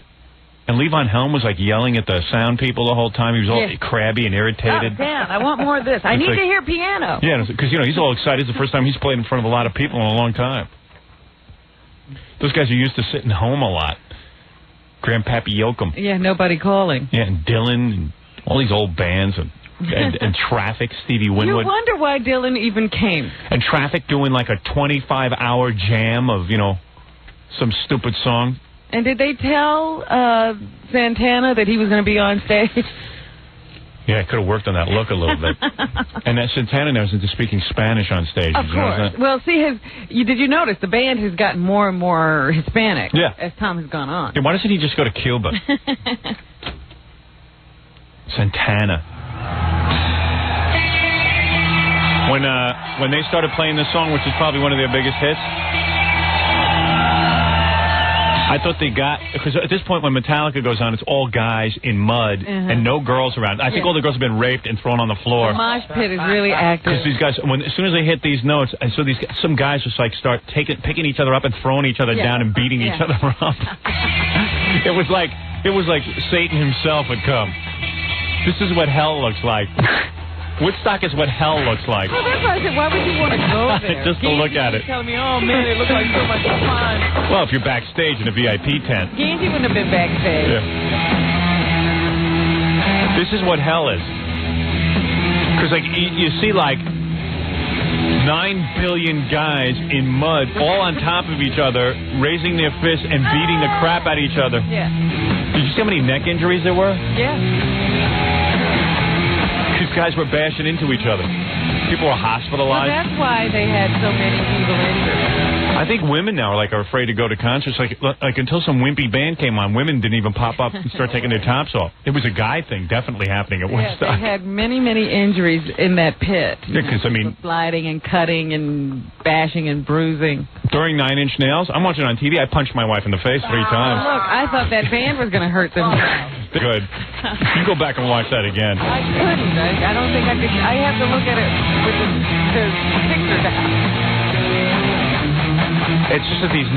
S1: And Levon Helm was like yelling at the sound people the whole time. He was all crabby and irritated.
S2: Oh, damn, I want more of this. I need to hear piano.
S1: Yeah, because, he's all excited. It's the first time he's played in front of a lot of people in a long time. Those guys are used to sitting home a lot. Grandpappy Yoakum.
S2: Yeah, nobody calling.
S1: Yeah, and Dylan and all these old bands and Traffic, Stevie Winwood.
S2: You wonder why Dylan even came.
S1: And Traffic doing like a 25-hour jam of, some stupid song.
S2: And did they tell Santana that he was going to be on stage?
S1: Yeah, I could have worked on that look a little bit. And that Santana now is into speaking Spanish on stage.
S2: Of course. Well, see, did you notice the band has gotten more and more Hispanic as time has gone on?
S1: Yeah, why doesn't he just go to Cuba? Santana. When they started playing this song, which is probably one of their biggest hits, I thought they because at this point when Metallica goes on, it's all guys in mud and no girls around. I think all the girls have been raped and thrown on the floor.
S2: The mosh pit is really active.
S1: Because these guys, as soon as they hit these notes, and so some guys just like start picking each other up and throwing each other down and beating each other up. It was like Satan himself had come. This is what hell looks like. Woodstock is what hell looks like.
S2: Well, that's why I said, why would you want to go there?
S1: Just to look at it.
S2: Telling me, oh man, it looks like so much fun.
S1: Well, if you're backstage in a VIP tent.
S2: Gansey wouldn't have been backstage.
S1: Yeah. This is what hell is. Because you see 9 billion guys in mud, all on top of each other, raising their fists and beating the crap out of each other.
S2: Yeah.
S1: Did you see how many neck injuries there were?
S2: Yeah.
S1: These guys were bashing into each other. People were hospitalized.
S2: Well, that's why they had so many people injured.
S1: I think women now are afraid to go to concerts. Like until some wimpy band came on, women didn't even pop up and start taking their tops off. It was a guy thing definitely happening at Woodstock.
S2: They had many injuries in that pit.
S1: Yeah, because
S2: sliding and cutting and bashing and bruising.
S1: During 9 Inch Nails, I'm watching on TV. I punched my wife in the face 3 times.
S2: Look, I thought that band was going to hurt them.
S1: Good. You can go back and watch that again.
S2: I couldn't. I don't think I could. I have to look at it with the picture down.
S1: It's just that these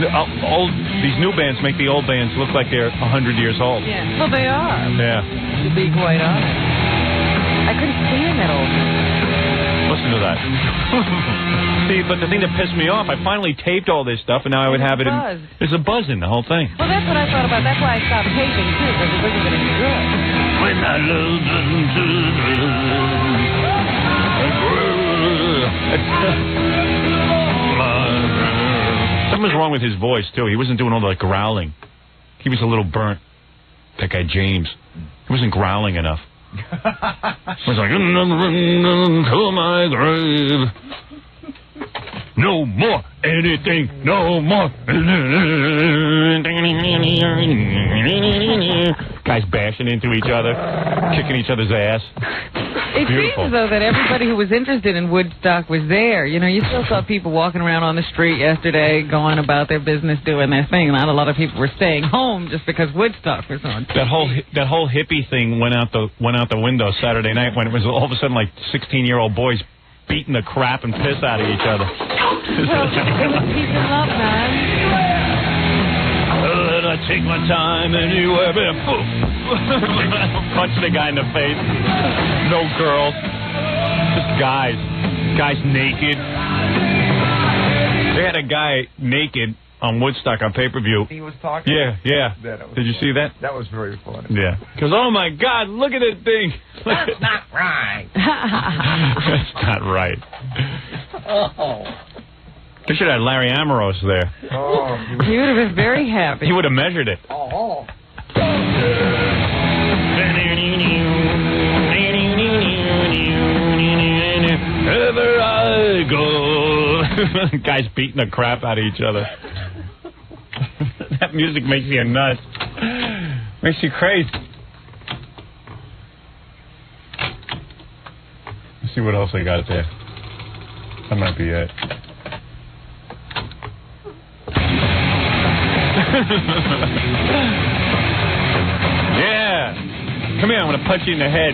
S1: new bands make the old bands look like they're 100 years old.
S2: Yeah. Well, they are.
S1: Yeah.
S2: To be quite honest. I couldn't stand that old band.
S1: Listen to that. See, but the thing that pissed me off, I finally taped all this stuff, and now I would have it in... There's a buzz in the whole thing.
S2: Well, that's what I thought about. That's why I stopped taping, too, because it wasn't going to be good.
S11: When I love
S1: Something was wrong with his voice, too. He wasn't doing all the growling. He was a little burnt. That guy, James. He wasn't growling enough. He was like, to my grave. No more anything, no more. Guys bashing into each other, kicking each other's ass.
S2: It seems, though, that everybody who was interested in Woodstock was there. You know, you still saw people walking around on the street yesterday, going about their business, doing their thing. Not a lot of people were staying home just because Woodstock was on.
S1: That whole hippie thing went out the window Saturday night when it was all of a sudden like 16-year-old boys beating the crap and piss out of each other.
S2: Well, it was peace and love, man.
S1: I take my time anywhere, but boom. Punching a guy in the face. No girls. Just guys. Guys naked. They had a guy naked on Woodstock on pay-per-view.
S5: He was talking?
S1: Yeah. Did you see that?
S5: That was very funny.
S1: Yeah. Because, oh, my God, look at this thing.
S4: That's not right.
S1: That's not right.
S4: Oh.
S1: They should have had Larry Amorous there.
S5: Oh,
S2: He would have been very happy.
S1: He would have measured it.
S4: Oh.
S1: Wherever I go. Guys beating the crap out of each other. That music makes you nuts. Makes you crazy. Let's see what else I got there. That might be it. Yeah. Come here, I'm going to punch you in the head.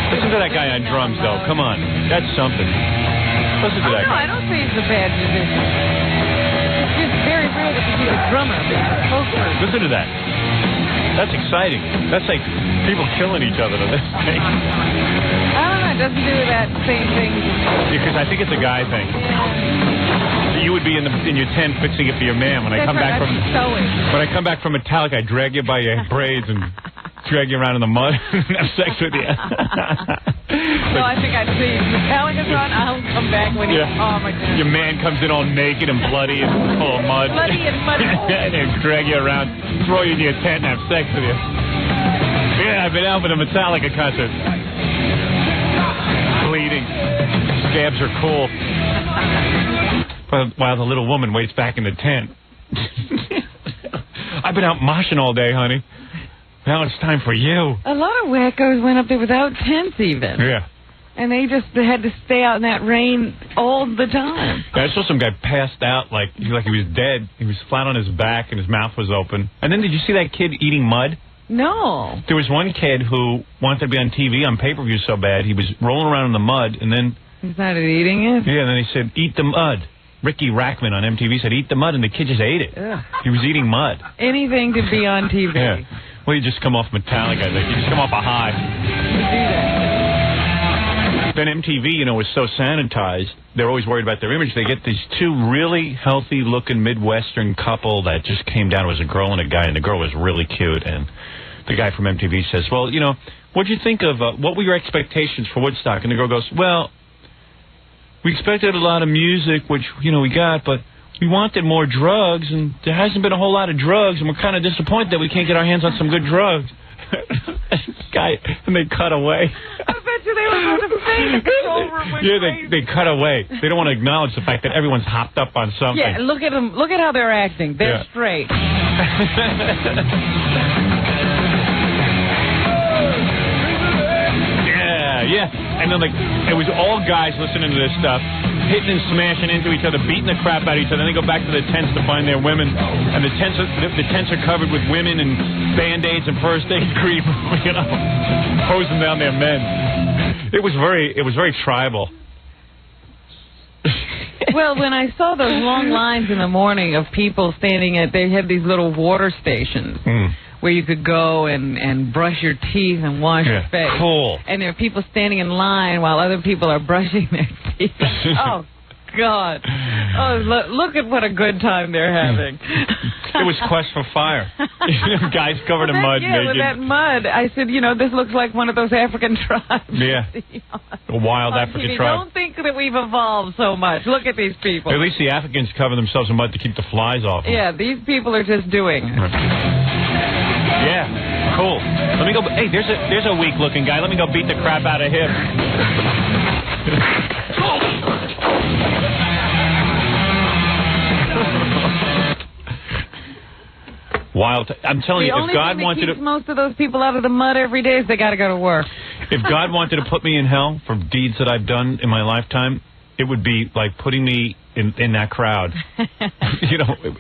S1: Listen to that guy on drums, though. Come on. That's something. Listen to that guy.
S2: I don't say he's a bad musician. It's just very rare that you see a drummer being a spokesperson.
S1: Listen to that. That's exciting. That's like people killing each other to this thing.
S2: I don't know. It doesn't do that same thing.
S1: Because I think it's a guy thing. You would be in your tent fixing it for your man. When I come back from Metallica, I drag you by your braids and drag you around in the mud and have sex with you.
S2: So I think I'd see Metallica's on. I'll come back when oh my God.
S1: Your man comes in all naked and bloody and full of mud.
S2: Bloody and muddy.
S1: And he'll drag you around, throw you in your tent and have sex with you. Yeah, I've been out for the Metallica concert. Bleeding. Scabs are cool. While the little woman waits back in the tent. I've been out moshing all day, honey. Now it's time for you.
S2: A lot of wackos went up there without tents even.
S1: Yeah.
S2: And they just had to stay out in that rain all the time.
S1: I saw some guy passed out like he was dead. He was flat on his back and his mouth was open. And then did you see that kid eating mud?
S2: No.
S1: There was one kid who wanted to be on TV on pay-per-view so bad, he was rolling around in the mud and then...
S2: He started eating it?
S1: Yeah, and then he said, eat the mud. Ricky Rackman on MTV said, eat the mud, and the kid just ate it.
S2: Yeah.
S1: He was eating mud.
S2: Anything to be on TV.
S1: Yeah. Well, you just come off Metallica. You just come off a high. Then MTV, was so sanitized, they're always worried about their image. They get these two really healthy-looking Midwestern couple that just came down. It was a girl and a guy, and the girl was really cute. And the guy from MTV says, well, what'd you think of, what were your expectations for Woodstock? And the girl goes, well, we expected a lot of music, which, we got, but we wanted more drugs, and there hasn't been a whole lot of drugs, and we're kind of disappointed that we can't get our hands on some good drugs. And they cut away.
S2: I bet you they were going to say the control room was crazy.
S1: They cut away. They don't want to acknowledge the fact that everyone's hopped up on something.
S2: Yeah, look at them. Look at how they're acting. They're straight. Yeah. And then, it was all guys listening to this stuff, hitting and smashing into each other, beating the crap out of each other. Then they go back to the tents to find their women, and the tents are covered with women and Band-Aids and first aid cream, hosing down their men. It was very tribal. Well, when I saw those long lines in the morning of people standing they had these little water stations. Where you could go and brush your teeth and wash your face.
S1: Cool.
S2: And there are people standing in line while other people are brushing their teeth. Oh, God. Oh, look at what a good time they're having.
S1: It was Quest for Fire. Guys covered in mud.
S2: Yeah, with that mud. I said, this looks like one of those African tribes.
S1: Yeah. A wild African tribe.
S2: Don't think that we've evolved so much. Look at these people.
S1: At least the Africans cover themselves in mud to keep the flies off them.
S2: Yeah, these people are just doing it.
S1: Yeah, cool. Let me go. Hey, there's a weak-looking guy. Let me go beat the crap out of him. Wild. I'm telling you, if God wanted to...
S2: most of those people out of the mud every day is they got to go to work.
S1: If God wanted to put me in hell for deeds that I've done in my lifetime, it would be like putting me in that crowd,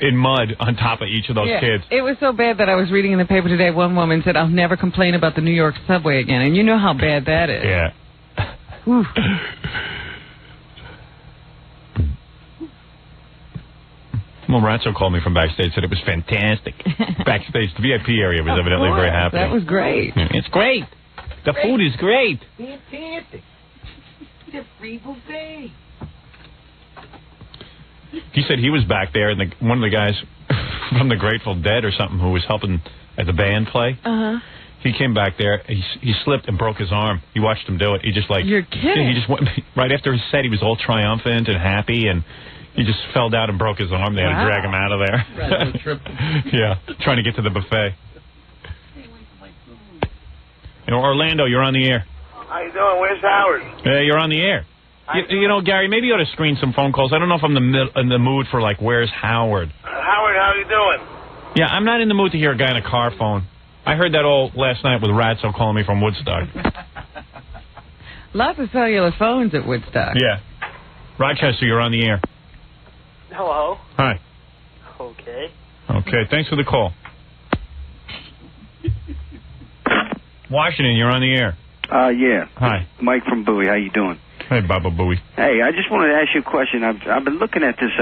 S1: in mud on top of each of those kids.
S2: It was so bad that I was reading in the paper today, one woman said, I'll never complain about the New York subway again. And you know how bad that is.
S1: Yeah. Well, Ratzo called me from backstage, said it was fantastic. Backstage, the VIP area was evidently very happy.
S2: That was great.
S1: It's great. The food is great.
S4: Fantastic. The free buffet.
S1: He said he was back there, and one of the guys from the Grateful Dead or something who was helping at the band play, he came back there. He slipped and broke his arm. You watched him do it. He just
S2: You're kidding.
S1: He just went right after his set. He was all triumphant and happy, and he just fell down and broke his arm. They had to drag him out of there. Yeah, trying to get to the buffet. Orlando, you're on the air.
S11: How you doing? Where's Howard?
S1: You're on the air. Gary, maybe you ought to screen some phone calls. I don't know if I'm in the mood for, where's Howard?
S11: Howard, how you doing?
S1: Yeah, I'm not in the mood to hear a guy in a car phone. I heard that all last night with Ratzo calling me from Woodstock.
S2: Lots of cellular phones at Woodstock.
S1: Yeah. Rochester, you're on the air.
S12: Hello.
S1: Hi.
S12: Okay.
S1: Okay, thanks for the call. Washington, you're on the air.
S13: Yeah.
S1: Hi.
S13: Mike from Bowie. How you doing?
S1: Hey, Baba Bowie.
S13: Hey, I just wanted to ask you a question. I've been looking at this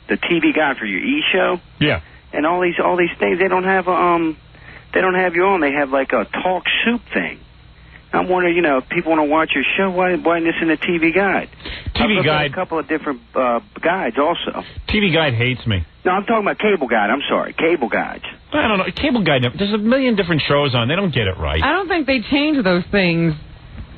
S13: the TV guide for your E show.
S1: Yeah.
S13: And all these things they don't have you on. They have like a talk soup thing. I'm wondering, if people want to watch your show, why isn't this in the TV guide?
S1: TV guide.
S13: A couple of different guides also.
S1: TV guide hates me.
S13: No, I'm talking about cable guide. I'm sorry, cable guides.
S1: I don't know. Cable guide. There's a million different shows on. They don't get it right.
S2: I don't think they change those things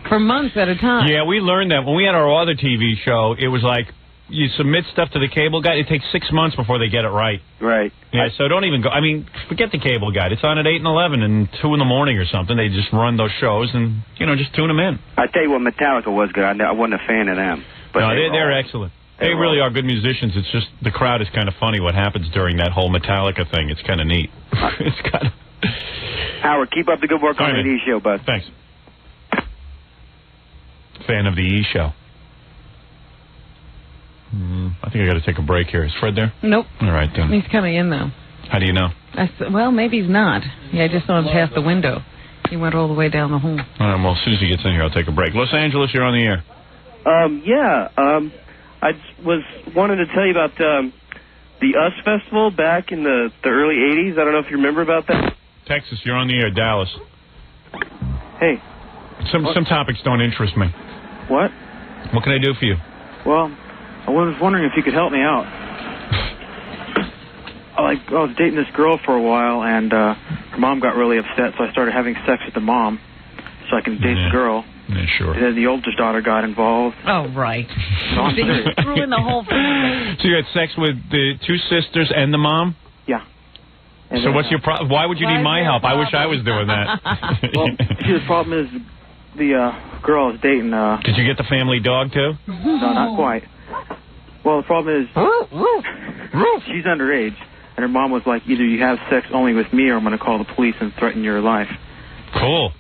S2: for months at a time.
S1: Yeah, we learned that when we had our other TV show. It was like you submit stuff to the cable guide. It takes 6 months before they get it right.
S13: Right.
S1: Yeah, so don't even go. I mean, forget the cable guide. It's on at 8 and 11 and 2 in the morning or something. They just run those shows and, just tune them in.
S13: I tell you what, Metallica was good. I wasn't a fan of them. But
S1: no, they're excellent. They really are good musicians. It's just the crowd is kind of funny what happens during that whole Metallica thing. It's kind of neat. It's kind of...
S13: Howard, keep up the good work on the E show, bud.
S1: Thanks. Fan of the E show. I think I got to take a break here. Is Fred there?
S2: Nope.
S1: All right, then.
S2: He's coming in, though.
S1: How do you know?
S2: Well, maybe he's not. Yeah, I just saw him past the window. He went all the way down the hall.
S1: All right, well, as soon as he gets in here, I'll take a break. Los Angeles, you're on the air.
S14: I wanted to tell you about the US Festival back in the early 80s. I don't know if you remember about that.
S1: Texas, you're on the air. Dallas.
S14: Hey.
S1: Some topics don't interest me.
S14: What?
S1: What can I do for you?
S14: Well, I was wondering if you could help me out. I was dating this girl for a while, and her mom got really upset, so I started having sex with the mom so I can date the girl.
S1: Yeah, sure.
S14: And then the oldest daughter got involved.
S2: Oh, right.
S14: No, I'm serious.
S2: You threw in the whole family.
S1: So you had sex with the two sisters and the mom?
S14: Yeah.
S1: And so what's your problem? Why would you need my help? I wish I was doing that.
S14: Well, see, the problem is the girl I was dating...
S1: Did you get the family dog, too?
S14: No, not quite. Well, the problem is she's underage, and her mom was like, either you have sex only with me or I'm going to call the police and threaten your life.
S1: Cool.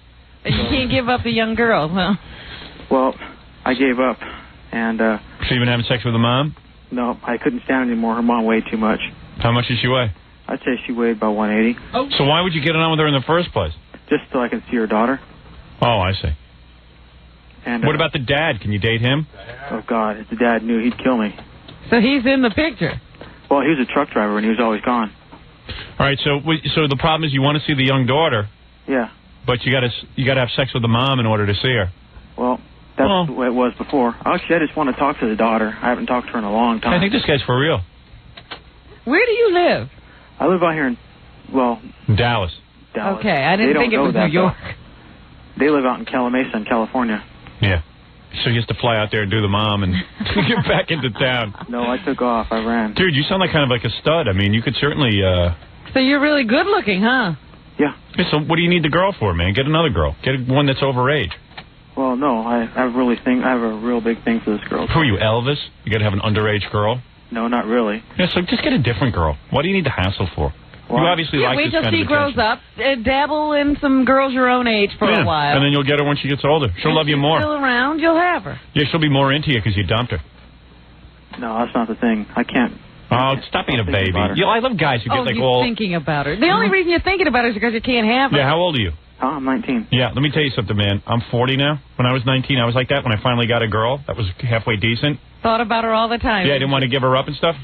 S2: And you can't give up the young girl, huh?
S14: Well, I gave up, and...
S1: So you've been having sex with the mom?
S14: No, I couldn't stand it anymore. Her mom weighed too much.
S1: How much did she weigh?
S14: I'd say she weighed about 180.
S1: Oh. So why would you get it on with her in the first place?
S14: Just so I can see her daughter.
S1: Oh, I see.
S14: And
S1: what about the dad? Can you date him?
S14: Oh, God, if the dad knew, he'd kill me.
S2: So he's in the picture?
S14: Well, he was a truck driver, and he was always gone.
S1: All right, so the problem is you want to see the young daughter.
S14: Yeah.
S1: But you got to have sex with the mom in order to see her.
S14: Well, That's the way it was before. Actually, I just want to talk to the daughter. I haven't talked to her in a long time.
S1: I think this guy's for real.
S2: Where do you live?
S14: I live out here in,
S1: Dallas.
S2: Okay, I didn't think it was New York.
S14: They live out in Calamasa in California.
S1: Yeah. So you have to fly out there and do the mom and get back into town.
S14: No, I took off. I ran.
S1: Dude, you sound like kind of like a stud. I mean, you could certainly...
S2: So you're really good looking, huh?
S14: Yeah.
S1: So what do you need the girl for, man? Get another girl. Get one that's overage.
S14: Well, no, I have a real big thing for this girl.
S1: Who are you, Elvis? You got to have an underage girl?
S14: No, not really.
S1: Yeah, so just get a different girl. What do you need the hassle for? You obviously like
S2: wait
S1: this
S2: till
S1: kind
S2: she
S1: of
S2: grows up, dabble in some girls your own age for a while.
S1: And then you'll get her when she gets older. She'll love you more.
S2: Still around, you'll have her.
S1: Yeah, she'll be more into you because you dumped her.
S14: No, that's not the thing. I can't.
S1: Oh, stop being a baby. I love guys who get like all...
S2: thinking about her. The only reason you're thinking about her is because you can't have her.
S1: Yeah, how old are you?
S14: I'm 19.
S1: Yeah, let me tell you something, man. I'm 40 now. When I was 19, I was like that. When I finally got a girl that was halfway decent.
S2: Thought about her all the time.
S1: Yeah, I didn't want to give her up and stuff.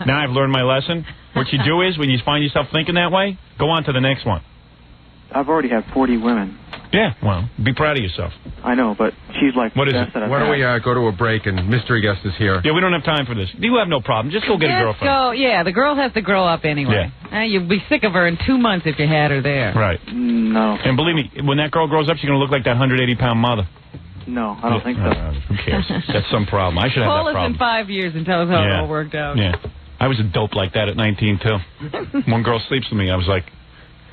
S1: Now I've learned my lesson. What you do is, when you find yourself thinking that way, go on to the next one.
S14: I've already had 40 women.
S1: Yeah, well, be proud of yourself.
S14: I know, but she's like...
S1: What is it?
S3: Why don't we go to a break and mystery guest is here?
S1: Yeah, we don't have time for this. You have no problem. Just go get a girlfriend.
S2: Yeah, the girl has to grow up anyway. Yeah. You'll be sick of her in 2 months if you had her there.
S1: Right.
S14: No.
S1: And believe me, when that girl grows up, she's going to look like that 180-pound mother.
S14: No, I don't think so.
S1: Who cares? That's some problem. I should have
S2: Call
S1: that problem.
S2: us in 5 years and tell us how it all worked out.
S1: Yeah. I was a dope like that at 19, too. One girl sleeps with me. I was like,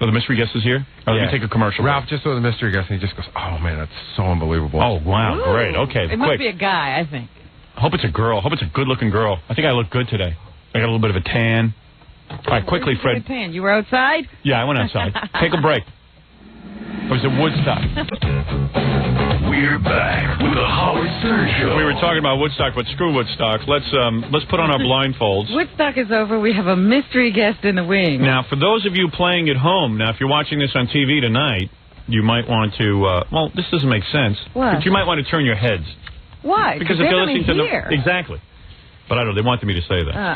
S1: oh, the mystery guest is here? Oh, let me take a commercial.
S3: Ralph just saw the mystery guest, and he just goes, oh, man, that's so unbelievable.
S1: Oh, wow, great. Okay,
S2: It must be a guy, I think.
S1: I hope it's a girl. I hope it's a good-looking girl. I think I look good today. I got a little bit of a tan. All right, quickly, Fred.
S2: Tan? You were outside?
S1: Yeah, I went outside. Take a break. I was at Woodstock.
S15: We're back with the Howard Stern Show.
S1: We were talking about Woodstock, but screw Woodstock. Let's put on our blindfolds.
S2: Woodstock is over. We have a mystery guest in the wing.
S1: Now, for those of you playing at home, now if you're watching this on TV tonight, you might want to. Well, this doesn't make sense.
S2: What?
S1: But you might want to turn your heads.
S2: Why?
S1: Because
S2: if
S1: you're listening to
S2: hear.
S1: Exactly. But I don't know. They wanted me to say that.
S2: Oh.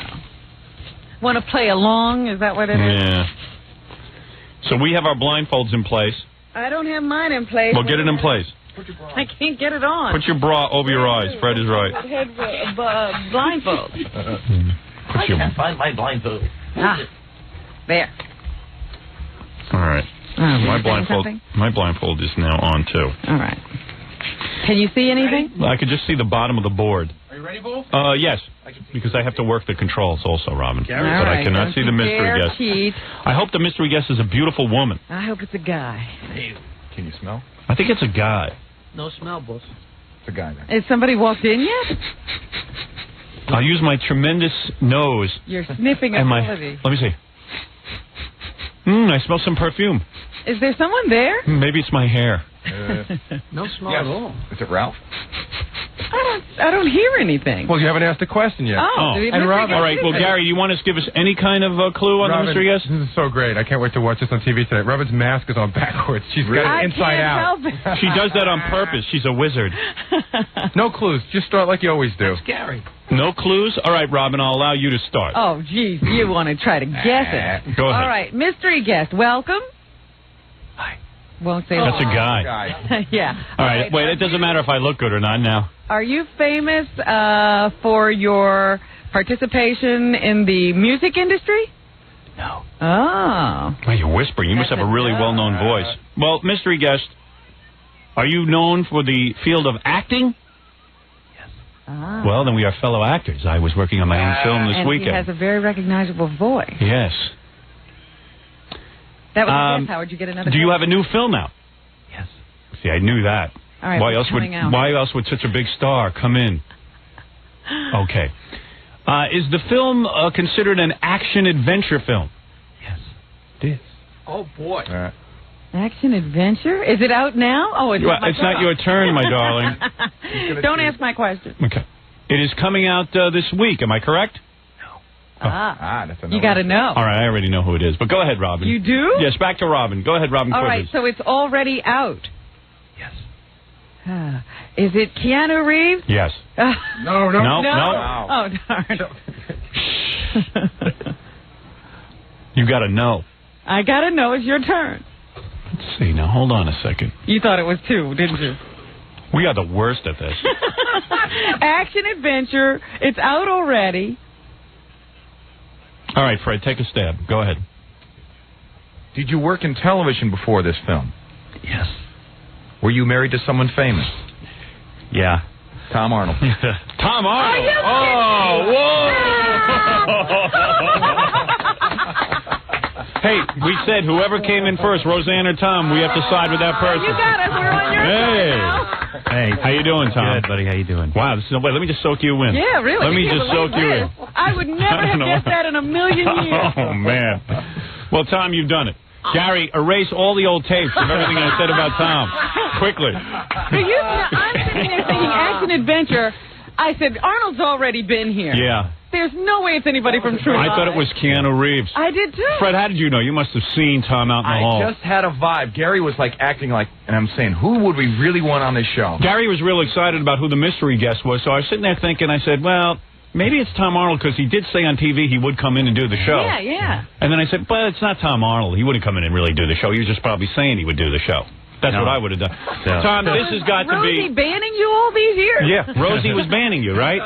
S2: Want to play along? Is that what it is?
S1: Yeah. So we have our blindfolds in place.
S2: I don't have mine in place.
S1: Well, get it in place.
S2: I can't get it on.
S1: Put your bra over your eyes. Fred is right.
S2: Blindfold.
S4: I can't find my blindfold.
S2: There.
S1: All right. My blindfold is now on, too.
S2: All right. Can you see anything?
S1: I could just see the bottom of the board.
S4: Are you ready, Wolf?
S1: Yes. Because I have to work the controls also, Robin. But
S2: right,
S1: I cannot see the mystery guest.
S2: Cheat.
S1: I hope the mystery guest is a beautiful woman.
S2: I hope it's a guy.
S4: Hey,
S5: can you smell?
S1: I think it's a guy.
S4: No smell, boss.
S5: It's a guy, man.
S2: Has somebody walked in yet?
S1: I'll use my tremendous nose.
S2: Your sniffing ability.
S1: Let me see. I smell some perfume.
S2: Is there someone there?
S1: Maybe it's my hair.
S4: No smell at all.
S5: Is it Ralph?
S2: I don't hear anything.
S3: Well, you haven't asked a question yet.
S1: And Robin, all right. Well, Gary, you want to give us any kind of clue on
S3: Robin,
S1: the mystery guest?
S3: This is so great. I can't wait to watch this on TV tonight. Robin's mask is on backwards. She's got it inside out.
S1: She does that on purpose. She's a wizard.
S3: No clues. Just start like you always do.
S4: That's Gary.
S1: No clues? All right, Robin, I'll allow you to start.
S2: Oh, geez, you want to try to guess it.
S1: Go ahead.
S2: All right, mystery guest, welcome.
S1: Hi.
S2: Won't say
S1: That's
S2: that.
S1: a guy.
S2: Yeah.
S1: All right, wait, it doesn't matter if I look good or not now.
S2: Are you famous for your participation in the music industry?
S1: No.
S2: Oh.
S1: Well, you're whispering. You must have a really well-known voice. Well, mystery guest, are you known for the field of acting?
S2: Yes. Ah.
S1: Well, then we are fellow actors. I was working on my own film this weekend.
S2: He has a very recognizable voice.
S1: Yes.
S2: That was a guess. Howard, you get another
S1: Do you have a new film out?
S4: Yes.
S1: See, I knew that.
S2: All right,
S1: why else would such a big star come in? Okay. Is the film considered an action-adventure film?
S4: Yes.
S1: It is.
S4: Oh, boy.
S2: Action-adventure? Is it out now? Oh, it's
S1: not your turn, my darling.
S2: Don't ask my question.
S1: Okay. It is coming out this week. Am I correct?
S5: That's
S2: you got to know.
S1: All right, I already know who it is. But go ahead, Robin.
S2: You do?
S1: Yes, back to Robin. Go ahead, Robin.
S2: All right, so it's already out.
S4: Yes.
S2: Is it Keanu Reeves?
S1: Yes.
S5: No.
S2: Oh, darn.
S1: You got to know.
S2: I got to know. It's your turn.
S1: Let's see. Now, hold on a second.
S2: You thought it was two, didn't you?
S1: We are the worst at this.
S2: Action adventure. It's out already.
S1: All right, Fred, take a stab. Go ahead.
S5: Did you work in television before this film?
S16: Yes.
S5: Were you married to someone famous?
S16: Yeah.
S5: Tom Arnold.
S1: Tom Arnold. Hey, we said whoever came in first, Roseanne or Tom, we have to side with that person.
S2: You got us. We're on your side now.
S16: Hey,
S1: how you doing, Tom?
S16: Good, buddy. How you doing?
S1: Wow, this is wait. Let me just soak you in.
S2: Yeah, really.
S1: Let me just soak you in.
S2: I would never have guessed that in a million years.
S1: Oh man. Well, Tom, you've done it. Gary, erase all the old tapes of everything I said about Tom. Quickly.
S2: I'm sitting there thinking action adventure. I said, Arnold's already been here.
S1: Yeah.
S2: There's no way it's anybody from True
S1: I
S2: Lies.
S1: thought it was Keanu Reeves.
S2: I did too.
S1: Fred, how did you know? You must have seen Tom out in the hall.
S5: I just had a vibe. Gary was like acting like, and I'm saying, who would we really want on this show?
S1: Gary was real excited about who the mystery guest was, so I was sitting there thinking, I said, well, maybe it's Tom Arnold, because he did say on TV he would come in and do the show.
S2: Yeah, yeah.
S1: And then I said, but it's not Tom Arnold. He wouldn't come in and really do the show. He was just probably saying he would do the show. That's what I would have done.
S16: No.
S1: Tom, this has got to be...
S2: Rosie banning you all these years?
S1: Yeah, Rosie was banning you, right?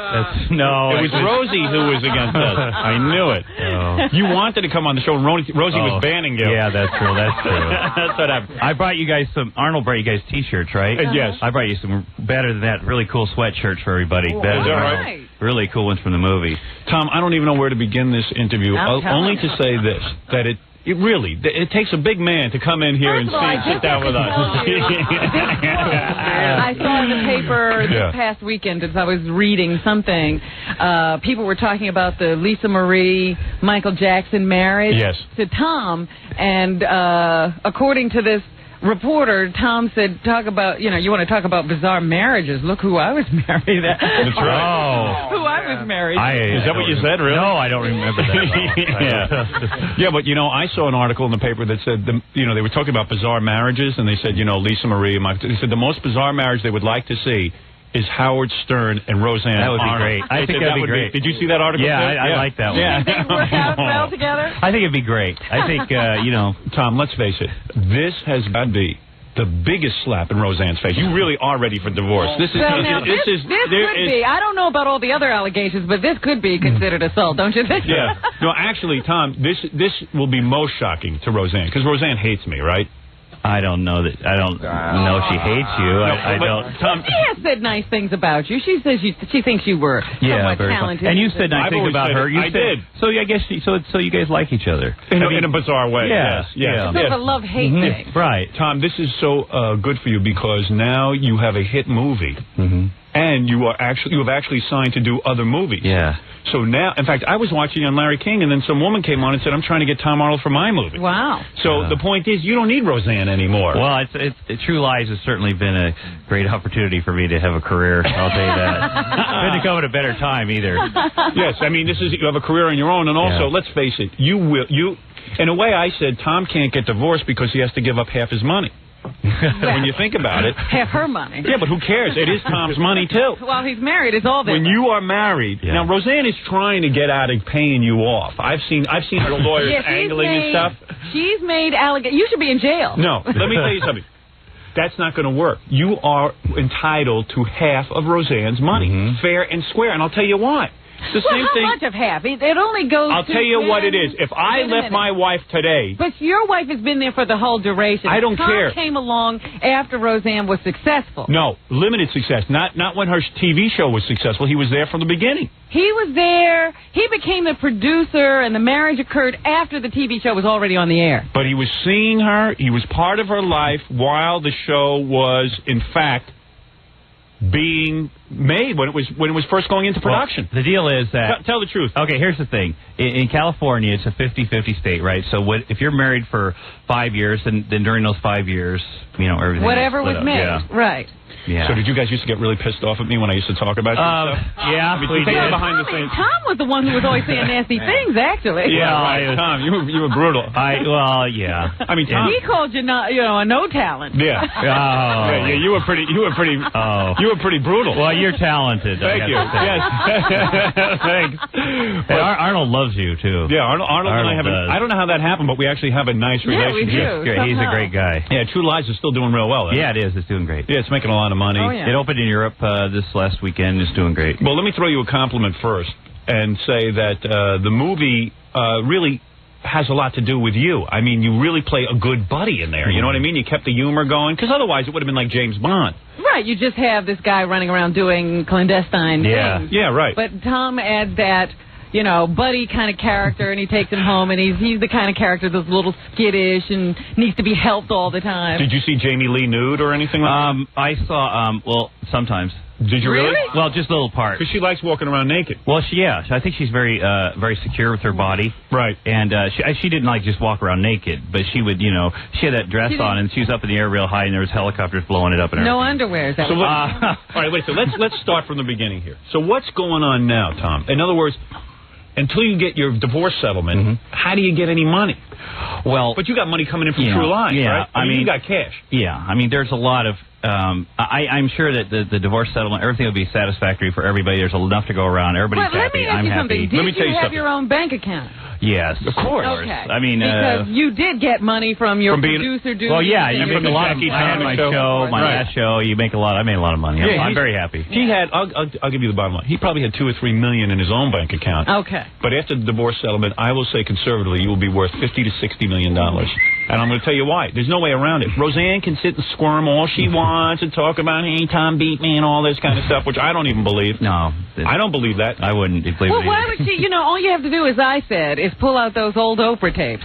S16: No.
S1: It was Rosie who was against us. I knew it.
S16: No.
S1: You wanted to come on the show, and Rosie was banning you.
S16: Yeah, that's true. That's true.
S1: That's what happened.
S16: I brought you guys some... Arnold brought you guys T-shirts, right?
S1: Yes.
S16: I brought you some better than that. Really cool sweatshirts for everybody.
S1: Is that right?
S16: Really cool ones from the movie.
S1: Tom, I don't even know where to begin this interview, only to say this, that it takes a big man to come in here and sit down with us.
S2: I saw in the paper this past weekend as I was reading something, people were talking about the Lisa Marie, Michael Jackson marriage to Tom, and according to this reporter, Tom said, talk about, you want to talk about bizarre marriages. Look who I was married at.
S1: That's right.
S2: Who I was married to.
S1: Is that what you said, really?
S16: No, I don't remember that.
S1: Yeah, but, I saw an article in the paper that said, they were talking about bizarre marriages, and they said, Lisa Marie, they said the most bizarre marriage they would like to see is Howard Stern and Roseanne.
S16: That would be
S1: Arnold.
S16: great. I think that would be great.
S1: Did you see that article?
S16: Yeah, I like that one.
S2: Yeah. They work out well together?
S16: I think it'd be great. I think,
S1: Tom, let's face it. This has got to be the biggest slap in Roseanne's face. You really are ready for divorce. This could be.
S2: I don't know about all the other allegations, but this could be considered assault, don't you think?
S1: Yeah. No, actually, Tom, this will be most shocking to Roseanne, because Roseanne hates me, right?
S16: I don't know that. I don't know if she hates you. I don't.
S2: Tom, she has said nice things about you. She says she thinks you were somewhat talented.
S16: And you said nice things about her.
S1: I did.
S16: So I guess so you guys like each other
S1: in a bizarre way.
S16: Yes.
S2: It's sort of a love-hate thing.
S16: Right.
S1: Tom, this is so good for you because now you have a hit movie, and you have actually signed to do other movies.
S16: Yeah.
S1: So now, in fact, I was watching on Larry King, and then some woman came on and said, I'm trying to get Tom Arnold for my movie.
S2: Wow.
S1: So the point is, you don't need Roseanne anymore.
S16: Well, True Lies has certainly been a great opportunity for me to have a career, I'll tell you that. Couldn't come at a better time, either.
S1: Yes, I mean, you have a career on your own, and also, let's face it, in a way, I said Tom can't get divorced because he has to give up half his money. When you think about it.
S2: Have her money.
S1: Yeah, but who cares? It is Tom's money, too.
S2: Well, he's married. It's all there.
S1: When you are married. Yeah. Now, Roseanne is trying to get out of paying you off. I've seen her lawyers angling and stuff.
S2: She's made allegations. You should be in jail.
S1: No, let me tell you something. That's not going to work. You are entitled to half of Roseanne's money. Fair and square. And I'll tell you why. The same thing.
S2: How much of half? It only goes
S1: I'll tell you what it is. If I left my wife today...
S2: But your wife has been there for the whole duration.
S1: I don't care.
S2: Tom came along after Roseanne was successful.
S1: No, limited success. Not when her TV show was successful. He was there from the beginning.
S2: He was there. He became the producer, and the marriage occurred after the TV show was already on the air.
S1: But he was seeing her. He was part of her life while the show was, in fact... being made when it was first going into production.
S16: Well, the deal is that...
S1: Tell the truth.
S16: Okay, here's the thing. In California, it's a 50-50 state, right? So if you're married for 5 years, then during those 5 years, everything...
S2: Whatever was made.
S16: Yeah.
S2: Right.
S16: Yeah.
S1: So did you guys used to get really pissed off at me when I used to talk about stuff?
S16: Yeah, we did.
S1: Behind the scenes.
S2: Tom was the one who was always saying nasty things, actually.
S1: Yeah, right. Tom, you were brutal.
S16: Yeah.
S1: I mean, Tom.
S2: He called you a no talent.
S1: Yeah.
S16: Yeah,
S1: you were pretty. You were pretty brutal.
S16: Well, you're talented.
S1: Thank you. Yes. Thanks.
S16: Arnold loves you too.
S1: Yeah, Arnold and I have. I don't know how that happened, but we actually have a nice relationship.
S2: Yeah, we do.
S16: He's a great guy.
S1: Yeah, True Lies is still doing real well.
S16: Yeah, it is. It's doing great.
S1: Yeah, it's making a lot lot of money.
S2: Oh, yeah.
S16: It opened in Europe this last weekend. It's doing great.
S1: Well, let me throw you a compliment first and say that the movie really has a lot to do with you. I mean, you really play a good buddy in there. You know what I mean? You kept the humor going, because otherwise it would have been like James Bond.
S2: Right, you just have this guy running around doing clandestine things.
S1: Yeah, right.
S2: But Tom adds that, you know, buddy kind of character, and he takes him home, and he's the kind of character that's a little skittish and needs to be helped all the time.
S1: Did you see Jamie Lee nude or anything like that?
S16: I saw, well, sometimes.
S1: Did you really?
S16: Well, just little parts.
S1: Because she likes walking around naked.
S16: Well, I think she's very very secure with her body.
S1: Right.
S16: And she didn't like just walk around naked, but she would, you know, she had that dress on, and she was up in the air real high, and there was helicopters blowing it up and everything.
S2: No underwear. Is that
S1: all right, wait, so let's start from the beginning here. So what's going on now, Tom? In other words, until you get your divorce settlement, how do you get any money?
S16: Well,
S1: but you got money coming in from True Lies, right? I mean, you got cash.
S16: Yeah, I mean, there's a lot of. I'm sure that the divorce settlement, everything will be satisfactory for everybody. There's enough to go around. Everybody's happy. I'm happy.
S2: Did you have your own bank account?
S16: Yes,
S1: of course.
S2: Okay.
S16: I mean,
S2: because you did get money from your producer duties.
S16: Well, yeah, you make a lot of money. I had my show, my last show. You make a lot. I made a lot of money.
S1: Yeah,
S16: I'm very happy.
S1: He had. I'll give you the bottom line. He probably had $2 or $3 million in his own bank account.
S2: Okay.
S1: But after the divorce settlement, I will say conservatively, you will be worth $50 to $60 million. And I'm going to tell you why. There's no way around it. Roseanne can sit and squirm all she wants and talk about, hey, Tom beat me and all this kind of stuff, which I don't even believe.
S16: No.
S1: I don't believe that.
S16: I wouldn't believe it.
S2: Well, why would she, you know, all you have to do, as I said, is pull out those old Oprah tapes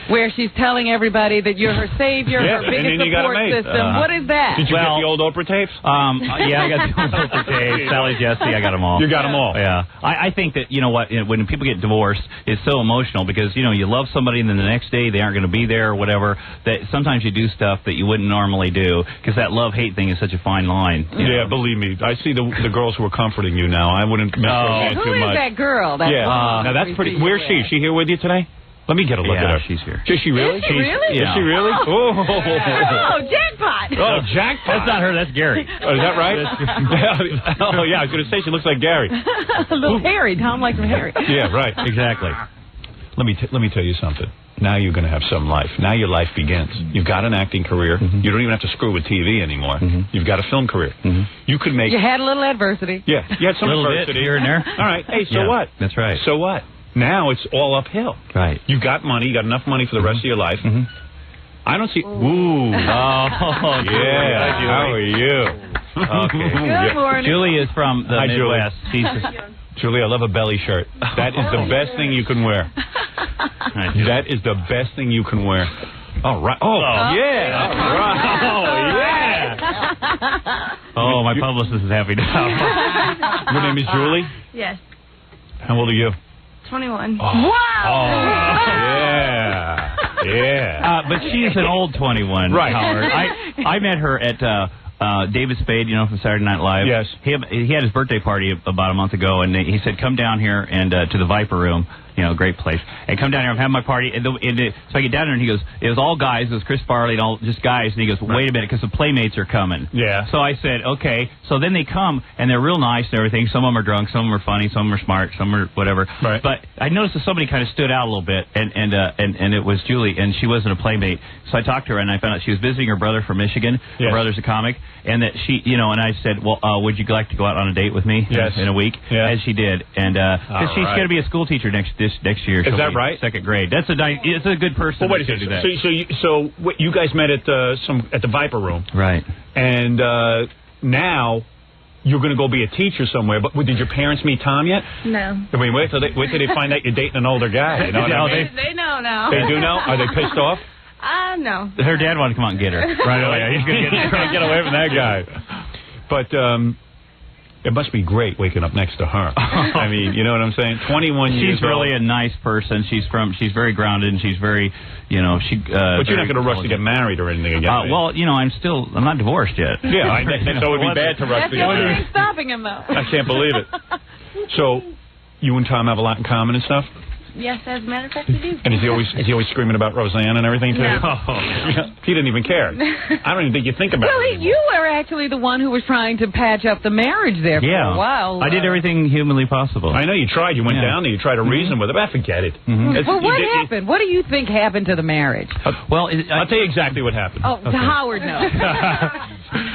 S2: where she's telling everybody that you're her savior, her biggest support system. What is that?
S1: Did you get the old Oprah tapes?
S16: Yeah, I got the old Oprah tapes. Sally Jesse, I got them all.
S1: You got them all?
S16: Yeah. I think that, you know what, when people get divorced, it's so emotional because, you know, you love somebody and then the next day they aren't going to be there or whatever, that sometimes you do stuff that you wouldn't normally do because that love-hate thing is such a fine line.
S1: Yeah, believe me. I see the girls who are comforting you now. I wouldn't mess with too much.
S2: Who is that girl?
S1: Now, that's pretty... Where's she? Is she here with you today? Let me get a look at her.
S16: She's here.
S1: Is she really?
S2: Is she really?
S1: Is she really?
S2: Oh, jackpot!
S1: Oh, jackpot!
S16: That's not her. That's Gary.
S1: Oh, is that right? Oh, yeah. I was going to say she looks like Gary.
S2: A little hairy. Tom likes him hairy.
S1: Yeah, right. Exactly. Let me tell you something. Now you're going to have some life. Now your life begins. You've got an acting career. You don't even have to screw with TV anymore. You've got a film career. You could make...
S2: You had a little adversity.
S1: Yeah, you had some adversity.
S16: Bit here and there.
S1: All right. Hey, so what?
S16: That's right.
S1: So what? Now it's all uphill.
S16: Right.
S1: You got money. You got enough money for the rest of your life. I don't see... Ooh.
S16: Oh,
S1: yeah. How are you?
S16: Okay.
S2: Good morning.
S16: Julie is from the Midwest.
S1: Julie, I love a belly shirt. That is the best thing you can wear. That is the best thing you can wear. All right. Oh, yeah. All right. Oh, yeah.
S16: Oh, my publicist is happy now.
S1: Your name is Julie?
S17: Yes.
S1: How old are you?
S17: 21.
S1: Oh. Wow. Oh, yeah. Yeah.
S16: But she's an old 21,
S1: right.
S16: Howard. I met her at David Spade, you know, from Saturday Night Live.
S1: Yes.
S16: He had his birthday party about a month ago, and he said, come down here and to the Viper Room. You know, great place. And come down here and have my party. So I get down there, and he goes, it was all guys. It was Chris Farley and all just guys. And he goes, wait a minute, because the Playmates are coming.
S1: Yeah.
S16: So I said, okay. So then they come, and they're real nice and everything. Some of them are drunk. Some of them are funny. Some of them are smart. Some are whatever.
S1: Right.
S16: But I noticed that somebody kind of stood out a little bit, and it was Julie, and she wasn't a Playmate. So I talked to her, and I found out she was visiting her brother from Michigan.
S1: Yes.
S16: Her brother's a comic. And that she, you know, and I said, well, would you like to go out on a date with me in a week?
S1: Yeah.
S16: And she did. And because she's going to be a school teacher next year.
S1: Is that right?
S16: Second grade. That's it's a good person.
S1: Well, wait a second. So you guys met at the Viper Room,
S16: right?
S1: And now you're going to go be a teacher somewhere. But did your parents meet Tom yet?
S17: No.
S1: I mean, wait till they find out you're dating an older guy. You know what I mean?
S17: They know now.
S1: They do know. Are they pissed off?
S17: No.
S16: Her dad wanted to come out and get her right away. He's going to
S1: get away from that guy. But. It must be great waking up next to her. I mean, you know what I'm saying? 21 years old.
S16: She's really a nice person. She's very grounded, and she's very, you know, she.
S1: But you're not going to rush to get married or anything again.
S16: Well, you know, I'm not divorced yet.
S1: Yeah, so it would be bad to rush to get married.
S2: That's stopping him, though.
S1: I can't believe it. So, you and Tom have a lot in common and stuff?
S17: Yes, as a matter of fact, we do.
S1: And is he always screaming about Roseanne and everything, too?
S17: No.
S1: He didn't even care. I don't even think you think about it.
S2: Well, you were actually the one who was trying to patch up the marriage there for a while.
S16: I did everything humanly possible.
S1: I know you tried. You went down there. You tried to reason with him. Forget it.
S2: Well, what happened? What do you think happened to the marriage?
S16: Well,
S1: I'll tell you exactly what happened.
S2: Oh, okay. Howard knows.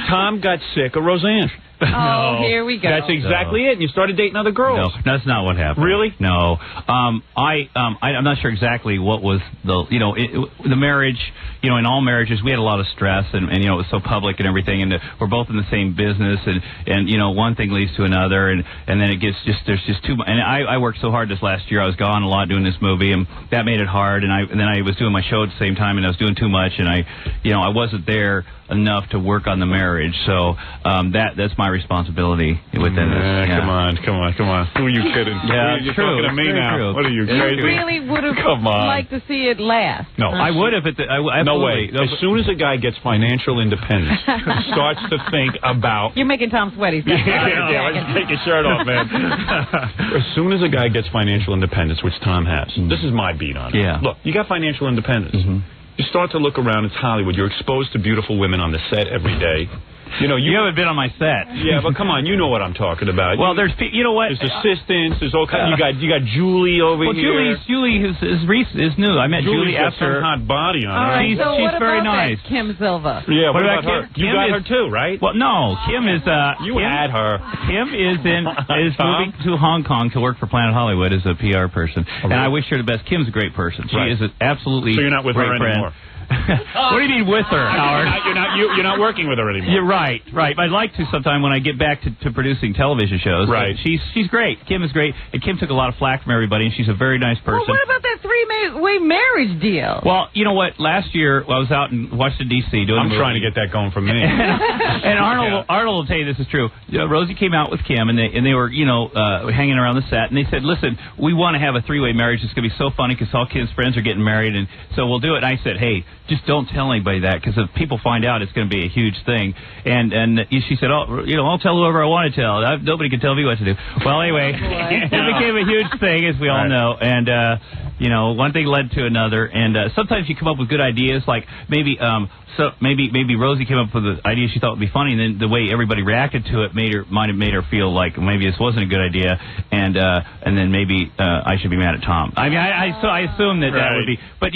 S1: Tom got sick of Roseanne.
S2: Oh, here we go.
S1: That's exactly it. And you started dating other girls.
S16: No, that's not what happened.
S1: Really?
S16: No. I'm not sure exactly what was the marriage. You know, in all marriages, we had a lot of stress, and you know, it was so public and everything, and we're both in the same business, and you know, one thing leads to another, and then it gets there's just too much. And I worked so hard this last year. I was gone a lot doing this movie, and that made it hard. And then I was doing my show at the same time, and I was doing too much, and I wasn't there enough to work on the marriage. So that's my responsibility within this. Yeah.
S1: Come on. Who are you kidding?
S16: Yeah,
S1: You're
S16: true.
S1: talking to me now.
S16: True.
S1: What are you crazy?
S2: You really would have liked to see it last.
S1: No,
S16: I would have.
S1: No way. As soon as a guy gets financial independence, starts to think about...
S2: You're making Tom sweaty.
S1: Yeah, let's take your shirt off, man. As soon as a guy gets financial independence, which Tom has, this is my beat on it.
S16: Yeah.
S1: Look, you got financial independence. You start to look around. It's Hollywood. You're exposed to beautiful women on the set every day. You know, you
S16: haven't been on my set.
S1: Yeah, but come on, you know what I'm talking about.
S16: Well, you know what?
S1: There's assistants. There's all kinds. You got Julie over here.
S16: Julie is new. I met Julie after.
S1: Some hot body on her.
S2: All right, so
S16: she's
S2: what
S16: very
S2: about
S16: nice.
S2: Kim Silva?
S1: Yeah, what about
S16: Kim?
S1: her? You got her too, right?
S16: Well, no. Kim is.
S1: You had her.
S16: Kim is moving to Hong Kong to work for Planet Hollywood as a PR person, and I wish her the best. Kim's a great person. She is an absolutely.
S1: So you're not with her anymore.
S16: What do you mean with her, Howard?
S1: You're not working with her anymore.
S16: You're right. I'd like to sometime when I get back to producing television shows.
S1: Right.
S16: She's great. Kim is great, and Kim took a lot of flack from everybody, and she's a very nice person.
S2: Well, what about that three-way marriage deal?
S16: Well, you know what? Last year I was out in Washington D.C. doing.
S1: I'm trying to get that going for me.
S16: And Arnold will tell you this is true. Rosie came out with Kim, and they were hanging around the set, and they said, "Listen, we want to have a three-way marriage. It's going to be so funny because all Kim's friends are getting married, and so we'll do it." And I said, "Hey, just don't tell anybody that, because if people find out, it's going to be a huge thing." And she said, "Oh, I'll tell whoever I want to tell. Nobody can tell me what to do." Well, anyway, it became a huge thing, as we all know. And one thing led to another. And sometimes you come up with good ideas, like maybe Rosie came up with an idea she thought would be funny, and then the way everybody reacted to it might have made her feel like maybe this wasn't a good idea, and then maybe I should be mad at Tom. I mean, I assume that would be, but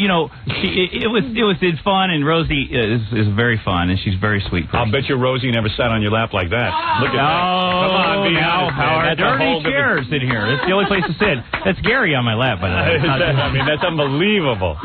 S16: it's fun, and Rosie is very fun, and she's a very sweet person.
S1: I'll bet you Rosie never sat on your lap like that. Look at that. Come on, be honest,
S16: Howard. There are any chairs in here. That's the only place to sit. That's Gary on my lap, by the way.
S1: I mean, that's unbelievable.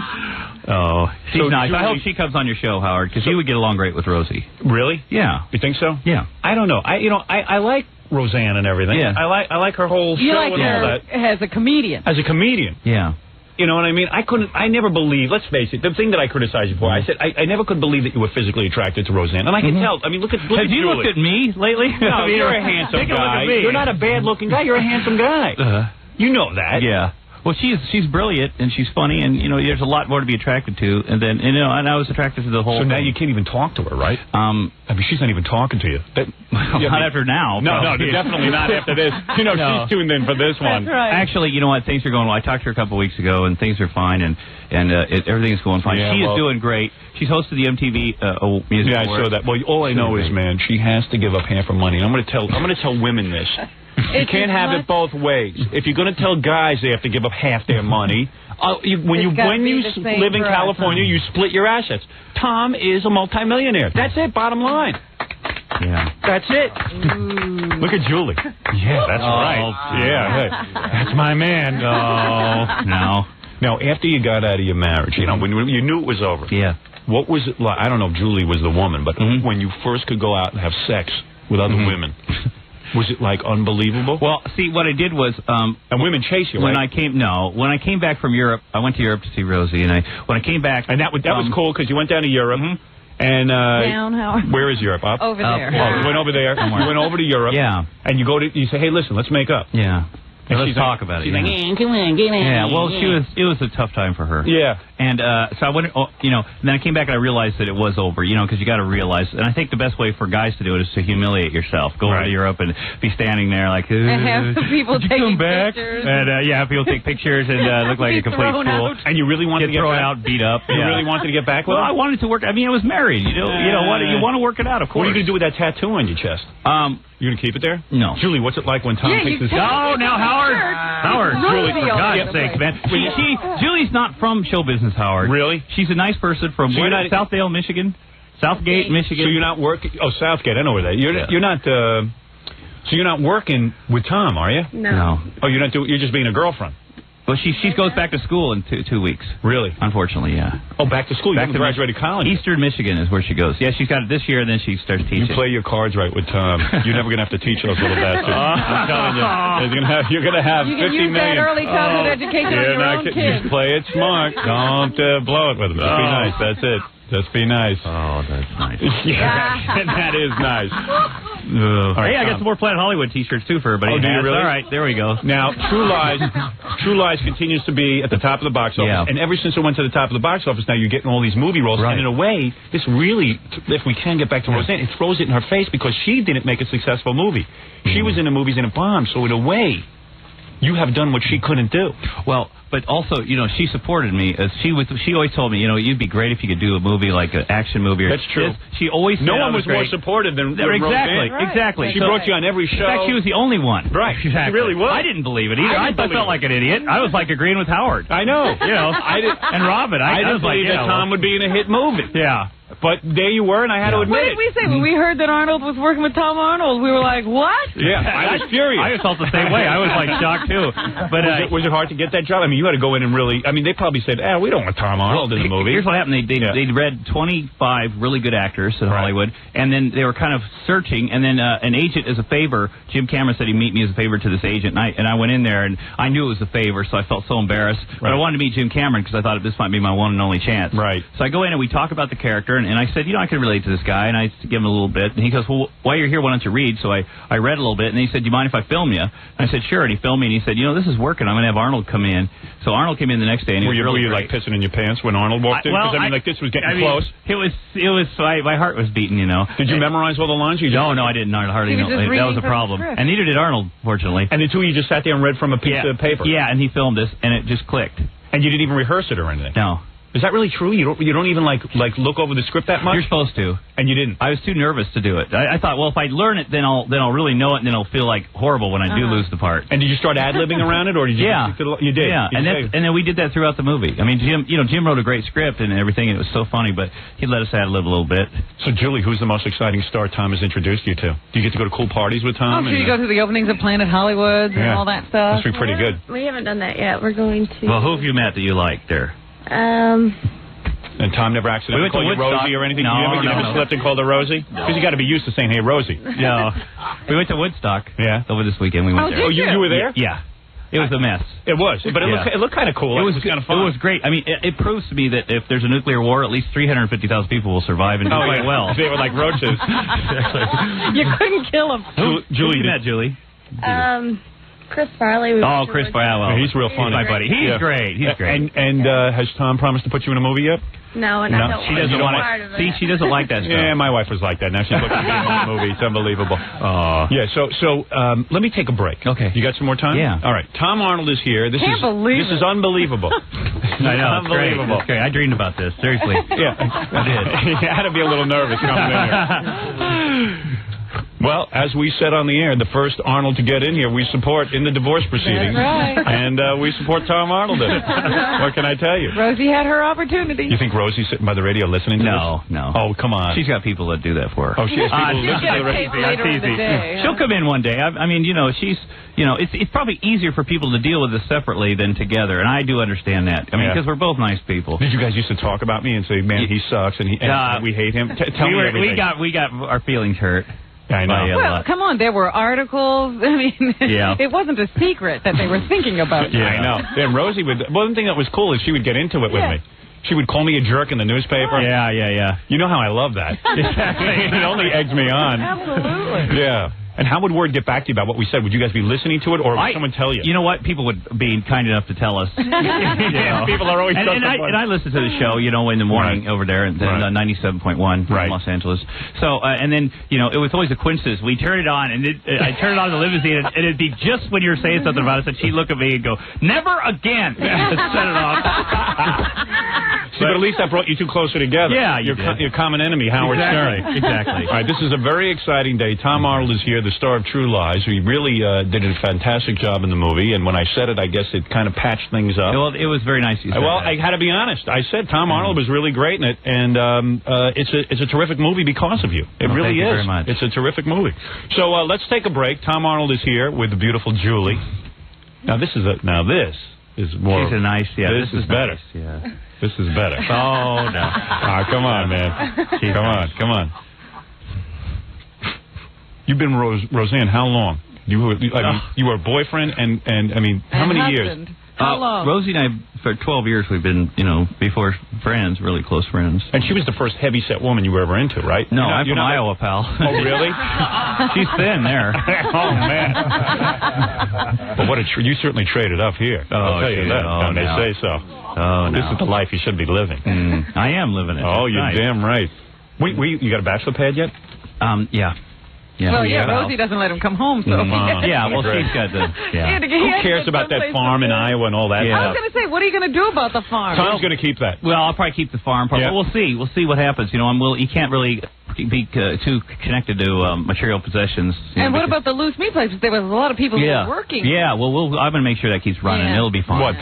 S16: Oh, she's nice.
S1: Julie,
S16: I hope she comes on your show, Howard, because you would get along great with Rosie.
S1: Really?
S16: Yeah.
S1: You think so?
S16: Yeah.
S1: I don't know. I like Roseanne and everything.
S16: Yeah.
S1: I like her whole show
S2: like
S1: and all that.
S2: as a comedian.
S1: As a comedian.
S16: Yeah.
S1: You know what I mean? I never believed, let's face it, the thing that I criticized you for, I said, I never could believe that you were physically attracted to Roseanne. And I can tell. I mean, look at Julie.
S16: Have you looked at me lately?
S1: No, you're a handsome
S16: Take a look
S1: guy.
S16: at me.
S1: You're not a bad-looking guy. You're a handsome guy. You know that.
S16: Yeah. Well, she's brilliant, and she's funny, and there's a lot more to be attracted to. And then and I was attracted to the whole.
S1: So now
S16: thing.
S1: you can't even talk to her, right? I mean, she's not even talking to you.
S16: Not after now.
S1: No, definitely not after this.
S16: No.
S1: She's tuned in for this one.
S2: That's right.
S16: Actually, you know what? Things are going well. I talked to her a couple of weeks ago, and things are fine, and everything's going fine.
S1: Yeah,
S16: she is doing great. She's hosted the MTV Music
S1: Awards. I saw that. Well, all I know is, man, she has to give up half her money. I'm going to tell women this. You can't have it both ways. If you're going to tell guys they have to give up half their money, when you live in California, you split your assets. Tom is a multimillionaire. That's it, bottom line.
S16: Yeah.
S1: That's it. Look at Julie. Yeah, that's right. Yeah, that's my man. No. Now, after you got out of your marriage, when you knew it was over.
S16: Yeah.
S1: What was it like? I don't know if Julie was the woman, but when you first could go out and have sex with other women. Was it like unbelievable?
S16: Well, see, what I did was,
S1: and women chase you, right?
S16: When I came back from Europe, I went to Europe to see Rosie, and when I came back,
S1: and that was cool because you went down to Europe, and
S2: down, Howard.
S1: Where is Europe? Up
S2: over there.
S1: Oh, you went over there. You went over to Europe.
S16: Yeah,
S1: and you say, hey, listen, let's make up.
S16: Yeah.
S1: And
S16: let's talk about it.
S1: She's like,
S9: come on, get in.
S16: Yeah, well, it was a tough time for her.
S1: Yeah.
S16: And so I went, and then I came back and I realized that it was over, because you got to realize, and I think the best way for guys to do it is to humiliate yourself. Go over to Europe and be standing there like,
S2: and have people taking pictures.
S16: And have people take pictures and look like a complete fool.
S1: And you really wanted to get
S16: thrown
S1: back?
S16: out, beat up.
S1: You really wanted to get back with
S16: Well,
S1: her?
S16: I wanted to work. I mean, I was married. You want to work it out, of course.
S1: What are you going to do with that tattoo on your chest? You going to keep it there?
S16: No.
S1: Julie, what's it like when Tom takes his...
S16: Oh, now, Howard, Julie, for God's sake, man. Julie's not from show business, Howard.
S1: Really?
S16: She's a nice person from
S1: Southdale,
S16: Michigan. Southgate, Michigan.
S1: So you're not working... Oh, Southgate, I know where that... You're not... So you're not working with Tom, are you?
S16: No.
S1: Oh, you're not doing... You're just being a girlfriend.
S16: Well, she goes back to school in 2 weeks.
S1: Really?
S16: Unfortunately, yeah.
S1: Oh, back to school? You haven't graduated college?
S16: Eastern Michigan is where she goes. Yeah, she's got it this year, and then she starts teaching.
S1: You play your cards right with Tom. You're never going to have to teach those little bastards. I'm telling you. You're going to have 50 million.
S2: You can use that early childhood education on your own kids.
S1: Just play it smart. Don't blow it with them. Just be nice. That's it. Just be nice.
S16: Oh, that's nice.
S1: Yeah, that is nice.
S16: Hey, I got some more Planet Hollywood T-shirts, too, for everybody.
S1: Oh, do you really?
S16: All right, there we go.
S1: Now, True Lies continues to be at the top of the box office.
S16: Yeah.
S1: And ever since it went to the top of the box office, now you're getting all these movie roles.
S16: Right.
S1: And in a way, this really, if we can get back to Roseanne, it throws it in her face because she didn't make a successful movie. She was in the movies and it bombed. So in a way, you have done what she couldn't do.
S16: Well, but also, she supported me. She always told me, you'd be great if you could do a movie like an action movie. Or
S1: That's true.
S16: She always said
S1: no one was more
S16: great.
S1: supportive than
S16: Exactly,
S1: Roseanne.
S16: right. Exactly.
S1: She brought you on every show.
S16: In fact, she was the only one.
S1: Right.
S16: Exactly.
S1: She really was.
S16: I didn't believe it either. I felt like an idiot. I was like agreeing with Howard.
S1: I know.
S16: And Robin.
S1: I didn't
S16: was like,
S1: believe that Tom would be in a hit movie.
S16: Yeah.
S1: But there you were, and I had to admit
S2: What did we say? When we heard that Arnold was working with Tom Arnold, we were like, what?
S1: Yeah, I was furious.
S16: I felt the same way. I was like shocked, too. But
S1: was it hard to get that job? I mean, you had to go in and really... I mean, they probably said, we don't want Tom Arnold in the movie.
S16: Here's what happened. They'd read 25 really good actors in Hollywood, and then they were kind of searching, and then an agent, as a favor, Jim Cameron said he'd meet me as a favor to this agent, and I went in there, and I knew it was a favor, so I felt so embarrassed. Right. But I wanted to meet Jim Cameron because I thought this might be my one and only chance.
S1: Right.
S16: So I go in, and we talk about the character, and I said, I could relate to this guy, and I give him a little bit, and he goes, well, while you're here, why don't you read? So I read a little bit, and he said, do you mind if I film you? And I said, sure, and he filmed me, and he said, this is working, I'm going to have Arnold come in. So Arnold came in the next day, and
S1: were
S16: he was
S1: you
S16: really
S1: like pissing in your pants when Arnold walked in? Because this was getting close.
S16: It was my heart was beating,
S1: Did you memorize all the lines?
S16: No, I didn't hardly know. That was a problem. And neither did Arnold, fortunately.
S1: And the two of you just sat there and read from a piece of paper?
S16: Yeah, and he filmed this, and it just clicked.
S1: And you didn't even rehearse it or anything?
S16: No.
S1: Is that really true? You don't even like look over the script that much?
S16: You're supposed to.
S1: And you didn't?
S16: I was too nervous to do it. I thought, well, if I learn it, then I'll really know it, and then it'll feel like horrible when I do lose the part.
S1: And did you start ad-libbing around it, or did you?
S16: Yeah,
S1: you did.
S16: Yeah, and then we did that throughout the movie. I mean, Jim wrote a great script and everything, and it was so funny, but he let us ad-lib a little bit.
S1: So, Julie, who's the most exciting star Tom has introduced you to? Do you get to go to cool parties with Tom?
S2: I'm sure you go to the openings of Planet Hollywood and all that stuff.
S1: Must be pretty good.
S17: We haven't done that yet. We're going to.
S16: Well, who have you met that you like there?
S1: And Tom never accidentally called you Rosie or anything?
S16: No,
S1: you never slept and called her Rosie? Because you got to be used to saying, hey, Rosie.
S16: No. We went to Woodstock over this weekend. We went there.
S1: Oh, you were there?
S16: Yeah. It was a mess.
S1: It was. But it looked kind of cool. It was kind of fun.
S16: It was great. I mean, it proves to me that if there's a nuclear war, at least 350,000 people will survive and do quite well.
S1: They were like roaches.
S2: You couldn't kill them.
S16: Julie, you met Julie?
S17: Chris Farley.
S16: Chris Farley.
S1: He's real funny.
S16: My buddy. He's great. He's great.
S1: And has Tom promised to put you in a movie yet?
S17: No, and I don't
S16: she doesn't want
S17: to.
S16: See, she doesn't like that stuff.
S1: Yeah, my wife was like that. Now she's looking to be in a movie. It's unbelievable. Yeah, so let me take a break.
S16: Okay.
S1: You got some more time?
S16: Yeah.
S1: All right. Tom Arnold is here. This is unbelievable.
S16: I know.
S1: Unbelievable.
S16: It's great. I dreamed about this. Seriously.
S1: Yeah.
S16: I did.
S1: You had to be a little nervous coming in here. Well, as we said on the air, the first Arnold to get in here, we support in the divorce proceedings.
S2: That's right.
S1: And we support Tom Arnold in it. What can I tell you?
S2: Rosie had her opportunity.
S1: You think Rosie's sitting by the radio listening to this?
S16: No.
S1: Oh, come on.
S16: She's got people that do that for her.
S1: Oh, she has people who listen to the radio.
S2: Later in the day,
S16: She'll come in one day. I mean, she's, it's probably easier for people to deal with this separately than together, and I do understand that. I mean, because we're both nice people.
S1: Did you guys used to talk about me and say, man, he sucks, and we hate him? Tell me everything.
S16: We got our feelings hurt.
S1: I know.
S2: Well, come on, there were articles. I mean, it wasn't a secret that they were thinking about.
S1: Yeah, I know. Then Rosie would. One thing that was cool is she would get into it with me. She would call me a jerk in the newspaper.
S16: Yeah.
S1: You know how I love that. It only eggs me on.
S2: Absolutely.
S1: Yeah. And how would word get back to you about what we said? Would you guys be listening to it, or would someone tell you?
S16: You know what? People would be kind enough to tell us.
S1: People are always
S16: and I listen to the show, in the morning over there at 97.1 in Los Angeles. So, and then, it was always a coincidence. We turned it on, and I turned it on in the limousine, and it'd be just when you were saying something about it, and she'd look at me and go, never again, and set it off.
S1: See, but at least I brought you two closer together.
S16: Yeah,
S1: your common enemy, Howard Stern.
S16: Exactly.
S1: All right, this is a very exciting day. Tom Arnold is here, the star of True Lies. He really did a fantastic job in the movie, and when I said it, I guess it kind of patched things up.
S16: Well, it was very nice you said that.
S1: I had to be honest. I said Tom Arnold was really great in it, and it's a terrific movie because of you. It really
S16: thank you
S1: is.
S16: very much.
S1: It's a terrific movie. So let's take a break. Tom Arnold is here with the beautiful Julie. Now this is more.
S16: She's a nice. Yeah,
S1: this is better.
S16: Nice, yeah.
S1: This is better.
S16: Oh no!
S1: Come on, man. Come on. You've been Roseanne how long? You were a boyfriend, and how many years?
S2: How long?
S16: Rosie and I, for 12 years, we've been, before friends, really close friends.
S1: And she was the first heavy-set woman you were ever into, right?
S16: No, I'm from Iowa, pal.
S1: Oh, really?
S16: She's thin there.
S1: Oh, man. Well, you certainly traded up here. I'll tell you that.
S16: Oh,
S1: they say so.
S16: Oh,
S1: This is the life you should be living.
S16: I am living it.
S1: Oh, you're damn right. You got a bachelor pad yet?
S16: Yeah.
S2: Well, Rosie doesn't let him come home, so...
S16: Yeah, well, she's got the... Yeah.
S1: Who cares about that farm in Iowa and all that stuff?
S2: I was going to say, what are you going to do about the farm?
S1: Tom's going to keep that.
S16: Well, I'll probably keep the farm part, but we'll see. We'll see what happens. You can't really be too connected to material possessions.
S2: And what about the loose meat places? There was a lot of people who were working.
S16: Yeah, well, I'm going to make sure that keeps running.
S2: Yeah.
S16: It'll be fine.
S1: What?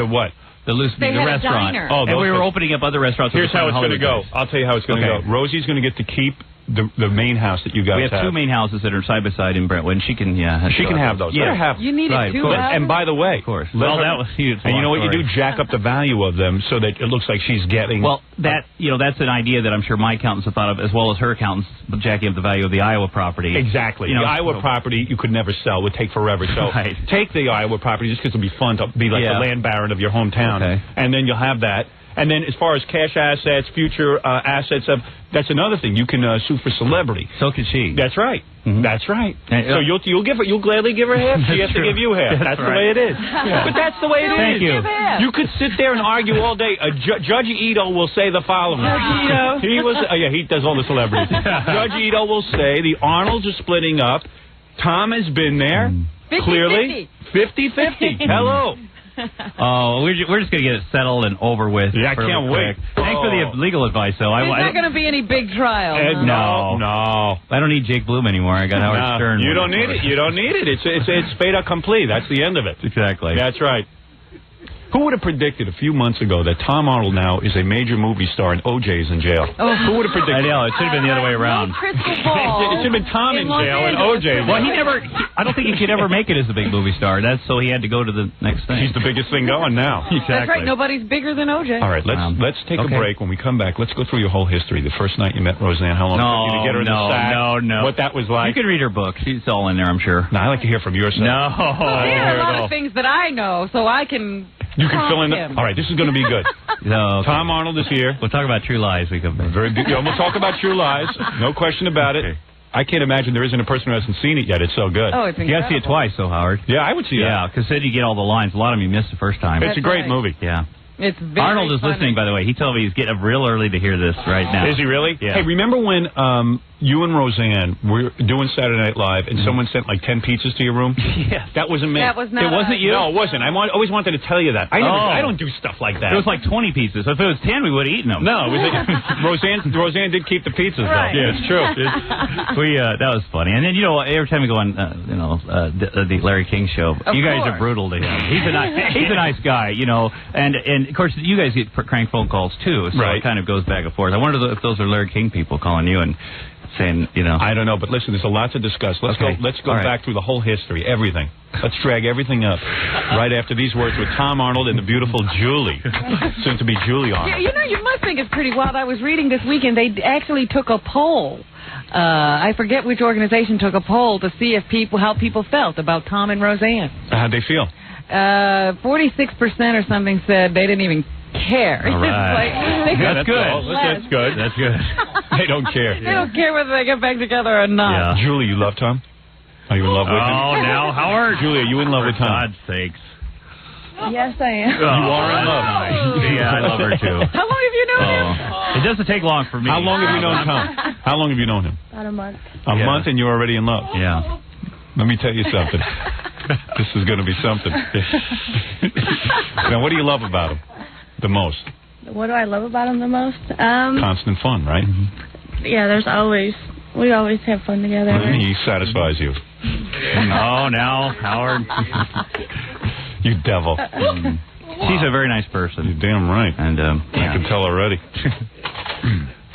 S1: The loose meat,
S16: the restaurant. And we were opening up other restaurants.
S1: Here's how it's going to go. I'll tell you how it's going to go. Rosie's going to get to keep the main house that you guys have.
S16: We have two main houses that are side by side in Brentwood. She can,
S1: she can have those.
S16: Yeah,
S2: you needed two houses?
S1: And by the way,
S16: of course.
S1: Well, that was huge. And you know what you do? Jack up the value of them so that it looks like she's getting.
S16: Well, that's an idea that I'm sure my accountants have thought of, as well as her accountants, jacking up the value of the Iowa property.
S1: Exactly. The Iowa property you could never sell. Would take forever. So take the Iowa property just because it'll be fun to be like the land baron of your hometown, and then you'll have that. And then as far as cash assets, future assets, that's another thing. You can sue for celebrity.
S16: So can she.
S1: That's right. That's right. So you'll gladly give her half. She has to give you half. That's the way it is. But that's the way it is.
S16: Thank you.
S1: You could sit there and argue all day. Judge Ito will say the following. He does all the celebrities. Judge Ito will say the Arnolds are splitting up. Tom has been there.
S2: 50-50.
S1: Clearly. 50-50. Hello.
S16: Oh, we're just going to get it settled and over with.
S1: Yeah, I can't wait.
S16: Thanks for the legal advice, though.
S2: There's not going to be any big trial.
S1: No.
S16: I don't need Jake Bloom anymore. I got Howard Stern.
S1: You don't need it. You don't need it. It's fait accompli. That's the end of it.
S16: Exactly.
S1: That's right. Who would have predicted a few months ago that Tom Arnold now is a major movie star and OJ's in jail?
S2: Oh,
S1: who would have predicted?
S16: I know, it should have been the other way around.
S1: It should have been Tom in jail and OJ.
S16: Well, I don't think he could ever make it as a big movie star. So he had to go to the next thing.
S1: He's the biggest thing going now.
S16: Exactly.
S2: That's right. Nobody's bigger than OJ.
S1: All right, let's take a break. When we come back, let's go through your whole history. The first night you met Roseanne, how long it took you to get her in the sack?
S16: No.
S1: What that was like.
S16: You can read her book. She's all in there, I'm sure.
S1: No, I like to hear from your side.
S16: No.
S2: There are a lot of things that I know, so I can...
S1: You can fill in All right, this is going to be good. Tom Arnold is here.
S16: We'll talk about True Lies.
S1: We'll talk about True Lies. No question about it. I can't imagine there isn't a person who hasn't seen it yet. It's so good.
S2: Oh, it's incredible.
S16: You got to see it twice, though, Howard.
S1: Yeah, I would see that.
S16: Yeah, because then you get all the lines. A lot of them you missed the first time.
S1: It's a great movie.
S16: Yeah.
S2: It's very
S16: Arnold is
S2: funny.
S16: listening, by the way. He told me he's getting up real early to hear this right now.
S1: Is he really?
S16: Yeah.
S1: Hey, remember when you and Roseanne were doing Saturday Night Live and someone sent like 10 pizzas to your room?
S16: Yeah.
S1: That wasn't me.
S2: That was not
S1: It wasn't
S2: us.
S1: you? No, it wasn't. I always wanted to tell you that. I don't do stuff like that.
S16: It was like 20 pizzas. If it was 10, we would have eaten them.
S1: No, it was Roseanne did keep the pizzas,
S2: right.
S1: though. Yeah, it's true.
S16: That was funny. And then, every time we go on, the Larry King show, you guys are brutal to him. He's a nice guy, and of course, you guys get crank phone calls, too, so it kind of goes back and forth. I wonder if those are Larry King people calling you and saying, I
S1: don't know, but listen, there's a lot to discuss. Let's go back through the whole history, everything. Let's drag everything up right after these words with Tom Arnold and the beautiful Julie, soon to be Julie Arnold.
S2: You must think it's pretty wild. I was reading this weekend, they actually took a poll. I forget which organization took a poll to see how people felt about Tom and Roseanne.
S1: How'd they feel?
S2: 46% or something said they didn't even care.
S16: All right.
S1: That's good. That's good. They don't care.
S2: They don't care whether they get back together or not.
S1: Yeah. Julie, you love Tom? Are you in love with him?
S16: Oh, now, Howard.
S1: Julie, are you in love with Tom?
S16: For God's sakes.
S17: Yes, I am.
S1: You are in love.
S16: Yeah, I love her, too.
S2: How long have you known him?
S16: It doesn't take long for me.
S1: How long have you known Tom? How long have you known him?
S17: About a month.
S1: A month and you're already in love?
S16: Yeah.
S1: Let me tell you something. This is going to be something. Now, what do you love about him the most?
S17: What do I love about him the most?
S1: Constant fun, right?
S17: Yeah, we always have fun together.
S1: He satisfies you.
S16: Oh, now, Howard.
S1: You devil.
S16: She's a very nice person.
S1: You're damn right.
S16: And
S1: I can tell already.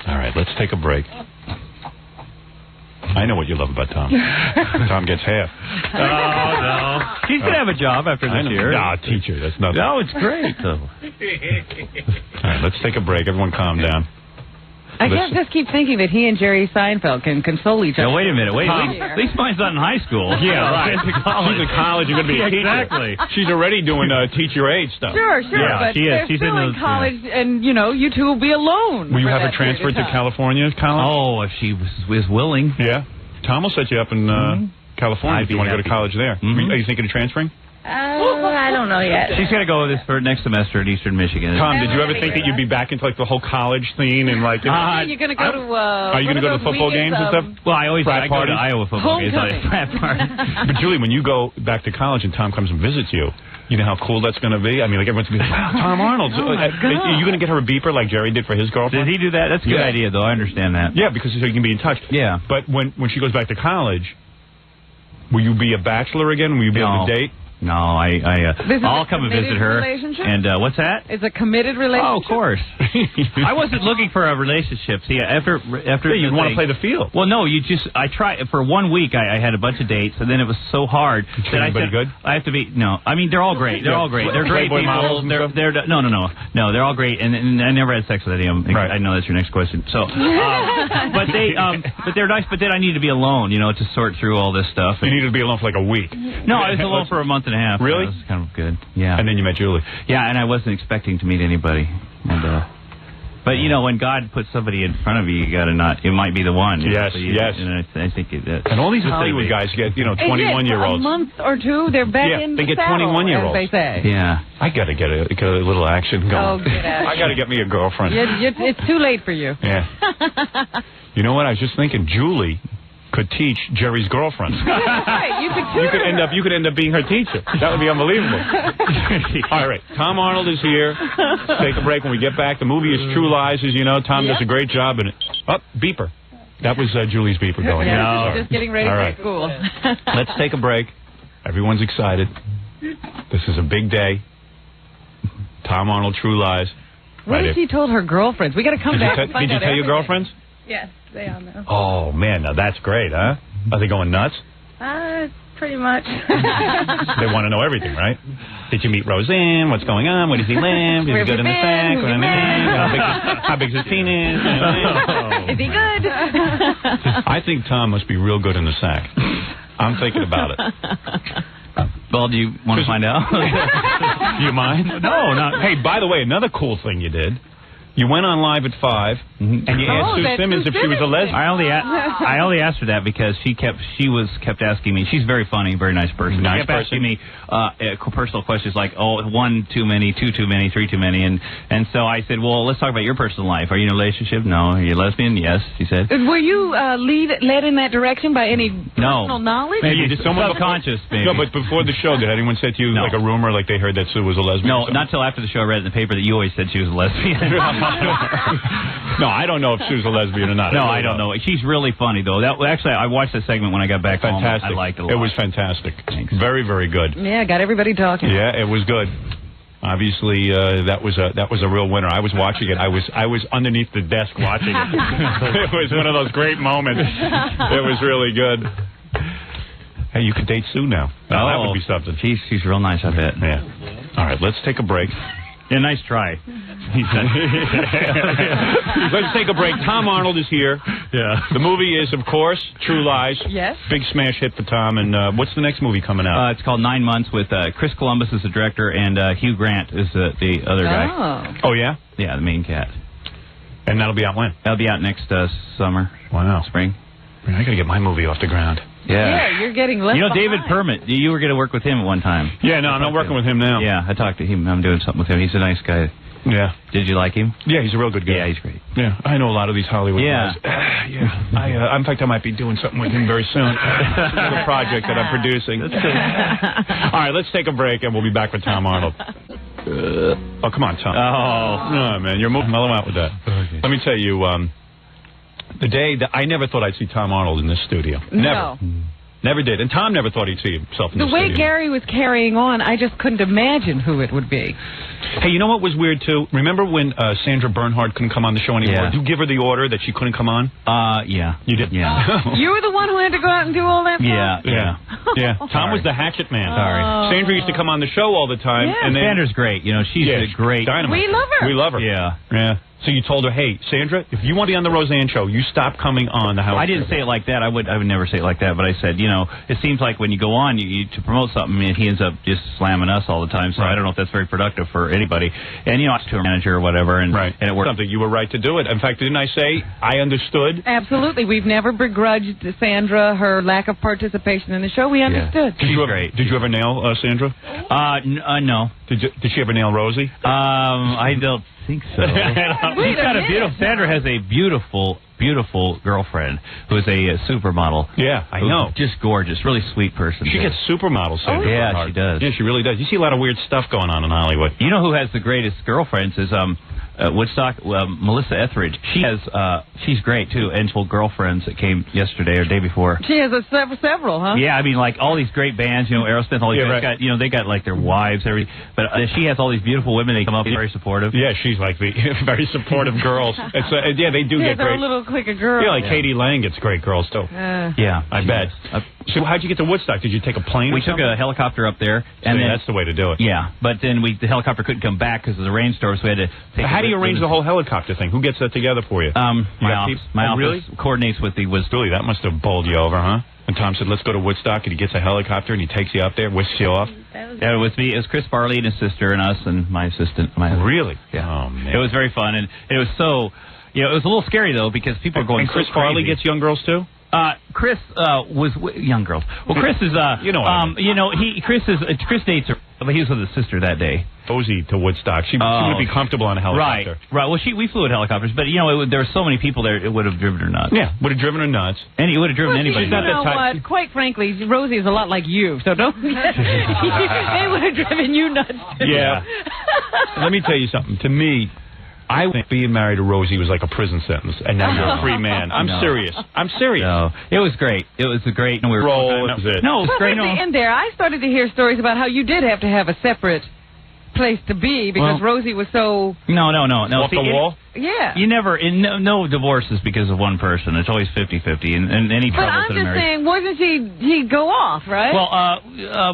S1: All right, let's take a break. I know what you love about Tom. Tom gets half.
S16: Oh, no. She's going to have a job after this year.
S1: No, teacher. That's nothing.
S16: No, it's great, though.
S1: All right, let's take a break. Everyone calm down.
S2: I just keep thinking that he and Jerry Seinfeld can console each other.
S16: No, wait a minute. At least mine's not in high school.
S1: Yeah, right. She's in college. You're going to be a teacher.
S16: Exactly.
S1: She's already doing teach your age stuff.
S2: Sure.
S16: Yeah,
S2: but they're still in college, and, you two will be alone.
S1: Will you have her transferred to California college?
S16: Oh, if she was willing.
S1: Yeah. Tom will set you up in California if you want to go to college there. Are you thinking of transferring?
S17: I don't know yet.
S16: She's going to go with this for next semester at Eastern Michigan.
S1: Tom, did you ever think that you'd be back into the whole college scene and
S2: you're going to go to
S1: are you going to go to the football games and stuff?
S16: Well, I go to Iowa football games.
S1: But Julie, when you go back to college and Tom comes and visits you, you know how cool that's going to be? I mean, everyone's going to be like, wow, Tom Arnold. Are you going to get her a beeper like Jerry did for his girlfriend?
S16: Did he do that? That's a good idea, though. I understand that.
S1: Yeah, because so you can be in touch.
S16: Yeah.
S1: But when she goes back to college, will you be a bachelor again? Will you be able to date?
S16: No, I'll come and visit her. And what's that?
S2: It's a committed relationship.
S16: Oh, of course. I wasn't looking for a relationship. See, after
S1: you want to play the field.
S16: Well, no, I tried for 1 week. I had a bunch of dates, and then it was so hard that I said,
S1: good?
S16: I have to be. No, I mean they're all great. They're all great. They're great people. No, they're all great, and I never had sex with any of them. Right. I know that's your next question. So, but they're nice. But then I need to be alone, to sort through all this stuff.
S1: You needed to be alone for like a week.
S16: No, I was alone for a month and a half.
S1: Really?
S16: That was kind of good. Yeah.
S1: And then you met Julie.
S16: Yeah, and I wasn't expecting to meet anybody. And but when God puts somebody in front of you, you got to not. It might be the one.
S1: Yes, yes.
S16: And I think
S1: and all these Hollywood guys get 21-year-olds.
S2: A month or two, they're back in
S1: they
S2: the
S1: get 21-year-olds.
S2: as they say.
S16: Yeah.
S1: I got to get a little action going.
S2: Oh, get action.
S1: I got to get me a girlfriend.
S2: It's too late for you.
S1: Yeah. You know what? I was just thinking, Julie could teach Jerry's girlfriend.
S2: Right, you could
S1: you could end up being her teacher. That would be unbelievable. All right, Tom Arnold is here. Let's take a break. When we get back, the movie is True Lies, as you know. Tom does a great job in it. Oh, beeper. That was Julie's beeper going.
S2: Yeah, just getting ready for school.
S1: Let's take a break. Everyone's excited. This is a big day. Tom Arnold, True Lies.
S2: What if she told her girlfriends? We got to come back and find out.
S1: Did you tell your girlfriends?
S17: Yes, they all know.
S1: Oh, man, now that's great, huh? Are they going nuts?
S17: Pretty much.
S1: They want to know everything, right? Did you meet Roseanne? What's going on? Where does he live? Is he good in the sack? How big's his penis?
S2: Is he good?
S1: I think Tom must be real good in the sack. I'm thinking about it.
S16: Well, do you want to find out?
S1: Do you mind?
S16: No, not.
S1: Hey, by the way, another cool thing you did. You went on live at 5, and you asked Sue Simmons if she was a lesbian.
S16: I only asked her that because she kept asking me. She's very funny, very nice person. She kept asking me personal questions like, 1 too many, 2 too many, 3 too many, and so I said, well, let's talk about your personal life. Are you in a relationship? No. Are you a lesbian? Yes. She said.
S2: Were you led in that direction by any personal knowledge?
S1: Maybe just
S16: subconscious. Maybe.
S1: No, but before the show, did anyone say to you like a rumor, like they heard that Sue was a lesbian?
S16: No, not till after the show. I read in the paper that you always said she was a lesbian.
S1: No, I don't know if Sue's a lesbian or not.
S16: No, I don't know. She's really funny, though. Actually, I watched the segment when I got back home.
S1: Fantastic.
S16: I liked it a lot.
S1: It was fantastic.
S16: Thanks.
S1: Very, very good.
S2: Yeah, got everybody talking.
S1: Yeah, it was good. Obviously, that was a real winner. I was watching it. I was underneath the desk watching it. It was one of those great moments. It was really good. Hey, you could date Sue now. Now that would be something.
S16: She's real nice, I bet.
S1: Yeah. All right, let's take a break.
S16: Yeah, nice try.
S1: Let's take a break. Tom Arnold is here.
S16: Yeah.
S1: The movie is, of course, True Lies.
S2: Yes.
S1: Big smash hit for Tom. And what's the next movie coming out?
S16: It's called 9 Months with Chris Columbus as the director and Hugh Grant is the other guy.
S1: Oh, yeah?
S16: Yeah, the main cat.
S1: And that'll be out when?
S16: That'll be out next summer.
S1: Wow.
S16: Spring.
S1: I got to get my movie off the ground.
S16: Yeah,
S2: you're getting left behind.
S16: David Permit, you were going to work with him at one time.
S1: Yeah, no, I'm not working with him now.
S16: Yeah, I talked to him. I'm doing something with him. He's a nice guy.
S1: Yeah.
S16: Did you like him?
S1: Yeah, he's a real good guy.
S16: Yeah, he's great.
S1: Yeah, I know a lot of these Hollywood guys. Yeah. In fact, I might be doing something with him very soon. The project that I'm producing. All right, let's take a break, and we'll be back with Tom Arnold. Oh, come on, Tom. Oh, man, you're moving mellow out with that. Okay. Let me tell you, the day that I never thought I'd see Tom Arnold in this studio.
S2: No.
S1: Never did. And Tom never thought he'd see himself in the studio.
S2: The way Gary was carrying on, I just couldn't imagine who it would be.
S1: Hey, you know what was weird, too? Remember when Sandra Bernhard couldn't come on the show anymore? Did you give her the order that she couldn't come on?
S16: Yeah.
S1: You did?
S16: Yeah.
S2: You were the one who had to go out and do all that stuff?
S1: Yeah. Tom was the hatchet man.
S16: Sorry.
S1: Sandra used to come on the show all the time.
S2: Yeah.
S1: And then,
S16: Sandra's great. You know, she's a great...
S1: dynamite.
S2: We love her.
S1: We love her. Yeah. So you told her, hey, Sandra, if you want to be on the Roseanne show, you stop coming on the house.
S16: I didn't say it like that. I would never say it like that. But I said, you know, it seems like when you go on you to promote something, and he ends up just slamming us all the time. So I don't know if that's very productive for anybody. And, you know, to a manager or whatever, and it worked.
S1: Something. You were right to do it. In fact, didn't I say I understood?
S2: Absolutely. We've never begrudged Sandra her lack of participation in the show. We understood.
S1: Did you ever nail Sandra?
S16: No.
S1: Did she ever nail Rosie?
S16: I don't think so. She's got a beautiful. Sandra has a beautiful girlfriend who is a supermodel.
S1: Yeah, I know.
S16: Just gorgeous, really sweet person.
S1: She gets supermodels.
S16: Oh, yeah, she does.
S1: Yeah, she really does. You see a lot of weird stuff going on in Hollywood.
S16: You know who has the greatest girlfriends is Woodstock, Melissa Etheridge. She's great too. And full girlfriends that came yesterday or day before.
S2: She has several, huh?
S16: Yeah, I mean, like all these great bands, you know, Aerosmith, all these guys got, you know, they got like their wives, but she has all these beautiful women. They come up very supportive.
S1: Yeah, she's like the very supportive girls. It's they do get great.
S2: A little clique of girls.
S1: Yeah, like Katie Lang gets great girls too.
S16: Yeah,
S1: I bet. So how'd you get to Woodstock? Did you take a plane?
S16: We took a helicopter up there, and then
S1: that's the way to do it.
S16: Yeah, but then the helicopter couldn't come back because of the rainstorm, so we had to take.
S1: How do you arrange the whole helicopter thing? Who gets that together for you?
S16: My office coordinates with the Woodstock.
S1: Really, that must have bowled you over, huh? And Tom said, let's go to Woodstock, and he gets a helicopter, and he takes you up there, whisks you off.
S16: Yeah, it was me. It was Chris Farley and his sister and us and my assistant.
S1: Really?
S16: Yeah.
S1: Oh, man.
S16: It was very fun, and it was so... You know, it was a little scary, though, because people are going
S1: And Chris
S16: so
S1: Farley
S16: crazy.
S1: gets young girls, too?
S16: Chris was young girls. Well, Chris is Chris dates her, but he was with his sister that day.
S1: Cozy to Woodstock. She would be comfortable on a helicopter.
S16: Right. Well, we flew in helicopters, but you know there were so many people there, it would have driven her nuts.
S1: Yeah, would have driven her nuts.
S16: And it would have driven anybody.
S2: You know what? Quite frankly, Rosie is a lot like you, so don't. They would have driven you nuts.
S1: Yeah. Let me tell you something. To me, I think being married to Rosie was like a prison sentence, and now you're a free man. I'm serious. No,
S16: it was great. It was a great.
S1: And we were that was it.
S16: No, it was great.
S2: At the end there, I started to hear stories about how you did have to have a separate place to be because Rosie was so...
S16: No.
S1: Off the wall?
S2: Yeah.
S16: You never... No divorce is because of one person. It's always 50-50, and any trouble
S2: But I'm just saying, wasn't he'd go off, right?
S16: Well,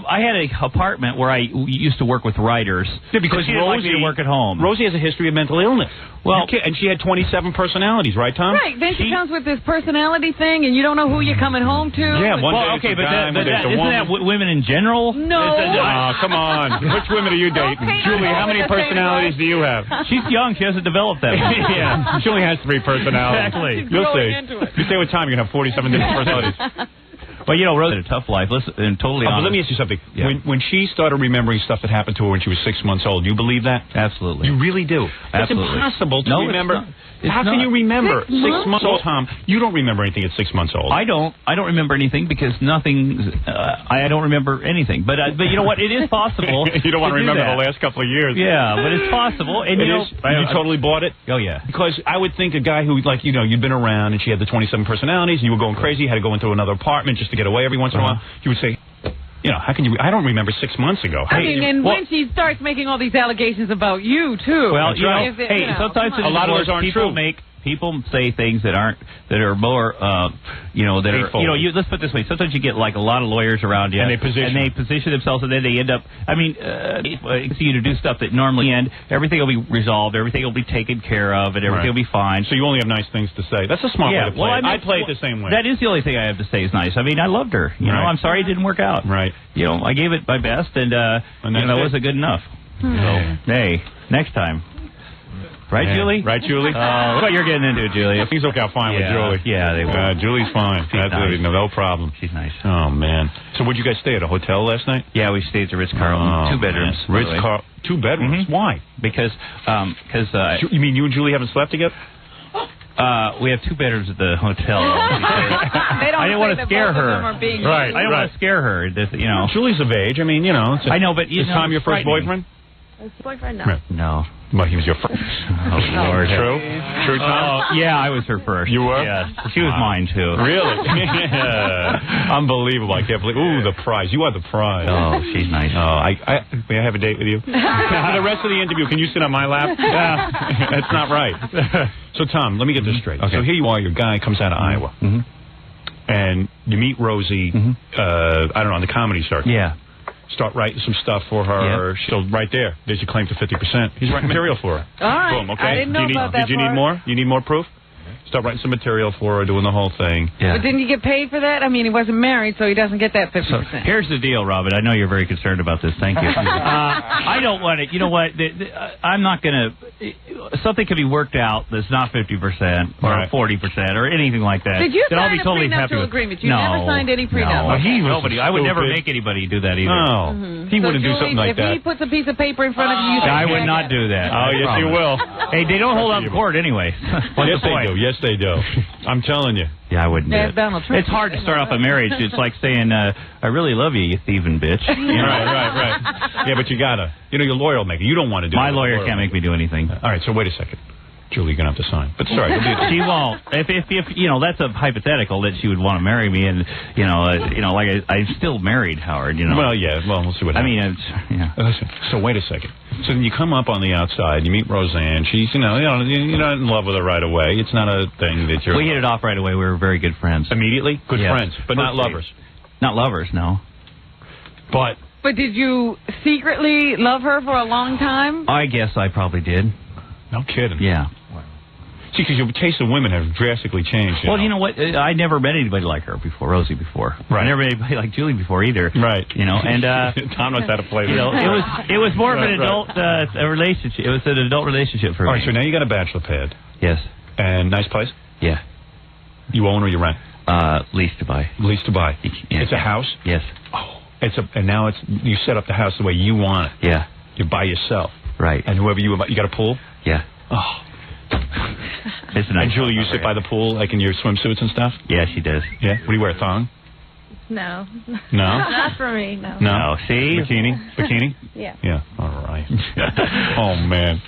S16: I had an apartment where I used to work with writers.
S1: Yeah, because
S16: she didn't like me to work at home.
S1: Rosie has a history of mental illness. Well, and she had 27 personalities, right, Tom?
S2: Right. Then she comes with this personality thing, and you don't know who you're coming home to.
S1: Yeah, one day
S16: okay,
S1: it's a guy,
S16: but
S1: isn't
S16: that women in general?
S2: No.
S1: Oh, come on. Which women are you dating? Julie, how many personalities do you have?
S16: She's young. She hasn't developed that much.
S1: Yeah. She only has 3 personalities.
S16: Exactly.
S1: You'll see. You stay with Tom, you're going to have 47 different personalities.
S16: Well, you know, Rose had a tough life. Listen, and totally honest.
S1: But let me ask you something. Yeah. When she started remembering stuff that happened to her when she was 6 months old, you believe that?
S16: Absolutely.
S1: You really do? It's impossible to remember. How can you remember 6 months old, Tom? You don't remember anything at 6 months old.
S16: I don't remember anything because nothing. I don't remember anything. But you know what? It is possible.
S1: You don't want to remember the last couple of years.
S16: Yeah, but it's possible. And
S1: you totally bought it?
S16: Oh, yeah.
S1: Because I would think a guy who, like, you'd been around and she had the 27 personalities and you were going crazy, you had to go into another apartment just to get away every once in a while, you would say, how can you... I don't remember 6 months ago.
S2: I mean, when she starts making all these allegations about you, too.
S16: Well, sometimes
S1: a lot of those aren't true.
S16: People say things that are more, let's put it this way. Sometimes you get like a lot of lawyers around you, and they position themselves, and then they end up. I mean, see you to do stuff that normally everything will be resolved, everything will be taken care of, and everything will be fine.
S1: So you only have nice things to say. That's a smart way to play it. I play it the same way.
S16: That is the only thing I have to say is nice. I mean, I loved her. You know, I'm sorry it didn't work out.
S1: Right.
S16: You know, I gave it my best, and that wasn't good enough. So, hey, next time. Right, Julie?
S1: Right, Julie?
S16: What you're getting into, Julie?
S1: Things work out fine with Julie.
S16: Yeah, they will.
S1: Julie's fine.
S16: She's nice.
S1: No problem.
S16: She's nice.
S1: Oh, man. So where'd you guys stay, at a hotel last night?
S16: Yeah, we stayed at the Ritz-Carlton. 2 bedrooms.
S1: Ritz-Carlton. 2 bedrooms?
S16: Mm-hmm.
S1: Why?
S16: Because
S1: you mean you and Julie haven't slept together?
S16: We have 2 bedrooms at the hotel. I didn't want to scare her.
S1: Right.
S16: I didn't want to scare her. You know,
S1: Julie's of age. I mean,
S16: I know, but
S1: is Tom your first boyfriend?
S17: Is he boyfriend? No.
S16: No.
S1: Well, he was your first.
S16: Oh, Lord.
S1: True, Tom?
S16: Oh, yeah, I was her first.
S1: You were?
S16: Yeah. She was mine, too.
S1: Really? Yeah. Unbelievable. I can't believe. Ooh, the prize. You are the prize.
S16: Oh, she's nice.
S1: Oh, may I have a date with you? For the rest of the interview, can you sit on my lap? That's not right. So, Tom, let me get this straight. Okay. So here you are. Your guy comes out of Iowa. Mm-hmm. And you meet Rosie, I don't know, on the comedy circuit.
S16: Yeah.
S1: Start writing some stuff for her. Yep. She'll right there. There's your claim to 50%. He's writing material for her.
S2: All right.
S1: Boom, okay?
S2: I didn't know about that
S1: Did you need more? You need more proof? Start writing some material for her, doing the whole thing.
S16: Yeah.
S2: But didn't you get paid for that? I mean, he wasn't married, so he doesn't get that 50%.
S16: So here's the deal, Robin. I know you're very concerned about this. Thank you. I don't want it. You know what? I'm not going to... Something can be worked out that's not 50% or 40% or anything like that.
S2: Did you sign
S16: I'll be totally
S2: a
S16: happy
S2: prenuptial
S16: with.
S2: agreement? You never signed any prenup?
S16: No, nobody. I would never make anybody do that either.
S1: No. He wouldn't do something like that.
S2: If he puts a piece of paper in front of you...
S16: I would not do that.
S1: Oh, yes, you will.
S16: Hey, they don't hold up in court anyway.
S1: Yes, they do. Yes, they do. I'm telling you.
S16: Yeah, I wouldn't do it.
S2: Donald Trump.
S16: It's hard to start off a marriage. It's like saying, I really love you, you thieving bitch. You know?
S1: Right. Yeah, but you gotta. You know, your lawyer will make it. You don't want to do it.
S16: My lawyer can't make me do anything.
S1: All right, so wait a second. Julie, you're going to have to sign. But sorry.
S16: She won't. If you know, that's a hypothetical that she would want to marry me, and, like I'm still married, Howard, you know.
S1: Well, yeah. Well, we'll see what happens.
S16: I mean, it's, yeah.
S1: Listen, so wait a second. So then you come up on the outside, you meet Roseanne. She's, you're not in love with her right away. It's not a thing that you're...
S16: We hit it off right away. We were very good friends.
S1: Immediately? Good friends, but not lovers.
S16: Not lovers, no.
S1: But
S2: did you secretly love her for a long time?
S16: I guess I probably did.
S1: No kidding.
S16: Yeah.
S1: See, because your taste of women have drastically changed.
S16: Well, you know what? I never met anybody like her before, Rosie before. Right. I never met anybody like Julie before either.
S1: Right.
S16: You know, and
S1: Tom knows how to play.
S16: You know, it was more of an adult relationship. It was an adult relationship for me.
S1: All right. So now you got a bachelor pad.
S16: Yes.
S1: And nice place.
S16: Yeah.
S1: You own or you rent?
S16: Lease to buy.
S1: Lease to buy.
S16: Yeah.
S1: It's a house.
S16: Yes.
S1: Oh. And now you set up the house the way you want it.
S16: Yeah.
S1: You by yourself.
S16: Right.
S1: And whoever you got a pool.
S16: Yeah.
S1: Oh.
S16: It's a nice
S1: and Julie, you sit by the pool, like in your swimsuits and stuff?
S16: Yeah, she does.
S1: Yeah? What do you wear, a thong?
S17: No.
S1: No?
S17: Not for me, no.
S1: No?
S16: See?
S1: Bikini?
S17: Yeah.
S1: Yeah, all right. Oh, man.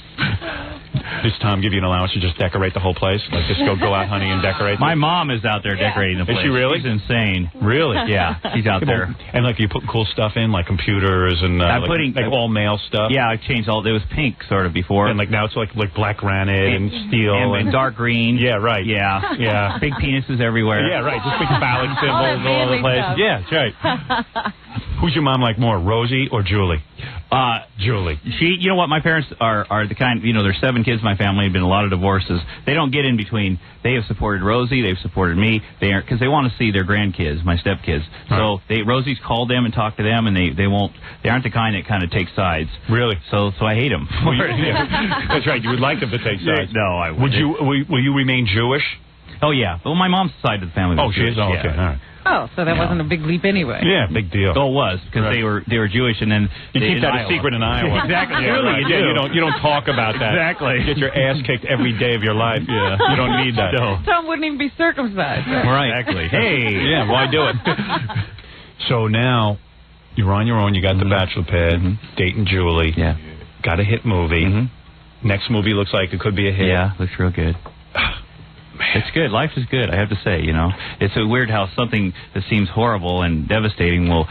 S1: Does Tom give you an allowance to just decorate the whole place? Like, just go out, honey, and decorate?
S16: My mom is out there decorating the place.
S1: Is she really?
S16: She's insane.
S1: Really?
S16: Yeah, she's out there.
S1: And, like, you put cool stuff in, like computers and
S16: I'm putting
S1: all male stuff?
S16: Yeah, I changed all. It was pink, sort of, before.
S1: And, like, now it's, like black granite and steel.
S16: And dark green.
S1: Yeah, right.
S16: Yeah.
S1: Yeah.
S16: Big penises everywhere.
S1: Yeah, right. Just big phallic symbols all over the place.
S2: Stuff.
S1: Yeah, that's right. Who's your mom like more, Rosie or Julie? Julie.
S16: You know what? My parents are the kind. There's 7 kids in my family. Been a lot of divorces. They don't get in between. They have supported Rosie. They've supported me. They aren't, because they want to see their grandkids, my stepkids. So Rosie's called them and talked to them, and they won't. They aren't the kind that kind of take sides.
S1: Really?
S16: So I hate them.
S1: That's right. You would like them to take sides.
S16: No, I wouldn't.
S1: Will you remain Jewish?
S16: Oh yeah. Well, my mom's side of the family.
S1: Oh, she is. Oh, okay. All right.
S2: Oh, so that wasn't a big leap anyway.
S1: Yeah, big deal.
S16: Oh, it was, because they were Jewish, and then
S1: you keep that a secret in Iowa.
S16: Exactly.
S1: Yeah,
S16: Really,
S1: right. You don't talk about that.
S16: Exactly.
S1: You get your ass kicked every day of your life. Yeah. You don't need that.
S16: No.
S2: Tom wouldn't even be circumcised.
S16: Right. Exactly. Hey.
S1: Yeah. Why do it? So now you're on your own. You got the bachelor pad, dating Julie.
S16: Yeah.
S1: Got a hit movie. Next movie looks like it could be a hit.
S16: Yeah, looks real good. It's good. Life is good, I have to say, It's a weird how something that seems horrible and devastating will,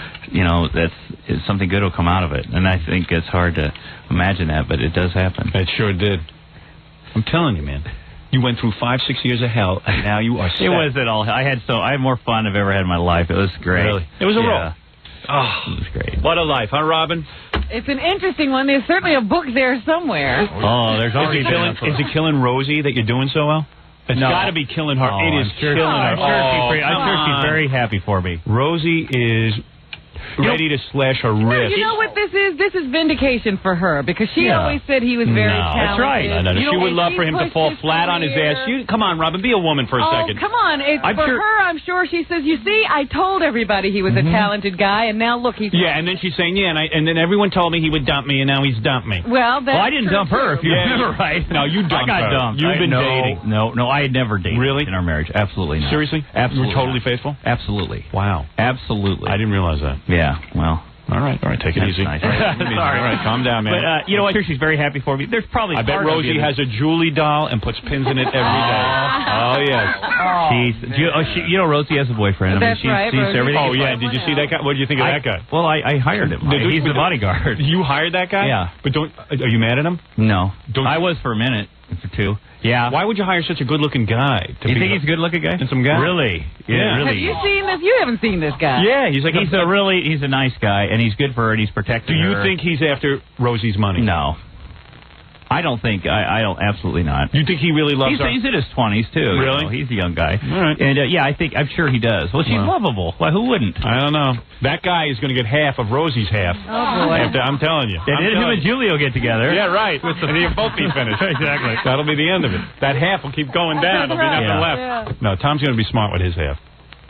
S16: something good will come out of it. And I think it's hard to imagine that, but it does happen.
S1: It sure did. I'm telling you, man. You went through 5-6 years of hell, and now you are set.
S16: It wasn't all. I had more fun I've ever had in my life. It was great.
S1: Really? It was a roll.
S16: Oh, it was great.
S1: What a life, huh, Robin?
S2: It's an interesting one. There's certainly a book there somewhere.
S16: Oh, there's already
S1: Is it killing Rosie that you're doing so well? It's got to be killing her.
S16: Oh,
S1: it is killing her.
S16: I'm sure she's very happy for me.
S1: Rosie is ready to slash her wrist.
S2: You know what this is? This is vindication for her, because she always said he was very talented.
S1: That's right. She would love for him to fall flat on his ass. Come on, Robin, be a woman for a second.
S2: Come on. I'm sure she says, you see, I told everybody he was a talented guy, and now look, he's...
S1: Yeah, and then she's saying, and then everyone told me he would dump me, and now he's dumped me.
S2: Well, that's
S16: I didn't dump her, if you remember right.
S1: No, you dumped her.
S16: I got dumped.
S1: You've been dating.
S16: No, I had never dated.
S1: Really?
S16: In our marriage. Absolutely not.
S1: Seriously?
S16: Absolutely.
S1: You were totally faithful?
S16: Absolutely.
S1: Wow.
S16: Absolutely.
S1: I didn't realize that.
S16: Yeah, well...
S1: All right, take it easy.
S16: Nice.
S1: Sorry. All right, calm down, man.
S16: But you know what? She's very happy for me. There's probably.
S1: I bet Rosie has a Julie doll and puts pins in it every day. Oh yes.
S16: You know, Rosie has a boyfriend.
S2: That's right.
S16: She's everything.
S1: Oh yeah. Did you see that guy? What did you think of that guy?
S16: Well, I hired him. He's the bodyguard.
S1: You hired that guy?
S16: Yeah.
S1: But are you mad at him?
S16: No. I was for a minute, for 2. Yeah.
S1: Why would you hire such a good-looking guy?
S16: You think he's a good-looking guy?
S1: Handsome guy?
S16: Really? Yeah. Really.
S2: Have you seen this? You haven't seen this guy.
S1: Yeah, he's
S16: a nice guy, and he's good for her, and he's protecting her.
S1: Do you think he's after Rosie's money?
S16: No. I don't think. I don't. Absolutely not.
S1: You think he really loves her?
S16: He's in his 20s too.
S1: Really?
S16: You know, he's a young guy.
S1: All right.
S16: And I'm sure he does. Well, she's lovable. Well, who wouldn't?
S1: I don't know. That guy is going to get half of Rosie's half.
S2: Oh boy.
S1: I'm telling you.
S16: And him and Julio get together.
S1: Yeah, right. And they'll both be finished.
S16: Exactly.
S1: That'll be the end of it. That half will keep going down. There'll be nothing left.
S2: Yeah.
S1: No, Tom's going to be smart with his half.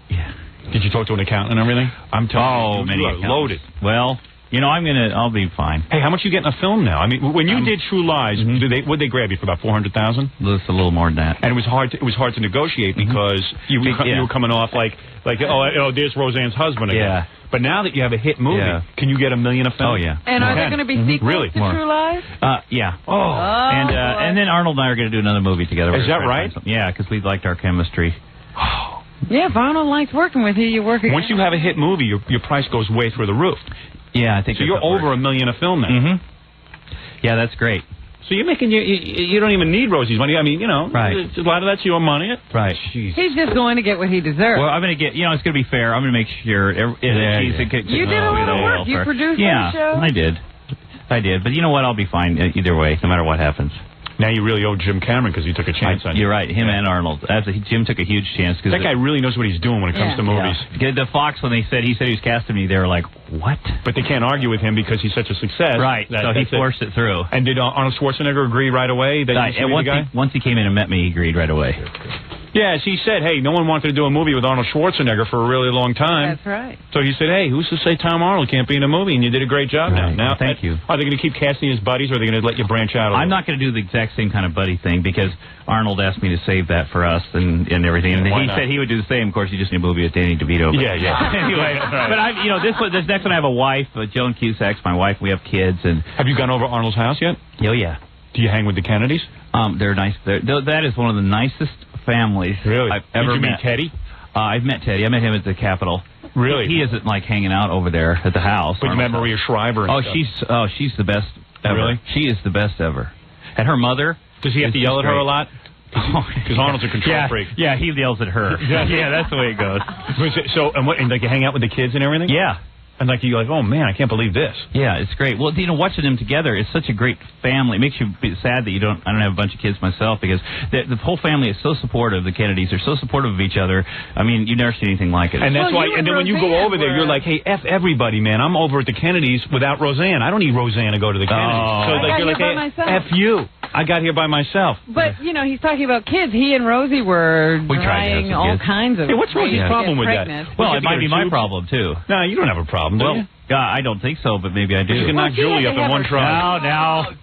S16: Yeah.
S1: Did you talk to an accountant and everything? I'm telling you, you are loaded.
S16: Well. You know, I'll be fine.
S1: Hey, how much you get in a film now? I mean, when you did True Lies, would they grab you for about $400,000?
S16: It's a little more than that.
S1: And it was hard to negotiate because you were coming off like there's Roseanne's husband again.
S16: Yeah.
S1: But now that you have a hit movie, can you get $1 million a film?
S16: Oh yeah.
S2: And are there going to be sequels to True Lies?
S16: Yeah.
S2: Oh.
S16: And then Arnold and I are going to do another movie together.
S1: Is that right?
S16: Yeah, because we liked our chemistry.
S2: Yeah, if Arnold likes working with you, you work again.
S1: Once you have a hit movie, your price goes way through the roof.
S16: Yeah, I think
S1: so. You're over $1 million a film now.
S16: Yeah, that's great.
S1: So you're making you don't even need Rosie's money. I mean,
S16: right.
S1: A lot of that's your money.
S16: Right.
S2: He's just going to get what he deserves.
S16: Well, I'm going to get. It's going to be fair. I'm going to make sure.
S2: You did a lot of work. You produced the show.
S16: I did. But you know what? I'll be fine either way, no matter what happens.
S1: Now you really owe Jim Cameron because he took a chance on you.
S16: You're right. Him and Arnold. Jim took a huge chance.
S1: That guy really knows what he's doing when it comes to movies.
S16: Yeah. The Fox, when he said he was casting me, they were like, what?
S1: But they can't argue with him because he's such a success.
S16: Right. So he forced it through.
S1: And did Arnold Schwarzenegger agree right away that he was the guy?
S16: Once he came in and met me, he agreed right away.
S1: Yes, he said, hey, no one wanted to do a movie with Arnold Schwarzenegger for a really long time.
S2: That's right.
S1: So he said, hey, who's to say Tom Arnold can't be in a movie? And you did a great job now.
S16: Thank you.
S1: Are they going to keep casting his buddies, or are they going to let you branch out?
S16: I'm not going to do the exact same kind of buddy thing because Arnold asked me to save that for us and everything. And he said he would do the same. Of course, he just need a movie with Danny DeVito.
S1: Yeah.
S16: Anyway, but this next one I have a wife, Joan Cusack's my wife. We have kids. And
S1: have you gone over to Arnold's house yet?
S16: Oh, yeah.
S1: Do you hang with the Kennedys?
S16: They're nice. That is one of the nicest families I've ever met.
S1: Did you meet Teddy?
S16: I've met Teddy. I met him at the Capitol.
S1: Really?
S16: He isn't like hanging out over there at the house.
S1: But you met Maria Shriver and stuff.
S16: She's the best ever.
S1: Really?
S16: She is the best ever. And her mother.
S1: Does he have to yell at her a lot? Because Arnold's a control freak.
S16: Yeah, he yells at her. Yeah, that's the way it goes.
S1: So, and like you hang out with the kids and everything?
S16: Yeah.
S1: And like you're like, oh man, I can't believe this.
S16: Yeah, it's great. Well, watching them together is such a great family. It makes you sad that I don't have a bunch of kids myself because the whole family is so supportive. The Kennedys are so supportive of each other. I mean, you never see anything like it.
S1: And that's why. And then when you go over there, you're like, hey, F everybody, man. I'm over at the Kennedys without Roseanne. I don't need Roseanne to go to the Kennedys. So
S2: you're like,
S1: hey, F you. I got here by myself.
S2: But, he's talking about kids. He and Rosie were trying all kinds of...
S1: Hey, what's Rosie's problem with that?
S16: Well, it might be my problem, too.
S1: No, you don't have a problem, do you?
S16: I don't think so, but maybe I do.
S1: You can knock Julie up in one try.
S16: No.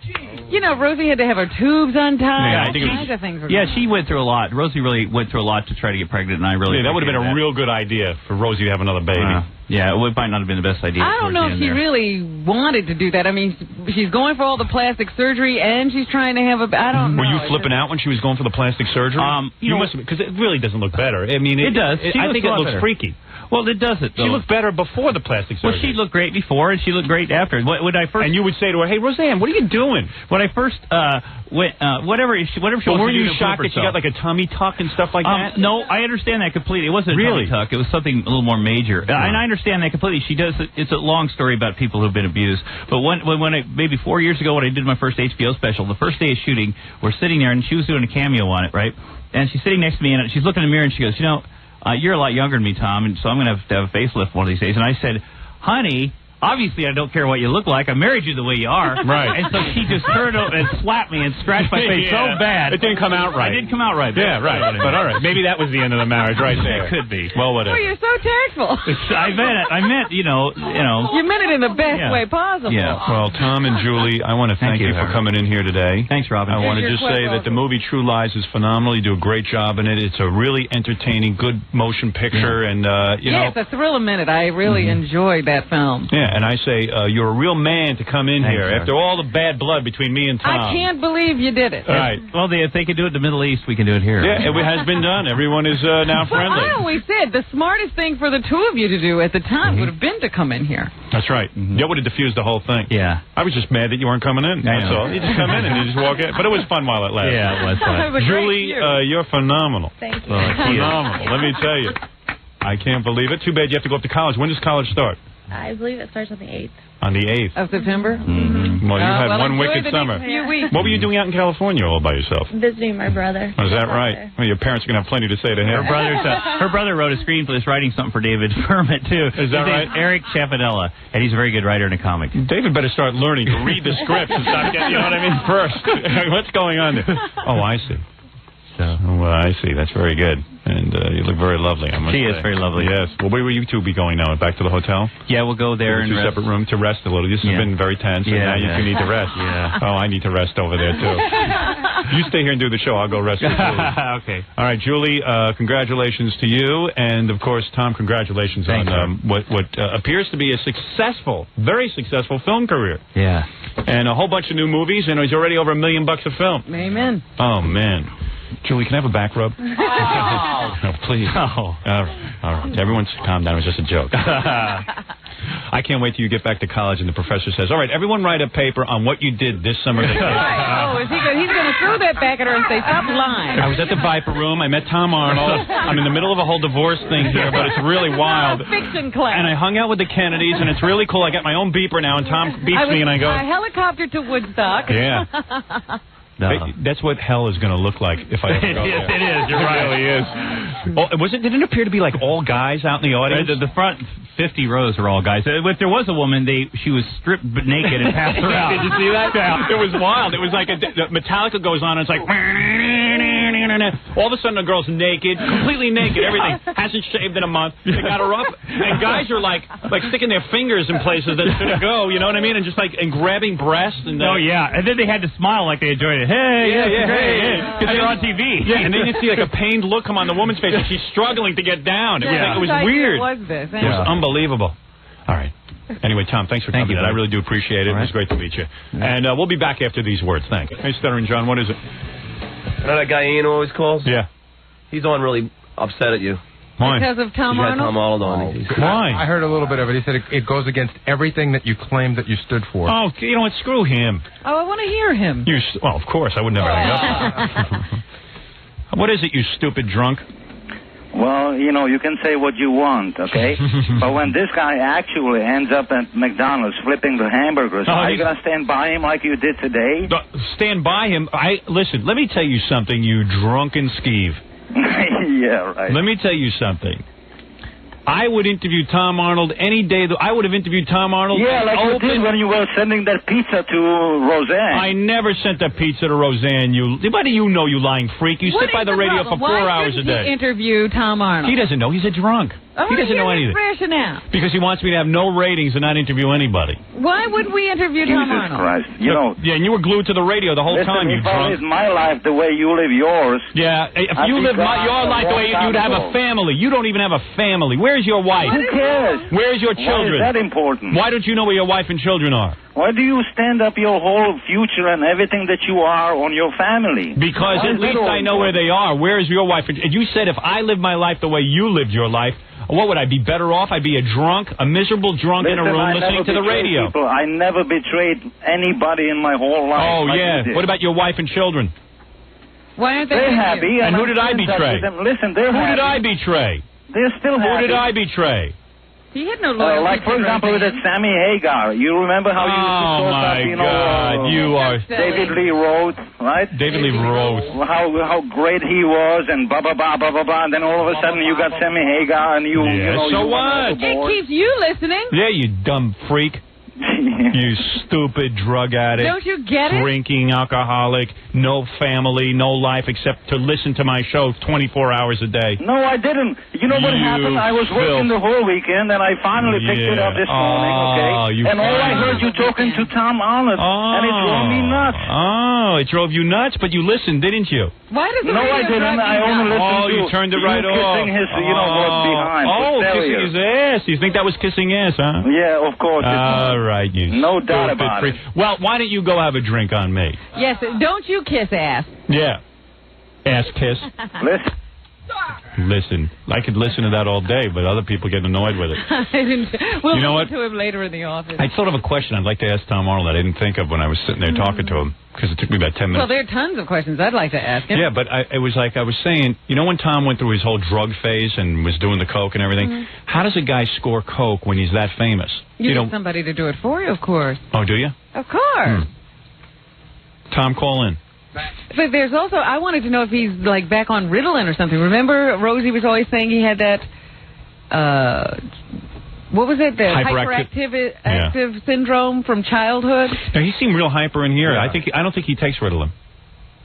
S2: Rosie had to have her tubes untied.
S16: Yeah,
S2: all kinds of things.
S16: She went through a lot. Rosie really went through a lot to try to get pregnant, and I really...
S1: Yeah, that would have been a real good idea for Rosie to have another baby.
S16: Yeah, it might not have been the best idea.
S2: I don't know if she really wanted to do that. I mean, she's going for all the plastic surgery, and she's trying to have I don't know.
S1: Were you flipping out when she was going for the plastic surgery? You must have, because it really doesn't look better. I mean,
S16: it does.
S1: I think it looks freaky.
S16: Well, it doesn't.
S1: She looked better before the plastic surgery.
S16: Well, she looked great before, and she looked great after. When I first,
S1: and you would say to her, "Hey, Roseanne, what are you doing?"
S16: When I first whatever she wants to do.
S1: Were you shocked that she got like a tummy tuck and stuff like that?
S16: No, I understand that completely. It wasn't a tummy tuck. It was something a little more major. And I understand that completely. She does. It's a long story about people who've been abused. But when maybe 4 years ago when I did my first HBO special, the first day of shooting, we're sitting there and she was doing a cameo on it, right? And she's sitting next to me and she's looking in the mirror and she goes, you're a lot younger than me, Tom, and so I'm going to have a facelift one of these days. And I said, honey, obviously I don't care what you look like. I married you the way you are.
S1: Right.
S16: And so she just turned over and slapped me and scratched my face so bad.
S1: It didn't come out right.
S16: It didn't come out right.
S1: Yeah, right. But all right. Maybe that was the end of the marriage right there.
S16: It could be.
S1: Well, whatever.
S2: Oh, you're so tactful.
S16: I meant,
S2: You meant it in the best way possible.
S1: Yeah. Well, Tom and Julie, I want to thank you for coming in here today.
S16: Thanks, Robin.
S1: I want to just say that the movie True Lies is phenomenal. You do a great job in it. It's a really entertaining, good motion picture, and
S2: it's a thrill a minute. I really enjoyed that film.
S1: Yeah. Yeah, and I say, you're a real man to come in here after all the bad blood between me and Tom.
S2: I can't believe you did it.
S1: All right.
S16: Well, if they can do it in the Middle East, we can do it here.
S1: Yeah, it has been done. Everyone is now friendly.
S2: Well, I always said the smartest thing for the two of you to do at the time would have been to come in here.
S1: That's right. That would have diffused the whole thing.
S16: Yeah.
S1: I was just mad that you weren't coming in. That's all. You just come in and you just walk in. But it was fun while it lasted.
S16: Yeah, it was fun.
S1: Julie, you're phenomenal.
S17: Thank you.
S1: Phenomenal. Let me tell you. I can't believe it. Too bad you have to go up to college. When does college start?
S17: I believe it starts on the 8th.
S1: On the 8th.
S2: Of September?
S1: Well, you had one
S2: enjoy
S1: wicked
S2: the
S1: summer.
S2: next few weeks.
S1: What were you doing out in California all by yourself?
S17: Visiting my brother.
S1: Oh, is that right? Well, your parents are going to have plenty to say to him.
S16: Her brother wrote a screenplay, writing something for David Furman, too.
S1: Is that right?
S16: Eric Chapadella, and he's a very good writer and a comic.
S1: David better start learning to read the scripts and stop getting, you know what I mean, first. What's going on there? Oh, I see. Well, I see. That's very good. And you look very lovely, I must say.
S16: She is very lovely.
S1: Yes. Well, where will you two be going now? Back to the hotel?
S16: Yeah, we'll go there and
S1: two
S16: rest.
S1: separate rooms to rest a little. This has been very tense, and now you two need to rest.
S16: Yeah.
S1: Oh, I need to rest over there, too. You stay here and do the show. I'll go rest with Julie.
S16: Okay.
S1: All right, Julie, congratulations to you. And, of course, Tom, congratulations on what appears to be a successful, very successful film career.
S16: Yeah.
S1: And a whole bunch of new movies, and he's already over $1 million a film.
S2: Amen.
S1: Oh, man. Julie, can I have a back rub? Oh, please.
S16: Oh.
S1: All right. Everyone's calm down. It was just a joke. I can't wait till you get back to college and the professor says, all right, everyone write a paper on what you did this summer.
S2: Right. Oh, is he he's going to throw that back at her and say, stop lying.
S1: I was at the Viper Room. I met Tom Arnold. I'm in the middle of a whole divorce thing here, but it's really wild.
S2: Fiction class.
S1: And I hung out with the Kennedys, and it's really cool. I got my own beeper now, and Tom beeps me, and I go...
S2: I helicoptered to Woodstock.
S1: Yeah. That's what hell is going to look like if I ever go there.
S16: It is. You're right.
S1: It really is. Oh, did it appear to be like all guys out in the audience?
S16: The front 50 rows were all guys. If there was a woman, she was stripped naked and passed her out.
S1: Did you see that? Yeah. It was wild. It was like Metallica goes on, and it's like... All of a sudden, the girl's naked, completely naked, everything. Hasn't shaved in a month. They got her up, and guys are like sticking their fingers in places that shouldn't go, you know what I mean? And just and grabbing breasts. And
S16: oh, yeah. And then they had to smile like they enjoyed it. Hey,
S1: hey.
S16: Because they're on TV.
S1: Yeah, and then you see a pained look come on the woman's face, and she's struggling to get down. It was weird. It was unbelievable. All right. Anyway, Tom, thanks for coming in. I really do appreciate it. It was great to meet you. And we'll be back after these words. Thanks. Hey, Stuttering John, what is it?
S18: You know that guy Ian always calls?
S1: Yeah.
S18: He's on really upset at you.
S1: Why?
S2: Because of Tom Arnold?
S18: Tom Arnold on.
S1: Why?
S3: I heard a little bit of it. He said it goes against everything that you claimed that you stood for.
S1: Oh, you know what? Screw him.
S2: Oh, I want to hear him.
S1: Well, of course. I would never hang up. What is it, you stupid drunk?
S19: Well, you can say what you want, okay? But when this guy actually ends up at McDonald's flipping the hamburgers, are you going to stand by him like you did today?
S1: Stand by him? Listen, let me tell you something, you drunken skeeve.
S19: Yeah, right.
S1: Let me tell you something. I would interview Tom Arnold any day. I would have interviewed Tom Arnold.
S19: Yeah, like you did when you were sending that pizza to Roseanne.
S1: I never sent that pizza to Roseanne. What do you know, you lying freak? You sit by the radio for 4 hours a day.
S2: Why didn't he interview Tom Arnold?
S1: He doesn't know. He's a drunk. He doesn't know anything.
S2: Rationale.
S1: Because he wants me to have no ratings and not interview anybody.
S2: Why would we interview Tom Arnold?
S19: Jesus Christ.
S1: Yeah, and you were glued to the radio the whole time, you drunk.
S19: If I live my life the way you live yours...
S1: Yeah, if you live your life the way you'd have a family. You don't even have a family. Where's your wife?
S19: Who cares?
S1: Where's your children?
S19: Why is that important?
S1: Why don't you know where your wife and children are?
S19: Why do you stand up your whole future and everything that you are on your family?
S1: Because at least I know where they are. Where's your wife? And you said if I lived my life the way you lived your life, what would I be better off? I'd be a drunk, a miserable drunk in a room listening to the radio.
S19: People. I never betrayed anybody in my whole life.
S1: Oh, yeah. What about your wife and children?
S2: Why aren't they
S19: happy?
S1: And who did I betray?
S19: Listen, they're
S1: happy. Who did I betray?
S19: They're still happy.
S1: Who did I betray?
S2: He had no loyalty.
S19: Like, for example, with that Sammy Hagar. You remember how you used to talk about,
S1: you are...
S19: David Lee Roth, right?
S1: David Lee Roth.
S19: How great he was, and blah, blah, blah, blah, blah, blah. And then all of a sudden you got Sammy Hagar, and you know...
S1: So what?
S2: It keeps you listening.
S1: Yeah, you dumb freak. You stupid drug addict.
S2: Don't you get it?
S1: Drinking alcoholic, no family, no life except to listen to my show 24 hours a day.
S19: No, I didn't. You know what happened? I was working the whole weekend, and I finally picked it up this morning, okay? And all I heard you talking to Tom Arnold, and it drove me nuts.
S1: Oh, it drove you nuts, but you listened, didn't you?
S2: Why does
S19: No, I didn't. I only listened to
S1: you turned it right off.
S19: kissing his, behind.
S1: Kissing his ass. You think that was kissing ass, huh?
S19: Yeah, of course.
S1: All right, you
S19: no doubt about it.
S1: Well, why don't you go have a drink on me?
S2: Yes, don't you kiss ass.
S1: Yeah. Ass kiss.
S19: Listen,
S1: I could listen to that all day, but other people get annoyed with it.
S2: We'll
S1: you know what?
S2: listen to him later in the office.
S1: I sort of a question I'd like to ask Tom Arnold that I didn't think of when I was sitting there talking to him, because it took me about 10 minutes.
S2: Well, there are tons of questions I'd like to ask him.
S1: Yeah, but it was like I was saying, you know when Tom went through his whole drug phase and was doing the coke and everything, how does a guy score coke when he's that famous?
S2: You need somebody to do it for you, of course.
S1: Oh, do you?
S2: Of course.
S1: Tom, call in.
S2: But there's also, I wanted to know if he's like back on Ritalin or something. Remember, Rosie was always saying he had that, what was it, the hyperactive syndrome from childhood?
S1: No, he seemed real hyper in here. Yeah. I don't think he takes Ritalin.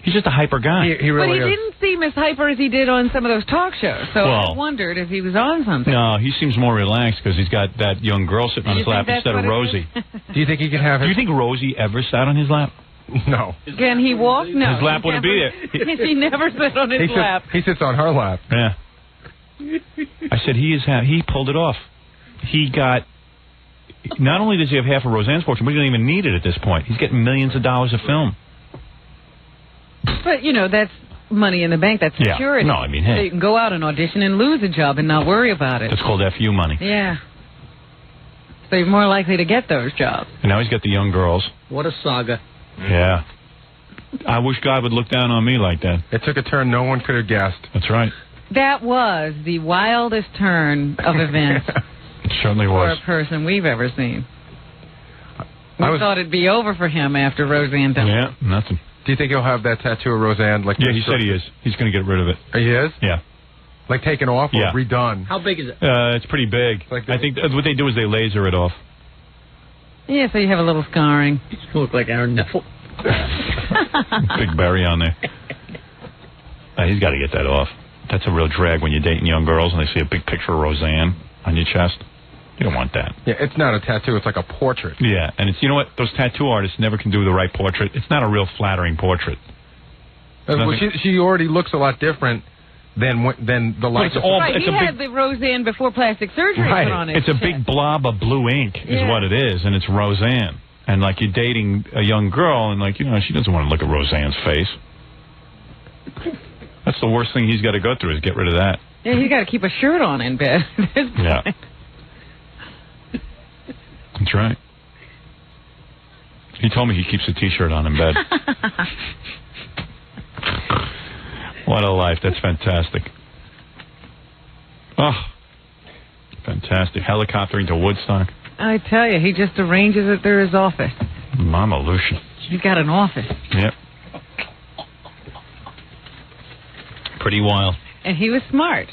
S1: He's just a hyper guy.
S2: He really is. Didn't seem as hyper as he did on some of those talk shows. So I wondered if he was on something.
S1: No, he seems more relaxed because he's got that young girl sitting on his lap instead of Rosie.
S3: Do you think he can have
S1: Do you think Rosie ever sat on his lap?
S3: No.
S2: Can he walk? No.
S1: His lap wouldn't be there.
S2: He never sat on his lap.
S3: He sits on her lap.
S1: Yeah. I said he pulled it off. He got, not only does he have half of Roseanne's fortune, but he doesn't even need it at this point. He's getting millions of dollars of film.
S2: But, that's money in the bank. That's security.
S1: Yeah. No, I mean, hey.
S2: So you can go out and audition and lose a job and not worry about it.
S1: That's called FU money.
S2: Yeah. So you're more likely to get those jobs.
S1: And now he's got the young girls.
S4: What a saga.
S1: Yeah. I wish God would look down on me like that.
S3: It took a turn no one could have guessed.
S1: That's right.
S2: That was the wildest turn of events.
S1: It certainly was.
S2: For a person we've ever seen. We thought it'd be over for him after Roseanne died.
S1: Yeah, nothing.
S3: Do you think he'll have that tattoo of Roseanne?
S1: Yeah, he said he is. He's going to get rid of it.
S3: He is?
S1: Yeah.
S3: Like taken off or redone?
S4: How big is it?
S1: It's pretty big. I think what they do is they laser it off.
S2: Yeah, so you have a little scarring.
S4: You look like Aaron Neville.
S1: Big berry on there. He's got to get that off. That's a real drag when you're dating young girls and they see a big picture of Roseanne on your chest. You don't want that.
S3: Yeah, it's not a tattoo. It's like a portrait.
S1: Yeah, and it's, you know what? Those tattoo artists never can do the right portrait. It's not a real flattering portrait.
S3: Well, she already looks a lot different than the likeness.
S2: He had the Roseanne before plastic surgery put on it.
S1: It's a big blob of blue ink is what it is, and it's Roseanne. And, like, you're dating a young girl, and, like, she doesn't want to look at Roseanne's face. That's the worst thing he's got to go through is get rid of that.
S2: Yeah, he's got to keep a shirt on in bed.
S1: Yeah. That's right. He told me he keeps a T-shirt on in bed. What a life. That's fantastic. Oh, fantastic. Helicoptering to Woodstock.
S2: I tell you, he just arranges it through his office.
S1: Mama Lucia.
S2: He's got an office.
S1: Yep. Pretty wild.
S2: And he was smart.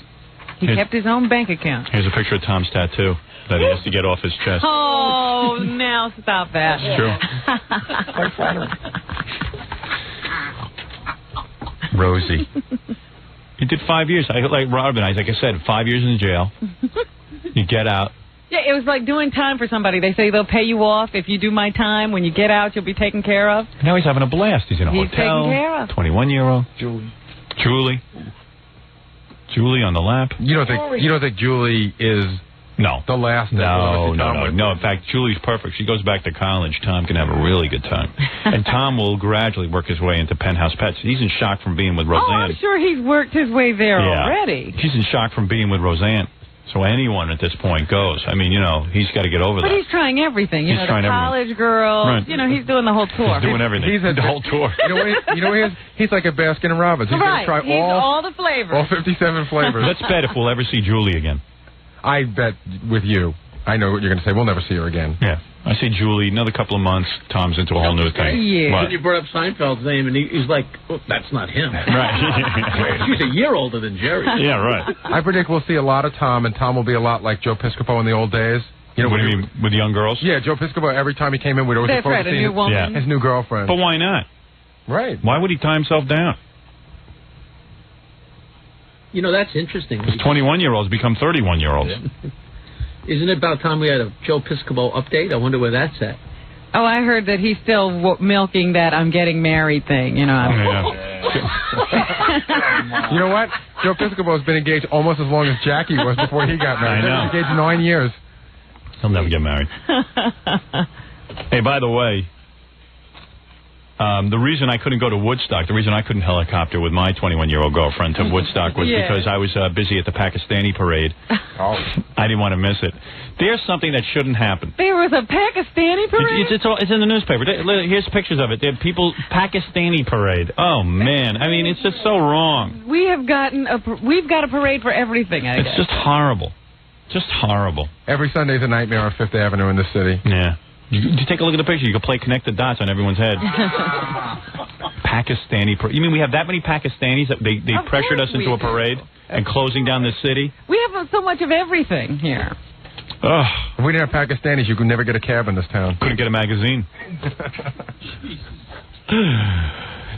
S2: He kept his own bank account.
S1: Here's a picture of Tom's tattoo that he has to get off his chest.
S2: Oh, now stop that.
S1: It's true.
S2: Quite flattering.
S1: Rosie. He did 5 years. Like Robin, like I said, 5 years in jail. You get out.
S2: Yeah, it was like doing time for somebody. They say they'll pay you off if you do my time. When you get out, you'll be taken care of.
S1: Now he's having a blast. He's in a hotel.
S2: He's taken care of.
S1: 21-year-old. Julie on the lap.
S3: You don't think Julie is the last?
S1: No. In fact, Julie's perfect. She goes back to college. Tom can have a really good time, and Tom will gradually work his way into Penthouse Pets. He's in shock from being with Roseanne.
S2: Oh, I'm sure he's worked his way there already.
S1: He's in shock from being with Roseanne. So anyone at this point goes. I mean, he's got to get over that.
S2: But he's trying everything.
S1: He's trying
S2: the college girls.
S1: Right.
S2: He's doing the whole tour.
S1: He's doing everything.
S3: He's
S1: the whole tour.
S3: He's like a Baskin and Robbins. He's going to try
S2: all the flavors.
S3: All 57 flavors.
S1: Let's bet if we'll ever see Julie again.
S3: I bet with you. I know what you're going to say. We'll never see her again.
S1: Yeah. I see Julie, another couple of months, Tom's into a whole new thing.
S2: Yeah.
S4: When you brought up Seinfeld's name, and he's like, oh, that's not him.
S1: Right.
S4: She's a year older than Jerry.
S1: Yeah, right.
S3: I predict we'll see a lot of Tom, and Tom will be a lot like Joe Piscopo in the old days. You know,
S1: what do you mean, with young girls?
S3: Yeah, Joe Piscopo, every time he came in, we'd always
S2: That's right, a new woman.
S3: His new girlfriend.
S1: But why not?
S3: Right.
S1: Why would he tie himself down?
S4: You know, that's interesting.
S1: 21-year-olds become 31-year-olds.
S4: Yeah. Isn't it about time we had a Joe Piscopo update? I wonder where that's at.
S2: Oh, I heard that he's still milking that I'm getting married thing. You know.
S3: You know what? Joe Piscopo's been engaged almost as long as Jackie was before he got married.
S1: I know.
S3: He was engaged 9 years.
S1: He'll never get married. Hey, by the way, the reason I couldn't go to Woodstock, the reason I couldn't helicopter with my 21-year-old girlfriend to Woodstock was because I was busy at the Pakistani parade.
S5: Oh.
S1: I didn't want to miss it. There's something that shouldn't happen.
S2: There was a Pakistani parade?
S1: It's in the newspaper. Here's pictures of it. There are people, Pakistani parade. Oh, man. I mean, it's just so wrong.
S2: We've got a parade for everything, I guess.
S1: It's just horrible. Just horrible.
S3: Every Sunday's a nightmare on Fifth Avenue in this city.
S1: Yeah. You take a look at the picture. You can play connect the dots on everyone's head. Pakistani parade. You mean we have that many Pakistanis that they pressured us into a parade and closing down the city?
S2: We have so much of everything here.
S1: Ugh.
S3: If we didn't have Pakistanis, you could never get a cab in this town.
S1: Couldn't get a magazine.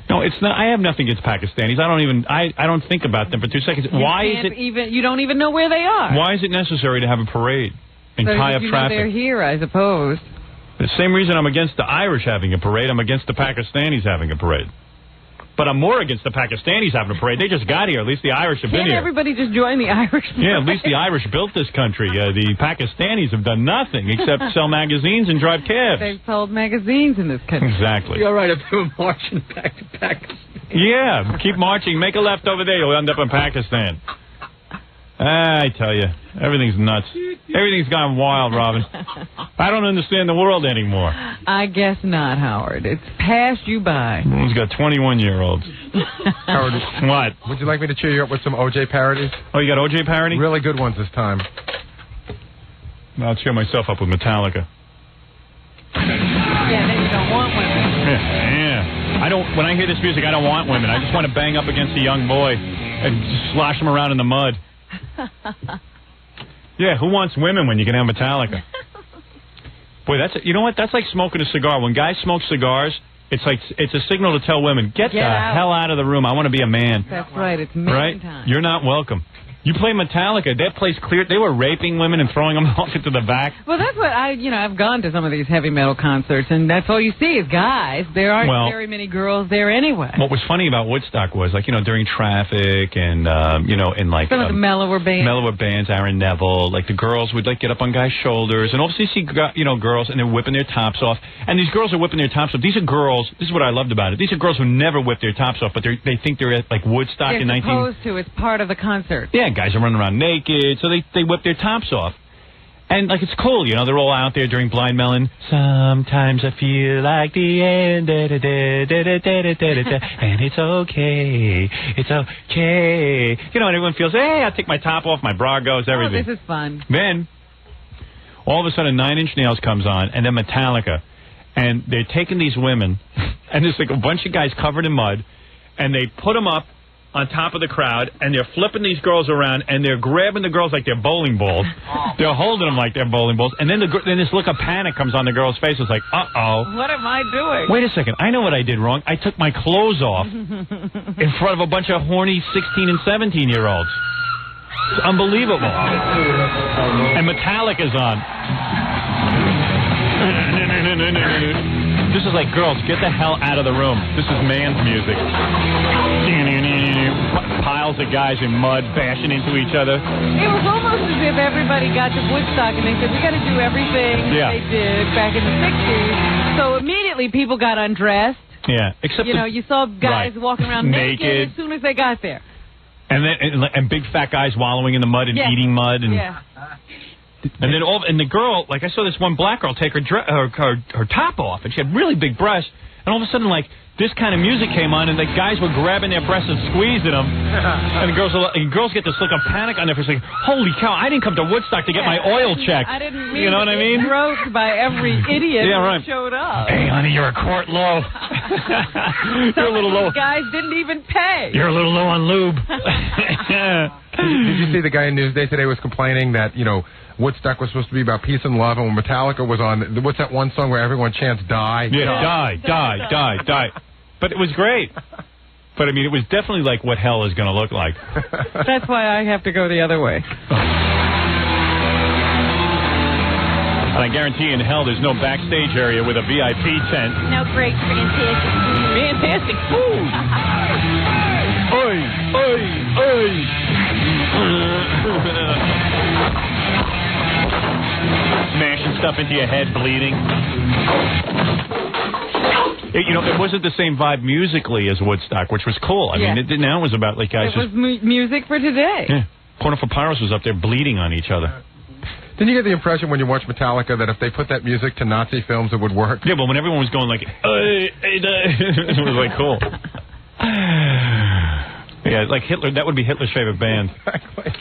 S1: No, it's not. I have nothing against Pakistanis. I don't think about them for 2 seconds.
S2: You don't even know where they are.
S1: Why is it necessary to have a parade and
S2: so
S1: tie up traffic?
S2: They're here, I suppose.
S1: The same reason I'm against the Irish having a parade, I'm against the Pakistanis having a parade. But I'm more against the Pakistanis having a parade. They just got here. At least the Irish have been here.
S2: Everybody just join the Irish parade?
S1: Yeah, at least the Irish built this country. The Pakistanis have done nothing except sell magazines and drive cabs.
S2: They've sold magazines in this country.
S1: Exactly.
S4: You're right, if they were marching back to Pakistan.
S1: Yeah, keep marching. Make a left over there. You'll end up in Pakistan. I tell you, everything's nuts. Everything's gone wild, Robin. I don't understand the world anymore.
S2: I guess not, Howard. It's passed you by.
S1: Everyone's got 21-year-olds.
S3: Howard,
S1: what?
S3: Would you like me to cheer you up with some OJ parodies?
S1: Oh, you got OJ parody?
S3: Really good ones this time.
S1: I'll cheer myself up with Metallica.
S2: Yeah, then you don't want women.
S1: Yeah. When I hear this music, I don't want women. I just want to bang up against a young boy and just slosh him around in the mud. Yeah, who wants women when you can have Metallica? Boy, you know what? That's like smoking a cigar. When guys smoke cigars, it's a signal to tell women, get the hell out of the room. I want to be a man.
S2: That's right. It's man time.
S1: You're not welcome. You play Metallica, that place cleared. They were raping women and throwing them off into the back.
S2: Well, that's what I've gone to some of these heavy metal concerts, and that's all you see is guys. There aren't very many girls there anyway.
S1: What was funny about Woodstock was, during traffic and,
S2: some of the mellower bands,
S1: Aaron Neville, the girls would, get up on guys' shoulders, and obviously see, girls, and they're whipping their tops off. And these girls are whipping their tops off. These are girls, this is what I loved about it. These are girls who never whip their tops off, but they think they're at, Woodstock in 19...
S2: They're supposed to. It's part of the concert.
S1: Yeah, guys are running around naked, so they whip their tops off. And, it's cool, they're all out there during Blind Melon. Sometimes I feel like the end, and it's okay, and everyone feels, hey, I'll take my top off, my bra goes, everything.
S2: Oh, this is fun.
S1: Then, all of a sudden, 9 Inch Nails comes on, and then Metallica, and they're taking these women, and there's, a bunch of guys covered in mud, and they put them up on top of the crowd, and they're flipping these girls around, and they're grabbing the girls like they're bowling balls. They're holding them like they're bowling balls, and then this look of panic comes on the girl's face. It's like, uh-oh.
S2: What am I doing?
S1: Wait a second. I know what I did wrong. I took my clothes off in front of a bunch of horny 16 and 17-year-olds. It's unbelievable. And Metallica's on. This is like, girls, get the hell out of the room. This is man's music. Piles of guys in mud bashing into each other.
S2: It was almost as if everybody got to Woodstock and they said, we got to do everything they did back in the 60s. So immediately people got undressed.
S1: Yeah, except
S2: you saw guys walking around naked as soon as they got there.
S1: And big fat guys wallowing in the mud and eating mud. And and then the girl, I saw this one black girl take her top off, and she had really big breasts. And all of a sudden, this kind of music came on, and the guys were grabbing their breasts and squeezing them. And the girls get this look of panic on their face, like, holy cow, I didn't come to Woodstock to get my oil checked.
S2: I didn't mean
S1: you know what I mean?
S2: Groped by every idiot who showed up.
S1: Hey, honey, you're a quart low. You're a little low.
S2: These guys didn't even pay.
S1: You're a little low on lube.
S3: Did you see the guy in Newsday today was complaining that, you know, Woodstock was supposed to be about peace and love, and when Metallica was on, what's that one song where everyone chants die?
S1: Yeah, die. But it was great. But, I mean, it was definitely like what hell is going to look like.
S2: That's why I have to go the other way.
S1: And I guarantee in hell there's no backstage area with a VIP tent.
S17: No great fantastic food.
S1: Oi, oi, oi. Smashing stuff into your head, bleeding. You know, it wasn't the same vibe musically as Woodstock, which was cool. I mean, now it was about like guys.
S2: It was music for today.
S1: Yeah. Porno for Pyros was up there bleeding on each other.
S3: Didn't you get the impression when you watched Metallica that if they put that music to Nazi films, it would work?
S1: Yeah, but when everyone was going like, it was like cool. Yeah, like Hitler. That would be Hitler's favorite band.
S3: Exactly.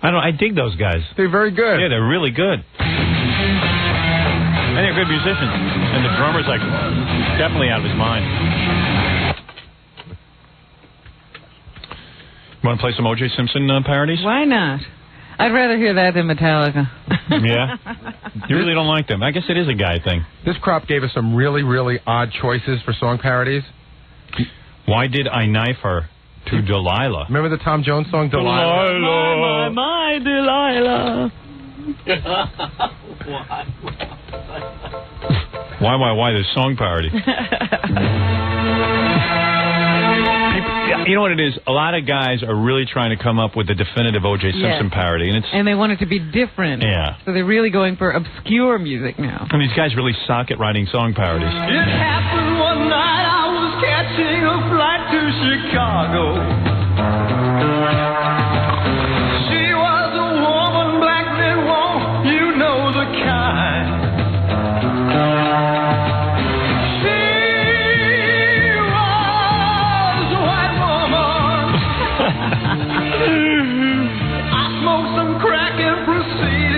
S1: I don't know. I dig those guys.
S3: They're very good.
S1: Yeah, they're really good. And they're good musicians. And the drummer's like definitely out of his mind. You want to play some O.J. Simpson parodies?
S2: Why not? I'd rather hear that than Metallica.
S1: Yeah? You really don't like them. I guess it is a guy thing.
S3: This crop gave us some really, really odd choices for song parodies.
S1: Why did I knife her to Delilah?
S3: Remember the Tom Jones song, Delilah?
S2: My Delilah.
S1: Why? There's song parody. You know what it is? A lot of guys are really trying to come up with the definitive O.J. Simpson parody.
S2: And they want it to be different.
S1: Yeah.
S2: So they're really going for obscure music now.
S1: And these guys really suck at writing song parodies.
S20: It happened one night I was catching a flight to Chicago. She was a woman, black men won't, you know the kind.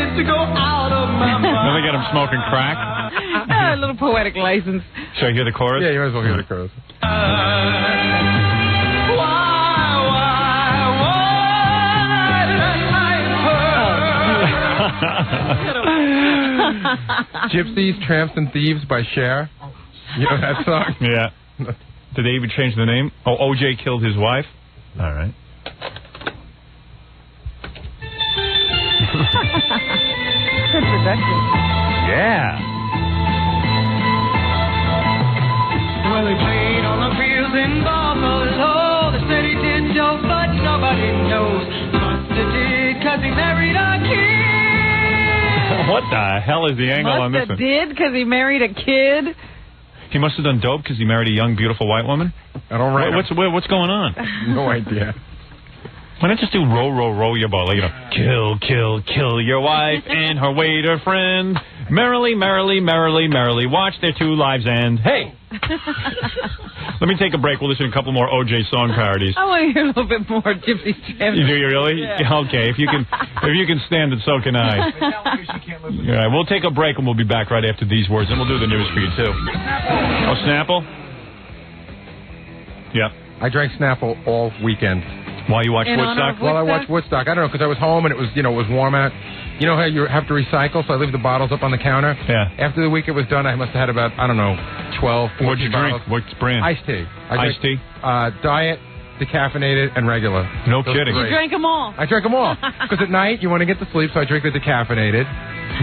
S20: To go out of my mind.
S1: Then they got him smoking crack.
S2: A little poetic license.
S1: Should I hear the chorus?
S3: Yeah, you might as well hear the chorus. Gypsies, Tramps, and Thieves by Cher. You know that song?
S1: Yeah. Did they even change the name? Oh, O.J. killed his wife? All right.
S2: Good production.
S1: Yeah.
S20: Well, they played on the fields in Buffalo. They said he did dope, but nobody knows. Must have did, 'cause he married a kid.
S1: What the hell is the angle on this one?
S2: Must have did, 'cause he married a kid?
S1: He must have done dope because he married a young, beautiful white woman?
S3: I don't write.
S1: What's going on?
S3: No idea.
S1: Why not just do row your boat? Like, you know, kill your wife and her waiter friend. Merrily, watch their two lives end. Hey! Let me take a break. We'll listen to a couple more O.J. song parodies.
S2: I want to hear a little bit more Gypsy Tramps.
S1: You do you really?
S2: Yeah.
S1: Okay, if you can stand it, so can I. All right, we'll take a break and we'll be back right after these words, and we'll do the news for you too. Oh, Snapple? Yeah.
S3: I drank Snapple all weekend.
S1: While you watched Woodstock?
S3: While I watched Woodstock. I don't know, because I was home and it was warm out. You know how you have to recycle, so I leave the bottles up on the counter?
S1: Yeah.
S3: After the week it was done, I must have had about, 12, 14
S1: What'd you drink?
S3: bottles.
S1: What's brand?
S3: Iced tea.
S1: Iced tea?
S3: Diet, decaffeinated, and regular.
S1: No
S3: Those
S1: kidding.
S2: You drank them all.
S3: I drank them all. Because at night, you want to get to sleep, so I drink the decaffeinated.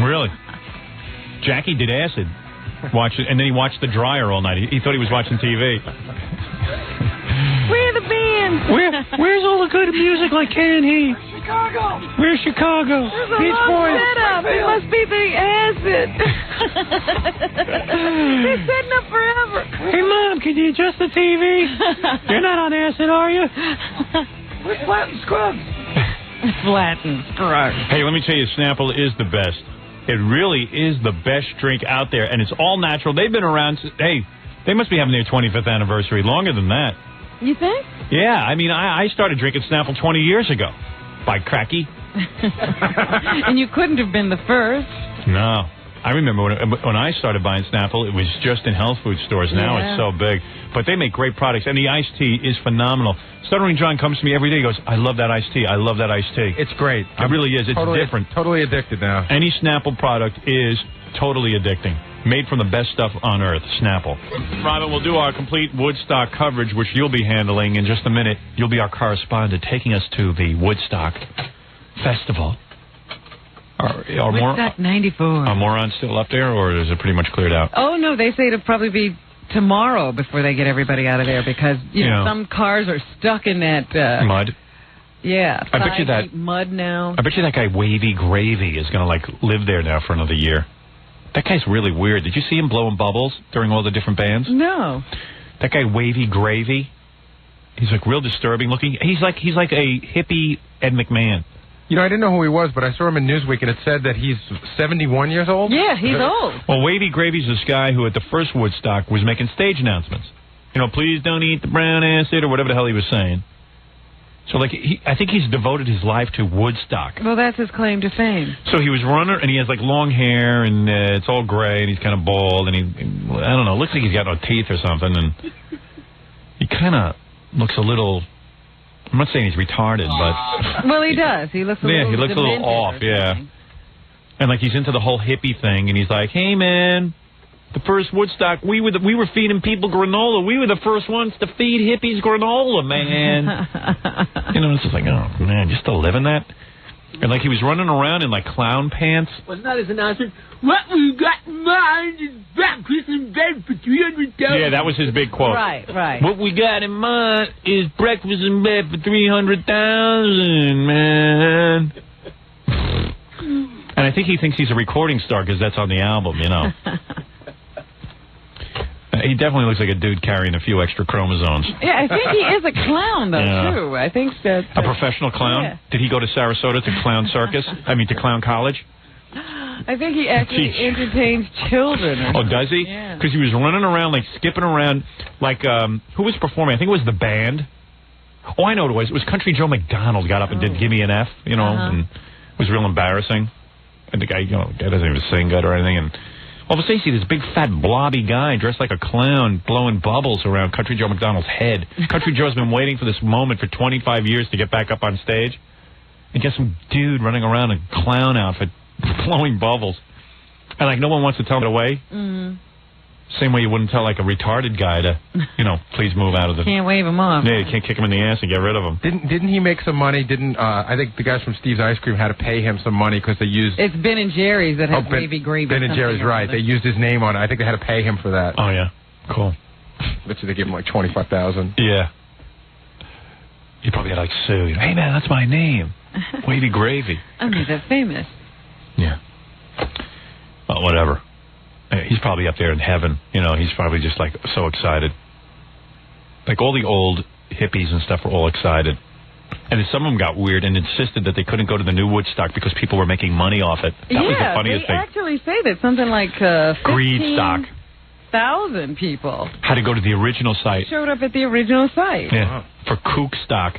S1: Really? Jackie did acid. And then he watched the dryer all night. He thought he was watching TV.
S2: Where the band?
S1: Where's all the good music like Ken and He?
S20: Chicago.
S1: Where's Chicago?
S2: There's a
S1: Beach
S2: long
S1: Boys.
S2: setup. It must be the acid. They're setting up forever.
S1: Hey, Mom, can you adjust the TV? You're not on acid, are you?
S20: Where's Flatten Scrubs?
S2: Flatten Scrubs.
S1: Hey, let me tell you, Snapple is the best. It really is the best drink out there, and it's all natural. They've been around. Hey, they must be having their 25th anniversary. Longer than that.
S2: You think?
S1: Yeah, I mean, I started drinking Snapple 20 years ago. By cracky.
S2: And you couldn't have been the first.
S1: No. I remember when I started buying Snapple, it was just in health food stores. Now it's so big. But they make great products, and the iced tea is phenomenal. Stuttering John comes to me every day. He goes, I love that iced tea. I love that iced tea.
S3: It's great.
S1: It really is. It's different.
S3: Totally addicted now.
S1: Any Snapple product is totally addicting. Made from the best stuff on earth, Snapple. Robin, we'll do our complete Woodstock coverage, which you'll be handling in just a minute. You'll be our correspondent taking us to the Woodstock Festival.
S2: Woodstock 94.
S1: Are morons still up there, or is it pretty much cleared out?
S2: Oh, no, they say it'll probably be tomorrow before they get everybody out of there because, you know, some cars are stuck in that...
S1: mud?
S2: Yeah,
S1: I bet you that
S2: mud now.
S1: I bet you that guy Wavy Gravy is going to, live there now for another year. That guy's really weird. Did you see him blowing bubbles during all the different bands?
S2: No.
S1: That guy Wavy Gravy, he's real disturbing looking. He's like a hippie Ed McMahon.
S3: You know, I didn't know who he was, but I saw him in Newsweek, and it said that he's 71 years old.
S2: Yeah, he's old.
S1: Well, Wavy Gravy's this guy who at the first Woodstock was making stage announcements. You know, please don't eat the brown acid or whatever the hell he was saying. So, I think he's devoted his life to Woodstock.
S2: Well, that's his claim to fame.
S1: So he was runner, and he has, long hair, and it's all gray, and he's kind of bald, and I don't know, looks like he's got no teeth or something, and he kind of looks a little, I'm not saying he's retarded, but...
S2: Well, he does. He looks a little
S1: he looks a little off, And, he's into the whole hippie thing, and he's like, hey, man... The first Woodstock, we were feeding people granola. We were the first ones to feed hippies granola, man. It's just like, oh, man, you still living that? And, he was running around in, clown pants.
S4: Wasn't that his announcement? What we got in mind is breakfast in bed for $300,000.
S1: Yeah, that was his big quote.
S2: Right.
S1: What we got in mind is breakfast in bed for $300,000, man. And I think he thinks he's a recording star because that's on the album, He definitely looks like a dude carrying a few extra chromosomes.
S2: Yeah, I think he is a clown, though, too. I think that...
S1: A professional clown?
S2: Yeah.
S1: Did he go to Sarasota to clown circus? to clown college?
S2: I think he actually entertains children.
S1: Oh, does he?
S2: Yeah.
S1: Because he was running around, skipping around, who was performing? I think it was the band. Oh, I know what it was. It was Country Joe McDonald got up and did Give Me an F, and it was real embarrassing. And the guy, guy doesn't even sing good or anything, and... All of a sudden, you see this big, fat, blobby guy dressed like a clown blowing bubbles around Country Joe McDonald's head. Country Joe's been waiting for this moment for 25 years to get back up on stage. And get some dude running around in a clown outfit blowing bubbles. And, no one wants to tell it away. Mm-hmm. Same way you wouldn't tell, a retarded guy to, please move out of the...
S2: Can't wave him off.
S1: Yeah, you can't kick him in the ass and get rid of him.
S3: Didn't he make some money? I think the guys from Steve's Ice Cream had to pay him some money because they used...
S2: It's Ben and Jerry's that has Wavy Gravy.
S3: Ben and Jerry's, right. They used his name on it. I think they had to pay him for that.
S1: Oh, yeah. Cool.
S3: Let's say they gave him $25,000.
S1: Yeah. He probably had sue. Hey, man, that's my name. Wavy Gravy.
S2: That's famous.
S1: Yeah. Well, whatever. He's probably up there in heaven. He's probably just, so excited. All the old hippies and stuff were all excited. And then some of them got weird and insisted that they couldn't go to the new Woodstock because people were making money off it. That was the funniest thing.
S2: They actually say that something like
S1: Greed stock.
S2: 15,000 people
S1: had to go to the original site.
S2: Showed up at the original site.
S1: Yeah, for kook stock.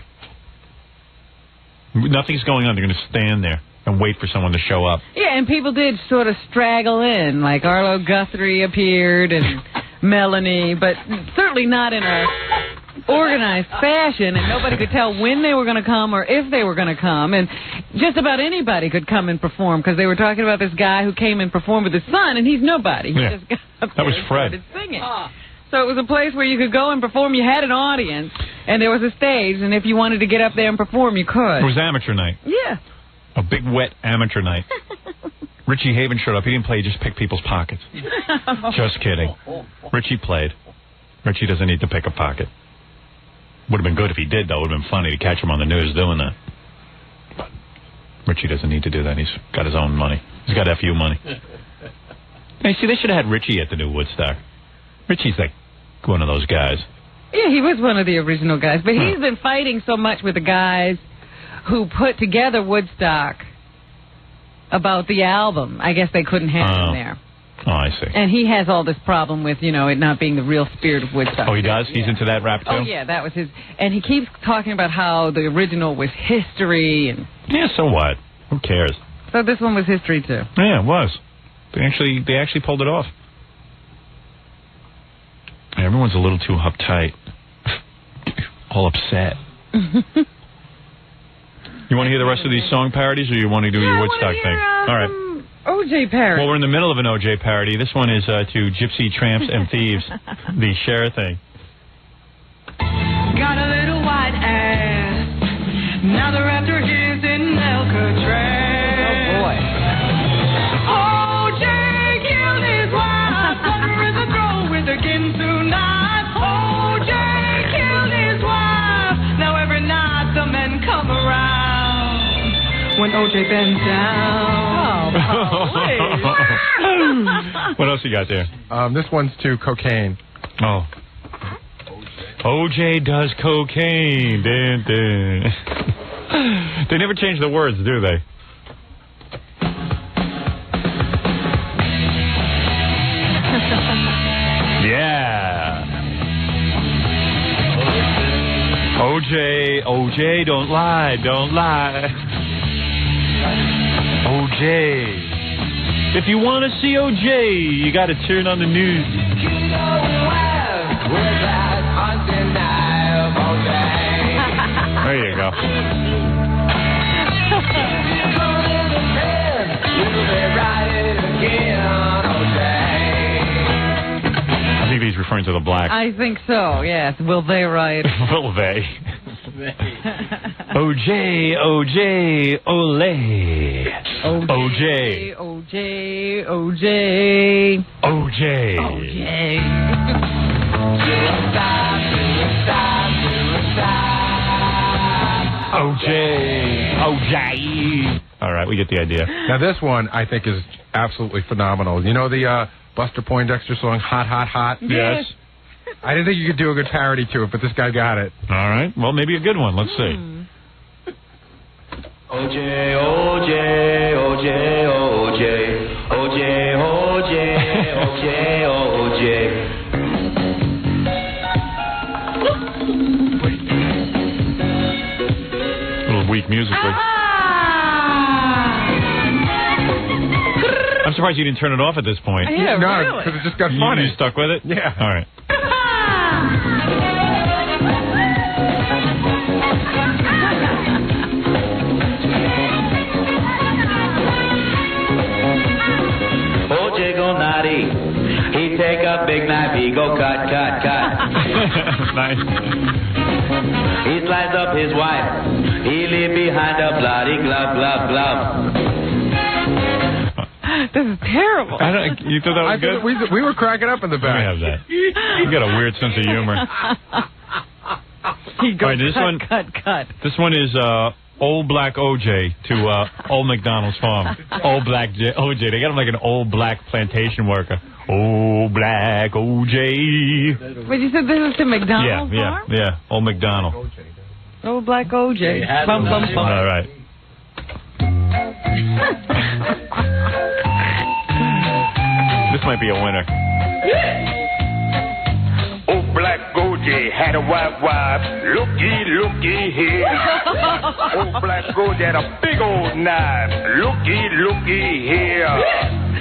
S1: Nothing's going on. They're going to stand there and wait for someone to show up.
S2: Yeah, and people did sort of straggle in, Arlo Guthrie appeared and Melanie, but certainly not in a organized fashion, and nobody could tell when they were going to come or if they were going to come, and just about anybody could come and perform, because they were talking about this guy who came and performed with his son, and he's nobody. He just got up there and started singing. So it was a place where you could go and perform. You had an audience, and there was a stage, and if you wanted to get up there and perform, you could.
S1: It was amateur night.
S2: Yeah.
S1: A big, wet amateur night. Richie Haven showed up. He didn't play. He just picked people's pockets. Just kidding. Richie played. Richie doesn't need to pick a pocket. Would have been good if he did, though. It would have been funny to catch him on the news doing that. But Richie doesn't need to do that. He's got his own money. He's got FU money. Hey, see, they should have had Richie at the new Woodstock. Richie's one of those guys.
S2: Yeah, he was one of the original guys. But he's been fighting so much with the guys who put together Woodstock about the album. I guess they couldn't have him there.
S1: Oh, I see.
S2: And he has all this problem with, it not being the real spirit of Woodstock.
S1: Oh, he does? He's into that rap, too?
S2: Oh, yeah, that was his. And he keeps talking about how the original was history. And
S1: yeah, so what? Who cares?
S2: So this one was history, too.
S1: Yeah, it was. They actually pulled it off. Everyone's a little too uptight. All upset. You want to hear the rest of these song parodies, or you want to do your Woodstock thing? All right.
S2: OJ parody.
S1: Well, we're in the middle of an OJ parody. This one is to Gypsy Tramps and Thieves, the Cher thing.
S20: Got a little white ass. Now they're after his in Alcatraz.
S2: Oh, boy.
S20: OJ killed his wife. Thunder in the throat with a Ginsu knife. OJ killed his wife. Now every night the men come around. When OJ bends down.
S1: What else you got there?
S3: This one's to cocaine.
S1: Oh. OJ does cocaine. Dun, dun. They never change the words, do they? Yeah. OJ, don't lie, don't lie. OJ. If you want to see OJ, you got to turn on the news. There you go. I think he's referring to the blacks.
S2: I think so, yes. Will they riot?
S1: Will they? OJ, OJ, ole. OJ.
S2: OJ, OJ.
S1: OJ.
S2: OJ.
S1: OJ. OJ. All right, we get the idea.
S3: Now, this one, I think, is absolutely phenomenal. You know the Buster Poindexter song, Hot, Hot, Hot?
S1: Yes.
S3: I didn't think you could do a good parody to it, but this guy got it.
S1: All right. Well, maybe a good one. Let's see.
S20: OJ, OJ, OJ, OJ, OJ, OJ, OJ, OJ.
S1: A little weak musically. I'm surprised you didn't turn it off at this point.
S2: Yeah,
S3: no,
S2: really?
S3: because it just got funny.
S1: You stuck with it?
S3: Yeah.
S1: All right.
S20: OJ go naughty. He take a big knife, he go cut, cut, cut.
S1: Nice.
S20: He slides up his wife. He leave behind a bloody glove, glove, glove.
S2: This is terrible.
S1: You thought that was good?
S3: We were cracking up in the back.
S1: Let me have that. You got a weird sense of humor.
S2: He goes
S1: All right, this
S2: cut.
S1: This one is Old Black OJ to Old McDonald's farm. Old Black OJ. They got him like an old black plantation worker. Old Black OJ.
S2: Wait, you said this is to McDonald's farm?
S1: Yeah. Old McDonald.
S2: Old Black OJ. Bum, bum, bum.
S1: All right. This might be a winner.
S11: Old Black OJ had a white wife. Looky here. Old Black OJ had a big old knife. Looky here.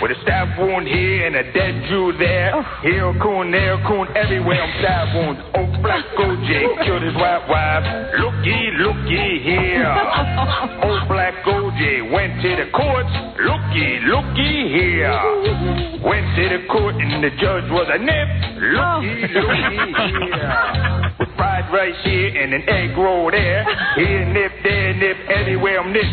S11: With a stab wound here and a dead Jew there. Here coon, there coon, everywhere I'm stab wounds. Old Black OJ killed his white wife. Looky here. Old Black OJ went to the courts. Looky here. Went to the court and the judge was a nip. Looky here. With fried rice here and an egg roll there. Here nip, there nip, everywhere I'm nip.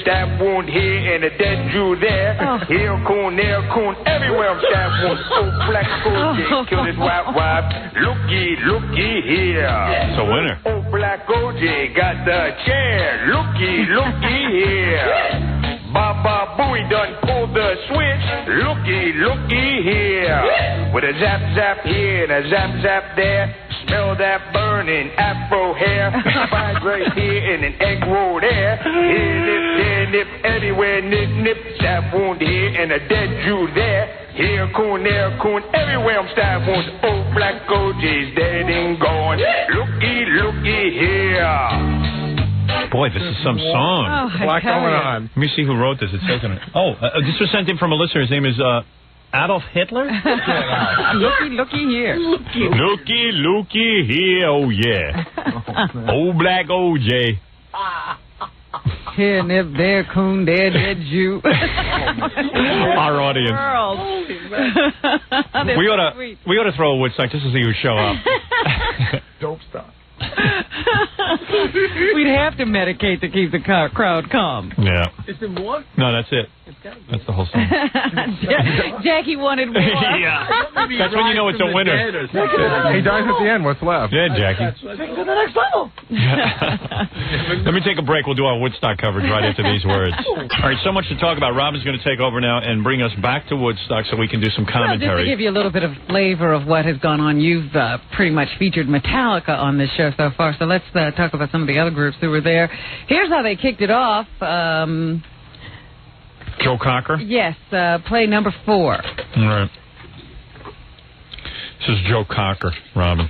S11: Stab wound here and a dead Jew there. Here coon, there coon, everywhere I'm stab wound. Old Black OJ killed his white wife. Looky here.
S1: It's a winner.
S11: Old Black OJ got the chair. Looky here. Baba Booey done pulled the switch. Looky here. With a zap zap here and a zap zap there. Smell that burning afro hair. Fried right here and an egg roll there. Here nip, there nip, everywhere nip. Stab wound here and a dead Jew there. Here coon, there coon, everywhere I'm stab wounds. Old Black OJ's dead and gone. Looky here.
S1: Boy, Boy, this is some song.
S2: Oh,
S3: a lot going on.
S1: Let me see who wrote this. It says in it. Oh, this was sent in from a listener. His name is Adolf Hitler?
S2: Looky here.
S1: Looky here. Oh, yeah. Old black OJ.
S2: Here, nip, there, coon, there, Jew.
S1: Our audience. We ought to throw a Woodstock just to see who show up.
S5: Dope stuff.
S2: We'd have to medicate to keep the crowd calm.
S1: Yeah.
S18: Is there more?
S1: No, that's it. That's the whole song.
S2: Jackie wanted more.
S1: Yeah. That's when you know it's a winner.
S3: He dies at the end. What's left?
S1: Yeah, Jackie.
S18: Take it to the next level.
S1: Let me take a break. We'll do our Woodstock coverage right after these words. All right, so much to talk about. Robin's going to take over now and bring us back to Woodstock so we can do some commentary.
S2: Well, just to give you a little bit of flavor of what has gone on, you've pretty much featured Metallica on this show so far, so let's talk about some of the other groups who were there. Here's how they kicked it off.
S1: Joe Cocker?
S2: Yes, play number 4.
S1: All right. This is Joe Cocker, Robin.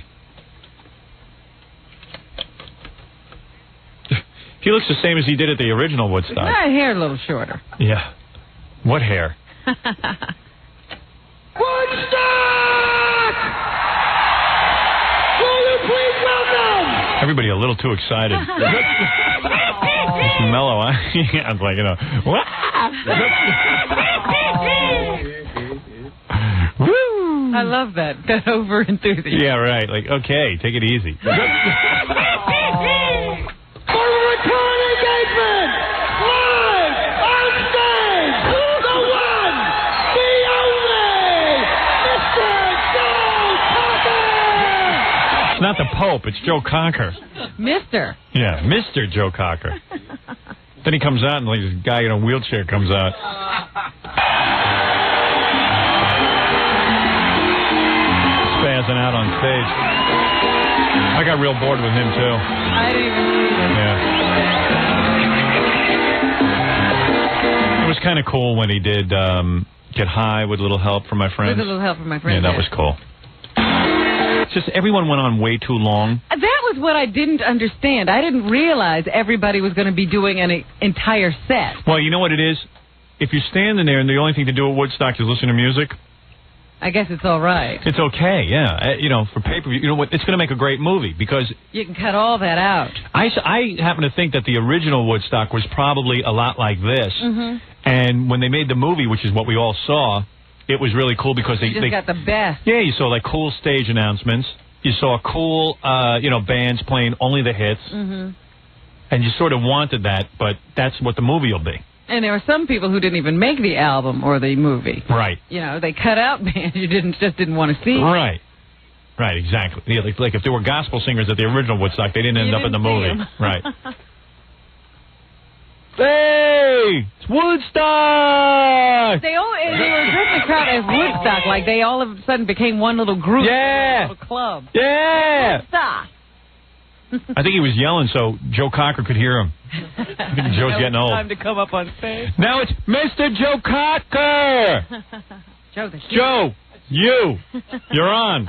S1: He looks the same as he did at the original Woodstock.
S2: My hair a little shorter.
S1: Yeah. What hair?
S20: Woodstock! Will you please welcome?
S1: Everybody a little too excited. It's mellow, huh? I was like, what? Woo!
S2: I love that over enthusiasm.
S1: Yeah, right. Like, okay, take it easy.
S20: For a return engagement, live on stage, the one, the only, Mr. Joe Cocker!
S1: It's not the Pope, it's Joe Cocker.
S2: Mr.
S1: Yeah, Mr. Joe Cocker. Then he comes out and like this guy in a wheelchair comes out. Spazzing out on stage. I got real bored with him too.
S2: I didn't even see it.
S1: Yeah. It was kind of cool when he did Get High with a little help from my friends.
S2: With a little help from my friends.
S1: Yeah, that was cool. It's just everyone went on way too long.
S2: That was what I didn't understand. I didn't realize everybody was going to be doing an entire set.
S1: Well, you know what it is? If you're standing there and the only thing to do at Woodstock is listen to music,
S2: I guess it's all right.
S1: it's okay, yeah. For pay-per-view, you know what? It's going to make a great movie because
S2: You can cut all that out.
S1: I happen to think that the original Woodstock was probably a lot like this.
S2: Mm-hmm.
S1: And when they made the movie, which is what we all saw, it was really cool because
S2: You just got the best.
S1: Yeah, you saw like cool stage announcements. You saw cool, bands playing only the hits.
S2: Mm-hmm.
S1: And you sort of wanted that, but that's what the movie will be.
S2: And there were some people who didn't even make the album or the movie.
S1: Right.
S2: They cut out bands you just didn't want to see.
S1: Right. Right, exactly. Yeah, like if there were gospel singers at the original Woodstock, they didn't end up in the movie. Right. Hey, it's Woodstock!
S2: They were addressing the crowd as Woodstock, like they all of a sudden became one little group.
S1: Yeah.
S2: One little club.
S1: Yeah.
S2: Woodstock.
S1: I think he was yelling so Joe Cocker could hear him. I think Joe's getting old.
S2: Time to come up on stage.
S1: Now it's Mr. Joe Cocker! Joe, you. You're on.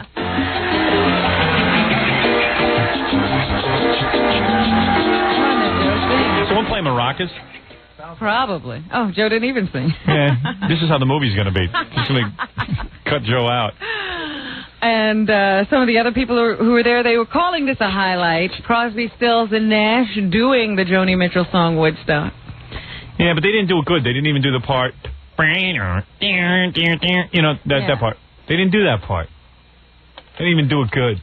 S1: Someone play maracas?
S2: Probably. Oh, Joe didn't even sing.
S1: Yeah, this is how the movie's going to be. Just going to cut Joe out.
S2: And some of the other people who were there, they were calling this a highlight. Crosby, Stills, and Nash doing the Joni Mitchell song Woodstock.
S1: Yeah, but they didn't do it good. They didn't even do the part. That part. They didn't do that part. They didn't even do it good.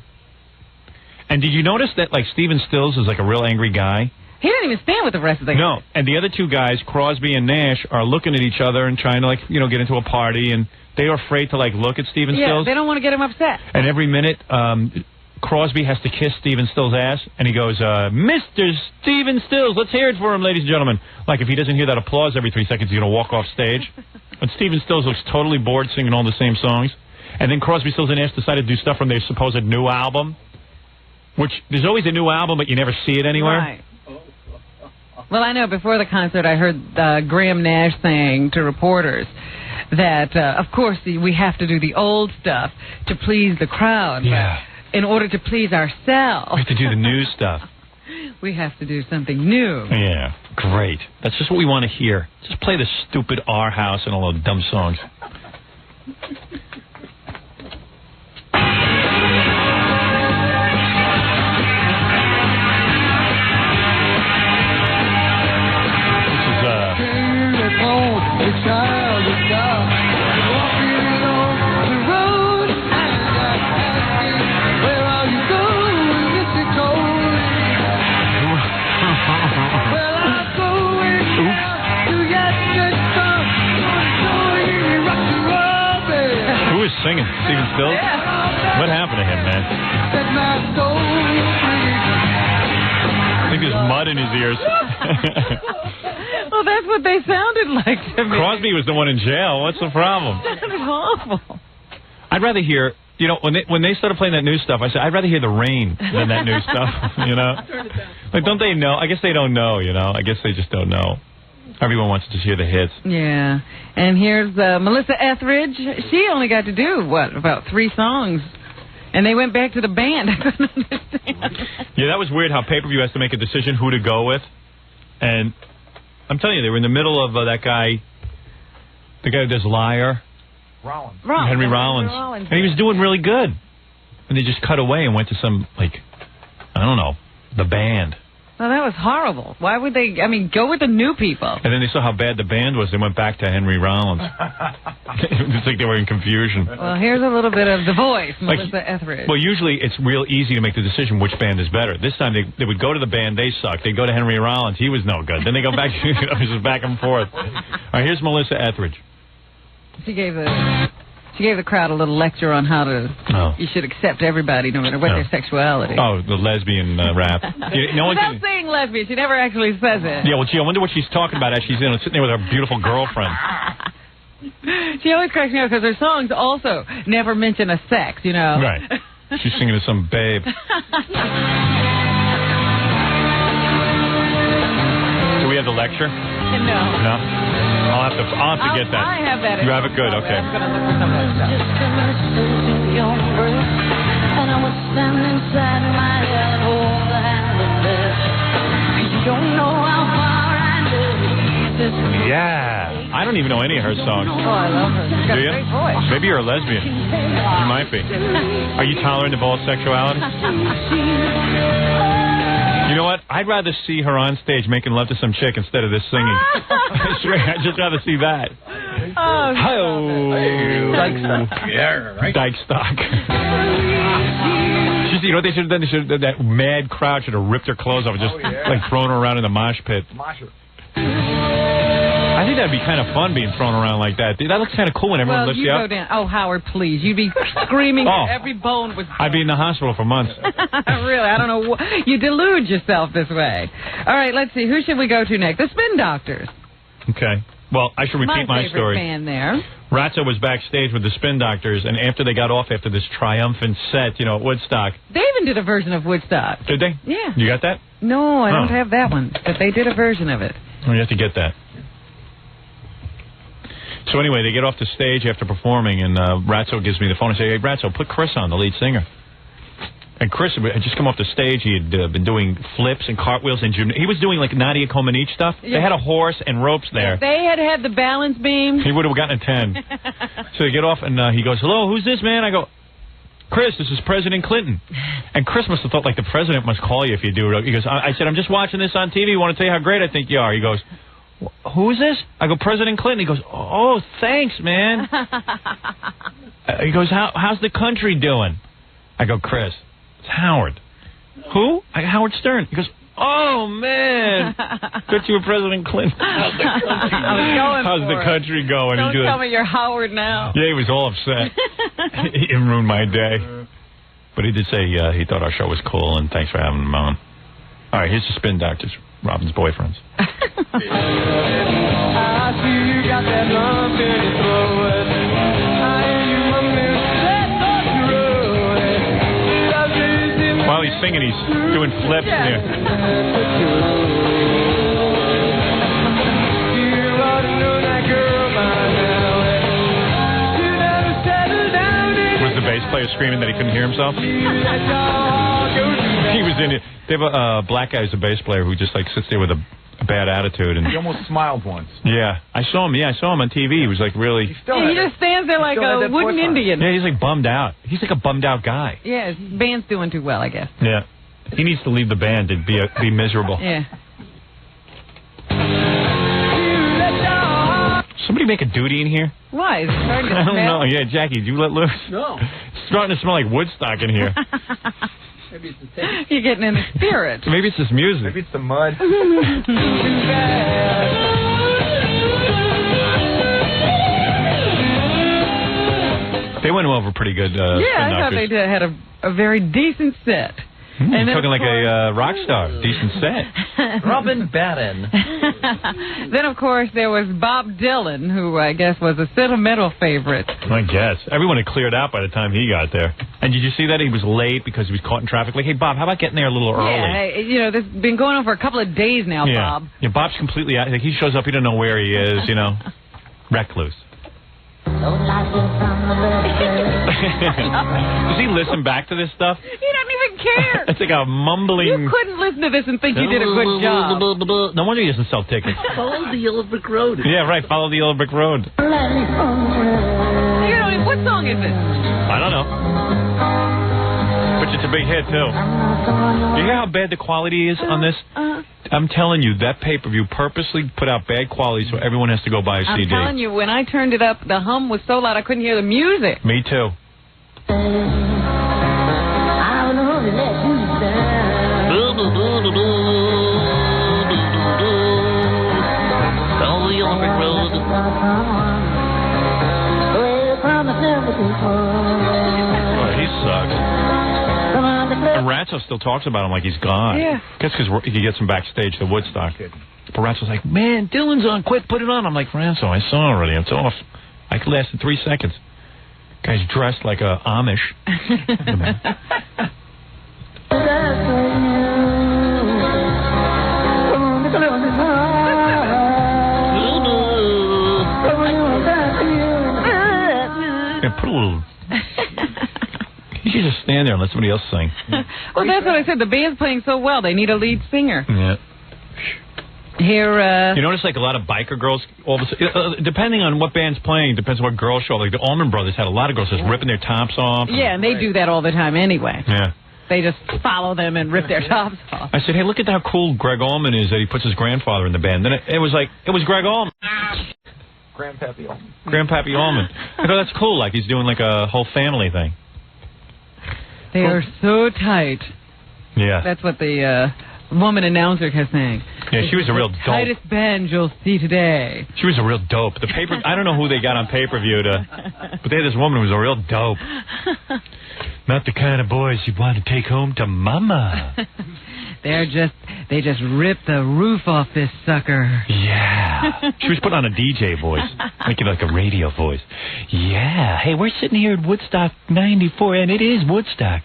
S1: And did you notice that, like, Stephen Stills is like a real angry guy?
S2: He didn't even stand with the rest of the guys.
S1: No, and the other two guys, Crosby and Nash, are looking at each other and trying to, get into a party, and they are afraid to, look at Stephen Stills.
S2: Yeah, they don't want to get him upset.
S1: And every minute, Crosby has to kiss Stephen Stills' ass, and he goes, Mr. Stephen Stills, let's hear it for him, ladies and gentlemen. Like, if he doesn't hear that applause every 3 seconds, he's going to walk off stage. And Stephen Stills looks totally bored singing all the same songs. And then Crosby, Stills, and Nash decided to do stuff from their supposed new album, which there's always a new album, but you never see it anywhere.
S2: Right. Well, I know before the concert I heard Graham Nash saying to reporters that, of course, we have to do the old stuff to please the crowd.
S1: Yeah.
S2: In order to please ourselves.
S1: We have to do the new stuff.
S2: We have to do something new.
S1: Yeah, great. That's just what we want to hear. Just play the stupid Our House and all those dumb songs. Singing Stephen Stills? Yeah. What happened to him, man? I think there's mud in his ears.
S2: Well, that's what they sounded like to me.
S1: Crosby was the one in jail. What's the problem?
S2: That was awful.
S1: I'd rather hear, you know, when they started playing that new stuff, I said, I'd rather hear the rain than that new stuff, you know? Like, don't they know? I guess they don't know, you know? I guess they just don't know. Everyone wants to just hear the hits.
S2: Yeah. And here's Melissa Etheridge. She only got to do, about 3 songs. And they went back to the band. I couldn't understand.
S1: Yeah, that was weird how pay-per-view has to make a decision who to go with. And I'm telling you, they were in the middle of that guy, the guy who does Liar.
S5: Rollins.
S1: Henry Rollins. And he was doing really good. And they just cut away and went to some, like, I don't know, the band.
S2: Well, that was horrible. Why would they, go with the new people.
S1: And then they saw how bad the band was. They went back to Henry Rollins. It's like they were in confusion.
S2: Well, here's a little bit of The Voice, Melissa Etheridge.
S1: Well, usually it's real easy to make the decision which band is better. This time they would go to the band, they sucked. They'd go to Henry Rollins, he was no good. Then they go back, it was just back and forth. All right, here's Melissa Etheridge.
S2: She gave the crowd a little lecture on how to you should accept everybody, no matter what their sexuality.
S1: Oh, the lesbian rap.
S2: Without saying lesbian, she never actually says it.
S1: Yeah, well, gee, I wonder what she's talking about as she's sitting there with her beautiful girlfriend.
S2: She always cracks me up because her songs also never mention a sex, you know.
S1: Right. She's singing to some babe. Do we have the lecture? No. I'll have to get that.
S2: I have that.
S1: You have it good, okay.
S2: I'm going to look for some of that stuff.
S20: And I was standing inside my head, hold the hand of death. You don't know how far I live.
S1: Yeah. I don't even know any of her songs.
S2: Oh, I love her. She's got
S1: Do
S2: a
S1: you?
S2: great voice.
S1: Maybe you're a lesbian. You might be. Are you tolerant of all sexuality? You know what? I'd rather see her on stage making love to some chick instead of this singing. I'd just rather see that.
S2: Oh,
S1: Dykestock. Yeah, right. Dykestock. You know what they should have done? They should have, that mad crowd should have ripped her clothes off and just like thrown her around in the mosh pit. I think that'd be kind of fun being thrown around like that. That looks kind of cool when everyone lifts you up.
S2: Go down. Oh, Howard, please. You'd be screaming every bone was...
S1: I'd be in the hospital for months.
S2: Really, I don't know. You delude yourself this way. All right, let's see. Who should we go to next? The Spin Doctors.
S1: Okay. Well, I should repeat my story.
S2: My favorite band there.
S1: Ratzo was backstage with the Spin Doctors, and after they got off after this triumphant set, you know, at Woodstock.
S2: They even did a version of Woodstock.
S1: Did they?
S2: Yeah.
S1: You got that?
S2: No, I don't have that one, but they did a version of it.
S1: Oh, you have to get that. So anyway, they get off the stage after performing, and Ratzo gives me the phone and say, "Hey, Ratzo, put Chris on, the lead singer." And Chris had just come off the stage. He had been doing flips and cartwheels, and he was doing like Nadia Comaneci stuff. Yeah. They had a horse and ropes there.
S2: If they had the balance beam,
S1: he would have gotten a 10. So they get off, and he goes, "Hello, who's this, man?" I go, "Chris, this is President Clinton." And Chris must have thought like the president must call you if you do it. He goes, I said, "I'm just watching this on TV. I want to tell you how great I think you are." He goes, "Who is this?" I go, "President Clinton." He goes, "Oh, thanks, man." He goes, "How's the country doing?" I go, "Chris, it's Howard." "Who?" Howard Stern. He goes, "Oh, man. Thought you were President Clinton." How's the country going?
S2: Don't tell me you're Howard now.
S1: Yeah, he was all upset. He ruined my day. But he did say he thought our show was cool, and thanks for having him on. All right, here's the Spin Doctors, Robin's boyfriends.
S20: I see you got that lump in your throat. I hear you mumbling that road.
S1: While he's singing, he's doing flips there.
S20: You ought to know that girl by now. You never settle down.
S1: Was the bass player screaming that he couldn't hear himself? He was in it. They have a black guy who's a bass player who just like sits there with a bad attitude. And
S5: he almost smiled once.
S1: Yeah, I saw him. Yeah, I saw him on TV. He was like really.
S2: He just stands there like a wooden Indian.
S1: Yeah, he's like bummed out. He's like a bummed out guy.
S2: Yeah, his band's doing too well, I guess.
S1: Yeah, he needs to leave the band and be miserable.
S2: Yeah.
S1: Somebody make a duty in here?
S2: Why? Is it starting to
S1: I don't
S2: smell?
S1: know. Yeah, Jackie, did you let loose?
S18: No.
S1: It's starting to smell like Woodstock in here.
S18: Maybe it's the taste.
S2: You're getting in the spirit.
S1: Maybe it's this music.
S5: Maybe it's the mud.
S1: They went over pretty good.
S2: I thought they had a very decent set.
S1: And then talking like a rock star. Decent set.
S18: Robin Bannon.
S2: Then, of course, there was Bob Dylan, who I guess was a sentimental favorite.
S1: I guess. Everyone had cleared out by the time he got there. And did you see that? He was late because he was caught in traffic. Like, hey, Bob, how about getting there a little early?
S2: Yeah, this has been going on for a couple of days now, Bob.
S1: Yeah, Bob's completely out. Like, he shows up, he doesn't know where he is, recluse. Does he listen back to this stuff?
S2: He doesn't even care.
S1: It's like a mumbling...
S2: You couldn't listen to this and think you did a good job.
S1: No wonder he doesn't sell tickets.
S18: Follow the Yellow Brick Road.
S1: Yeah, right. Follow the Yellow Brick Road.
S2: What song is this?
S1: I don't know. But it's a big hit, too. You hear how bad the quality is on this? I'm telling you, that pay-per-view purposely put out bad quality so everyone has to go buy a CD.
S2: I'm telling you, when I turned it up, the hum was so loud I couldn't hear the music.
S1: Me too. Oh, he sucks. And Ratzo still talks about him like he's gone.
S2: Yeah.
S1: Guess because he gets him backstage to Woodstock. But Ratzo's like, man, Dylan's on. Quick, put it on. I'm like, Ratzo, I saw already. It's off. I lasted 3 seconds. Guy's dressed like a Amish. Yeah, put a little... You should just stand there and let somebody else sing.
S2: Well, that's what I said. The band's playing so well. They need a lead singer.
S1: Yeah.
S2: Here,
S1: you notice like a lot of biker girls, all of a sudden, depending on what band's playing, depends on what girl show. Like the Allman Brothers had a lot of girls just ripping their tops off.
S2: Yeah, and they do that all the time anyway.
S1: Yeah.
S2: They just follow them and rip their tops off.
S1: I said, hey, look at how cool Greg Allman is that he puts his grandfather in the band. Then it was Greg Allman.
S5: Grandpappy Allman.
S1: Grandpappy Allman. I go, that's cool. Like he's doing like a whole family thing.
S2: They are so tight.
S1: Yeah.
S2: That's what the woman announcer kept saying.
S1: Yeah, she was a real dope.
S2: Tightest band you'll see today.
S1: She was a real dope. I don't know who they got on pay-per-view but they had this woman who was a real dope. Not the kind of boys you want to take home to mama.
S2: They just ripped the roof off this sucker.
S1: Yeah. She was putting on a DJ voice, making like a radio voice. Yeah. Hey, we're sitting here at Woodstock 94, and it is Woodstock.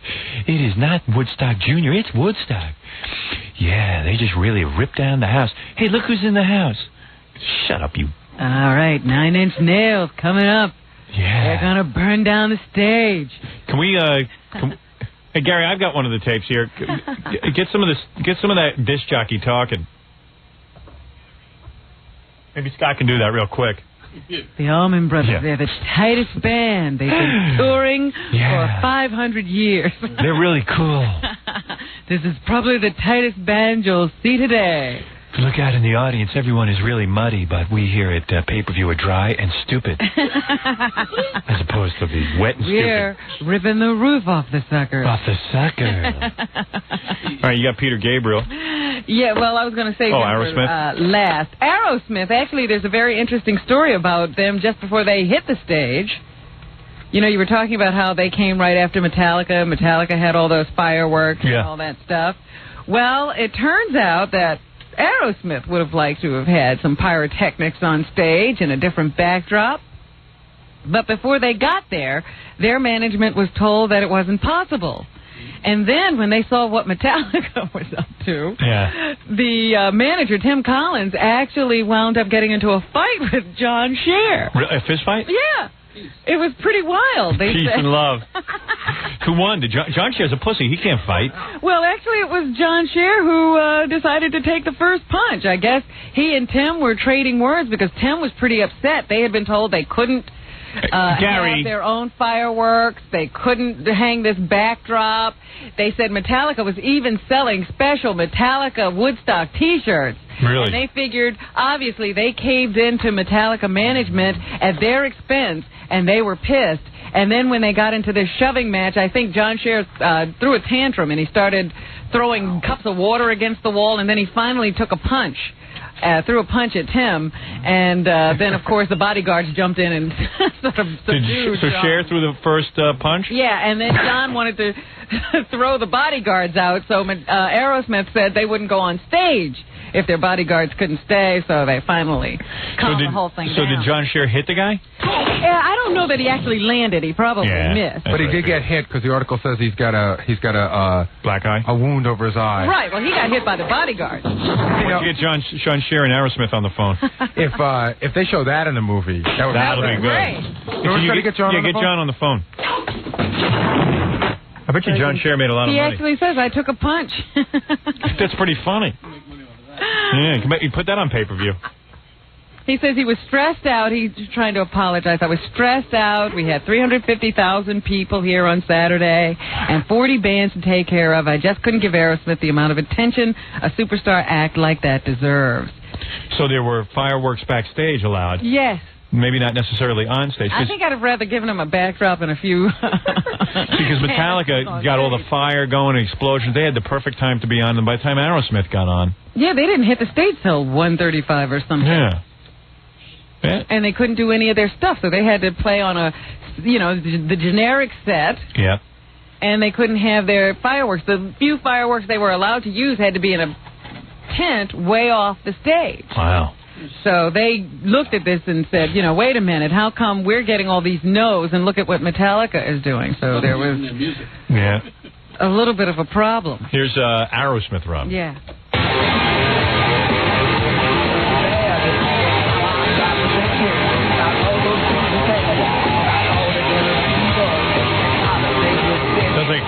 S1: It is not Woodstock Junior. It's Woodstock. Yeah, they just really ripped down the house. Hey, look who's in the house. Shut up, you.
S2: All right, 9 Inch Nails coming up.
S1: Yeah.
S2: They're going to burn down the stage.
S1: Can we, hey, Gary, I've got one of the tapes here. Get some of that disc jockey talking. Maybe Scott can do that real quick.
S2: The Allman Brothers, they're the tightest band. They've been touring for 500 years.
S1: They're really cool.
S2: This is probably the tightest band you'll see today.
S1: If you look out in the audience, everyone is really muddy, but we here at pay-per-view are dry and stupid. As opposed to the wet and
S2: We're
S1: stupid.
S2: ripping the roof off the sucker.
S1: Off the sucker. All right, you got Peter Gabriel.
S2: Yeah, well, I was going to say
S1: Aerosmith?
S2: last. Aerosmith, actually, there's a very interesting story about them just before they hit the stage. You know, you were talking about how they came right after Metallica. Metallica had all those fireworks and all that stuff. Well, it turns out that Aerosmith would have liked to have had some pyrotechnics on stage and a different backdrop. But before they got there, their management was told that it wasn't possible. And then when they saw what Metallica was up to, the manager, Tim Collins, actually wound up getting into a fight with John Scher.
S1: A fist fight?
S2: Yeah. It was pretty wild.
S1: Peace and love. Who won? John Scher's a pussy. He can't fight.
S2: Well, actually, it was John Scher who decided to take the first punch. I guess he and Tim were trading words because Tim was pretty upset. They had been told they couldn't have their own fireworks. They couldn't hang this backdrop. They said Metallica was even selling special Metallica Woodstock T-shirts.
S1: Really?
S2: And they figured, obviously, they caved into Metallica management at their expense, and they were pissed. And then when they got into this shoving match, I think John Scher threw a tantrum, and he started throwing cups of water against the wall, and then he finally took a punch. Threw a punch at Tim, and then, of course, the bodyguards jumped in and sort of subdued
S1: So
S2: John.
S1: Scher threw the first punch?
S2: Yeah, and then John wanted to throw the bodyguards out, so Aerosmith said they wouldn't go on stage if their bodyguards couldn't stay, so they finally calmed the whole thing down.
S1: So did John Scher hit the guy?
S2: Yeah, I don't know that he actually landed. He probably missed.
S3: But he did get hit because the article says he's got a
S1: black eye,
S3: a wound over his eye.
S2: Right. Well, he got hit by the bodyguards.
S1: Let's get John Scher and Aerosmith on the phone.
S3: If they show that in the movie, that'll
S1: be good.
S2: Great.
S1: Get John on the phone. I bet you John Scher made a lot of
S2: He
S1: money.
S2: actually says, I took a punch.
S1: That's pretty funny. Yeah, you put that on pay-per-view.
S2: He says he was stressed out. He's trying to apologize. I was stressed out. We had 350,000 people here on Saturday and 40 bands to take care of. I just couldn't give Aerosmith the amount of attention a superstar act like that deserves.
S1: So there were fireworks backstage allowed?
S2: Yes.
S1: Maybe not necessarily on stage.
S2: I think I'd have rather given him a backdrop and a few...
S1: Because Metallica got all the fire going and explosions. They had the perfect time to be on, and by the time Aerosmith got on...
S2: Yeah, they didn't hit the stage till 1:35 or something.
S1: Yeah.
S2: And they couldn't do any of their stuff, so they had to play on the generic set.
S1: Yeah.
S2: And they couldn't have their fireworks. The few fireworks they were allowed to use had to be in a tent way off the stage.
S1: Wow.
S2: So they looked at this and said, wait a minute, how come we're getting all these no's and look at what Metallica is doing? So there was a little bit of a problem.
S1: Here's Aerosmith, Rob.
S2: Yeah.
S1: Sounds like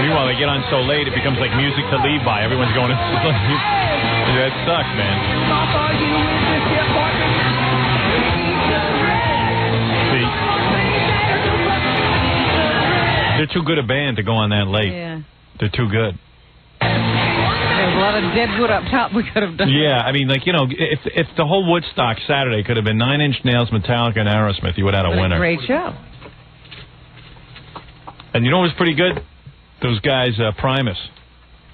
S1: meanwhile, they get on so late, it becomes like music to leave by. Everyone's going, that sucks, man. See, they're too good a band to go on that late.
S2: Yeah.
S1: They're too good.
S2: There's a lot of dead wood up top we could have done.
S1: Yeah, I mean, if the whole Woodstock Saturday could have been 9 Inch Nails, Metallica, and Aerosmith, you would have had a winner.
S2: Great show.
S1: And you know what was pretty good? Those guys, Primus.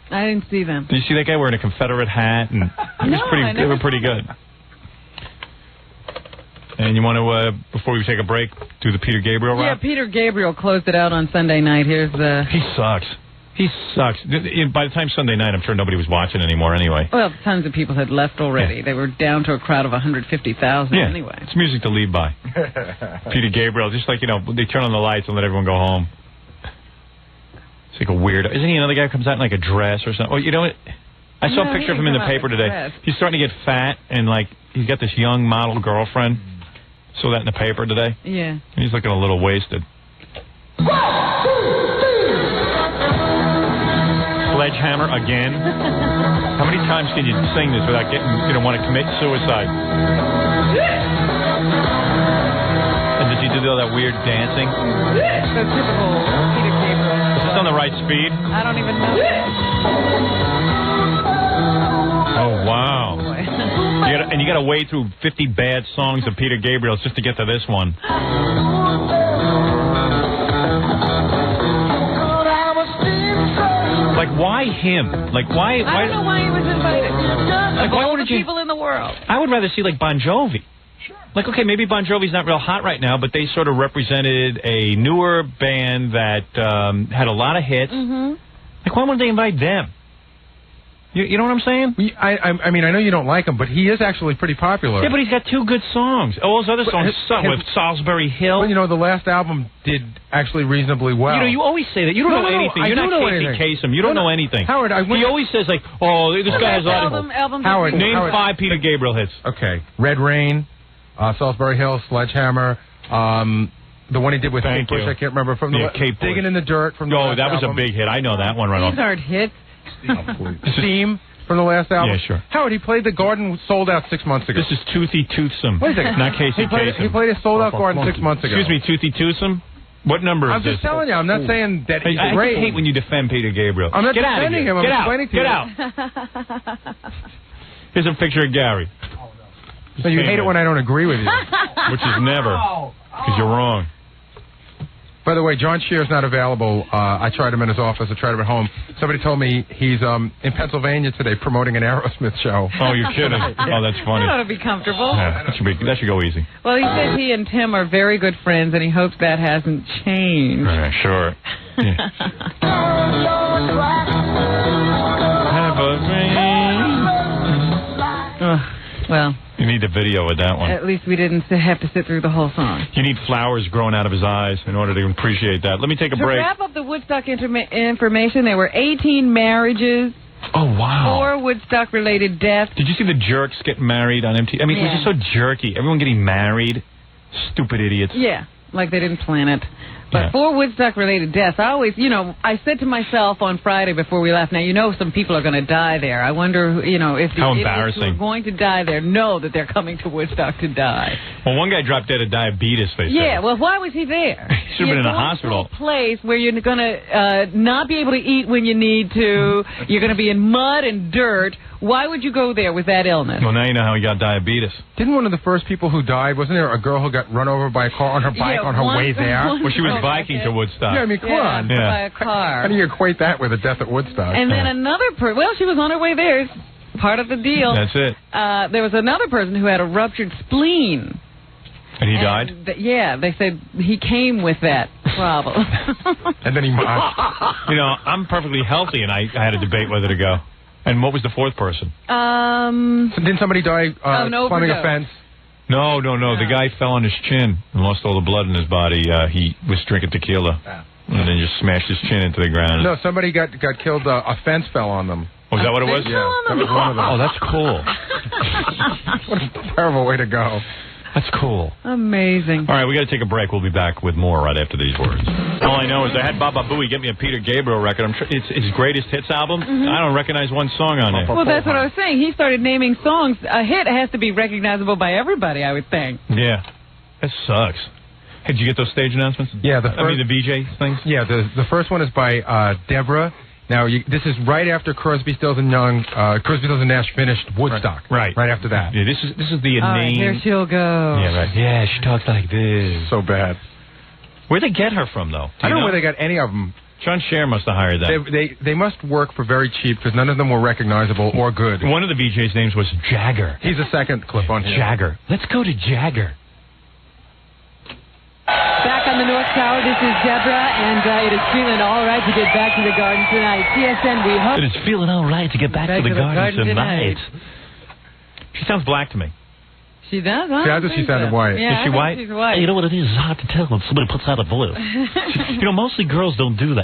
S2: I didn't see them.
S1: Did you see that guy wearing a Confederate hat? And they were pretty good. And you want to, before we take a break, do the Peter Gabriel rap?
S2: Yeah, Peter Gabriel closed it out on Sunday night. Here's the...
S1: He sucks. He sucks. By the time Sunday night, I'm sure nobody was watching anymore anyway.
S2: Well, tons of people had left already. Yeah. They were down to a crowd of 150,000 anyway.
S1: It's music to leave by. Peter Gabriel, just like, they turn on the lights and let everyone go home. It's like a weird... Isn't he another guy who comes out in like a dress or something? Oh, you know what? I saw a picture of him in the paper today. He's starting to get fat and he's got this young model girlfriend. Saw that in the paper today.
S2: Yeah.
S1: He's looking a little wasted. Sledgehammer again? How many times can you sing this without want to commit suicide? And did you do all that weird dancing?
S2: The typical Peter Gabriel.
S1: Is this on the right speed?
S2: I don't even know.
S1: Oh, wow. You got to wade through 50 bad songs of Peter Gabriel's just to get to this one. Like, why him? Like, why?
S2: I don't know why he was invited.
S1: Like, why wouldn't you?
S2: People in the world.
S1: I would rather see, like, Bon Jovi. Sure. Like, okay, maybe Bon Jovi's not real hot right now, but they sort of represented a newer band that had a lot of hits.
S2: Mm-hmm.
S1: Like, why wouldn't they invite them? You know what I'm saying?
S3: I mean, I know you don't like him, but he is actually pretty popular.
S1: Yeah, but he's got 2 good songs. All those other songs suck. With Salisbury Hill.
S3: Well, you know, the last album did actually reasonably well.
S1: You know, you always say that. You don't know anything. You're not Casey Kasem. You don't know anything.
S3: Howard,
S1: he always says, like, oh, this guy has a lot of...
S3: Howard,
S1: name 5 Peter Gabriel hits.
S3: Okay. Red Rain, Salisbury Hill, Sledgehammer, the one he did with Kate Bush, I can't remember. From the Digging in the Dirt from the last
S1: that was
S3: album.
S1: a big hit. I know that one right off.
S2: These aren't hits.
S3: Steam from the last album.
S1: Yeah, sure.
S3: Howard, he played the Garden sold out 6 months ago.
S1: This is Toothy Toothsome.
S3: Wait a second.
S1: Not Casey Kasem.
S3: He played a sold out Garden 6 months ago.
S1: Excuse me, Toothy Toothsome? What number is this?
S3: I'm just telling you. I'm not saying that he's great.
S1: I hate when you defend Peter Gabriel.
S3: I'm not defending him. I'm explaining to you.
S1: Get out. Here's a picture of Gary.
S3: So you hate it when I don't agree with you.
S1: Which is never. Because you're wrong.
S3: By the way, John Shear's not available. I tried him in his office. I tried him at home. Somebody told me he's in Pennsylvania today promoting an Aerosmith show.
S1: Oh, you're kidding. Oh, that's funny.
S2: That ought to be comfortable.
S1: Yeah, that should go easy.
S2: Well, he says he and Tim are very good friends, and he hopes that hasn't changed.
S1: Sure. Yeah. Have a rain.
S2: Well...
S1: You need the video with that one.
S2: At least we didn't have to sit through the whole song.
S1: You need flowers growing out of his eyes in order to appreciate that. Let me take a break.
S2: To wrap up the Woodstock information, there were 18 marriages.
S1: Oh, wow.
S2: 4 Woodstock-related deaths.
S1: Did you see the jerks getting married on MTV? I mean, it was just so jerky. Everyone getting married. Stupid idiots.
S2: Yeah, like they didn't plan it. But 4 Woodstock-related deaths. I always, I said to myself on Friday before we left, now, some people are going to die there. I wonder, if the idiots who are going to die there know that they're coming to Woodstock to die.
S1: Well, one guy dropped dead of diabetes, they said.
S2: Yeah, well, why was he there?
S1: He should have been in a hospital.
S2: To a place where you're going to not be able to eat when you need to. You're going to be in mud and dirt. Why would you go there with that illness?
S1: Well, now you know how he got diabetes.
S3: Didn't one of the first people who died, wasn't there a girl who got run over by a car on her bike on her way there?
S1: Well, she was biking to Woodstock.
S3: Yeah, I mean, come on.
S2: By a car.
S3: How do you equate that with a death at Woodstock?
S2: And then another well, she was on her way there. It's part of the deal.
S1: That's it.
S2: There was another person who had a ruptured spleen.
S1: And he died?
S2: They said he came with that problem.
S3: And then he mocked.
S1: I'm perfectly healthy, and I had a debate whether to go. And what was the 4th person?
S3: So didn't somebody die climbing a fence?
S1: No. The guy fell on his chin and lost all the blood in his body. He was drinking tequila and then just smashed his chin into the ground.
S3: No, somebody got killed. A fence fell on them.
S1: Was that what it was?
S3: Yeah, that was one of them.
S1: Oh, that's cool.
S3: What a terrible way to go.
S1: That's cool.
S2: Amazing.
S1: All right, we got to take a break. We'll be back with more right after these words. All I know is I had Baba Booey get me a Peter Gabriel record. I'm sure it's his greatest hits album. I don't recognize one song on it.
S2: Well, that's what I was saying. He started naming songs. A hit has to be recognizable by everybody, I would think.
S1: Yeah. That sucks. Hey, did you get those stage announcements?
S3: Yeah,
S1: the VJ things?
S3: Yeah, the first one is by Deborah. Now, this is right after Crosby, Stills and Nash finished Woodstock.
S1: Right
S3: after that.
S1: Yeah, this is the inane.
S2: Here she'll go.
S1: Yeah, right. Yeah, she talks like this.
S3: So bad.
S1: Where'd they get her from, though?
S3: I don't know where they got any of them.
S1: John Scher must have hired them.
S3: They must work for very cheap because none of them were recognizable or good.
S1: One of the VJ's names was Jagger.
S3: He's a second clip on here.
S1: Jagger. Let's go to Jagger.
S2: Back on the North Tower, this is Deborah, and it is feeling all right to get back to the Garden tonight. CSN, we hope.
S1: It is feeling all right to get back to the garden tonight. She sounds black to me.
S2: She does, huh?
S3: I thought she sounded white.
S2: Yeah,
S1: is she white?
S2: She's white.
S16: You know what it is? It's hard to tell when somebody puts out a voice.
S1: Mostly girls don't do that.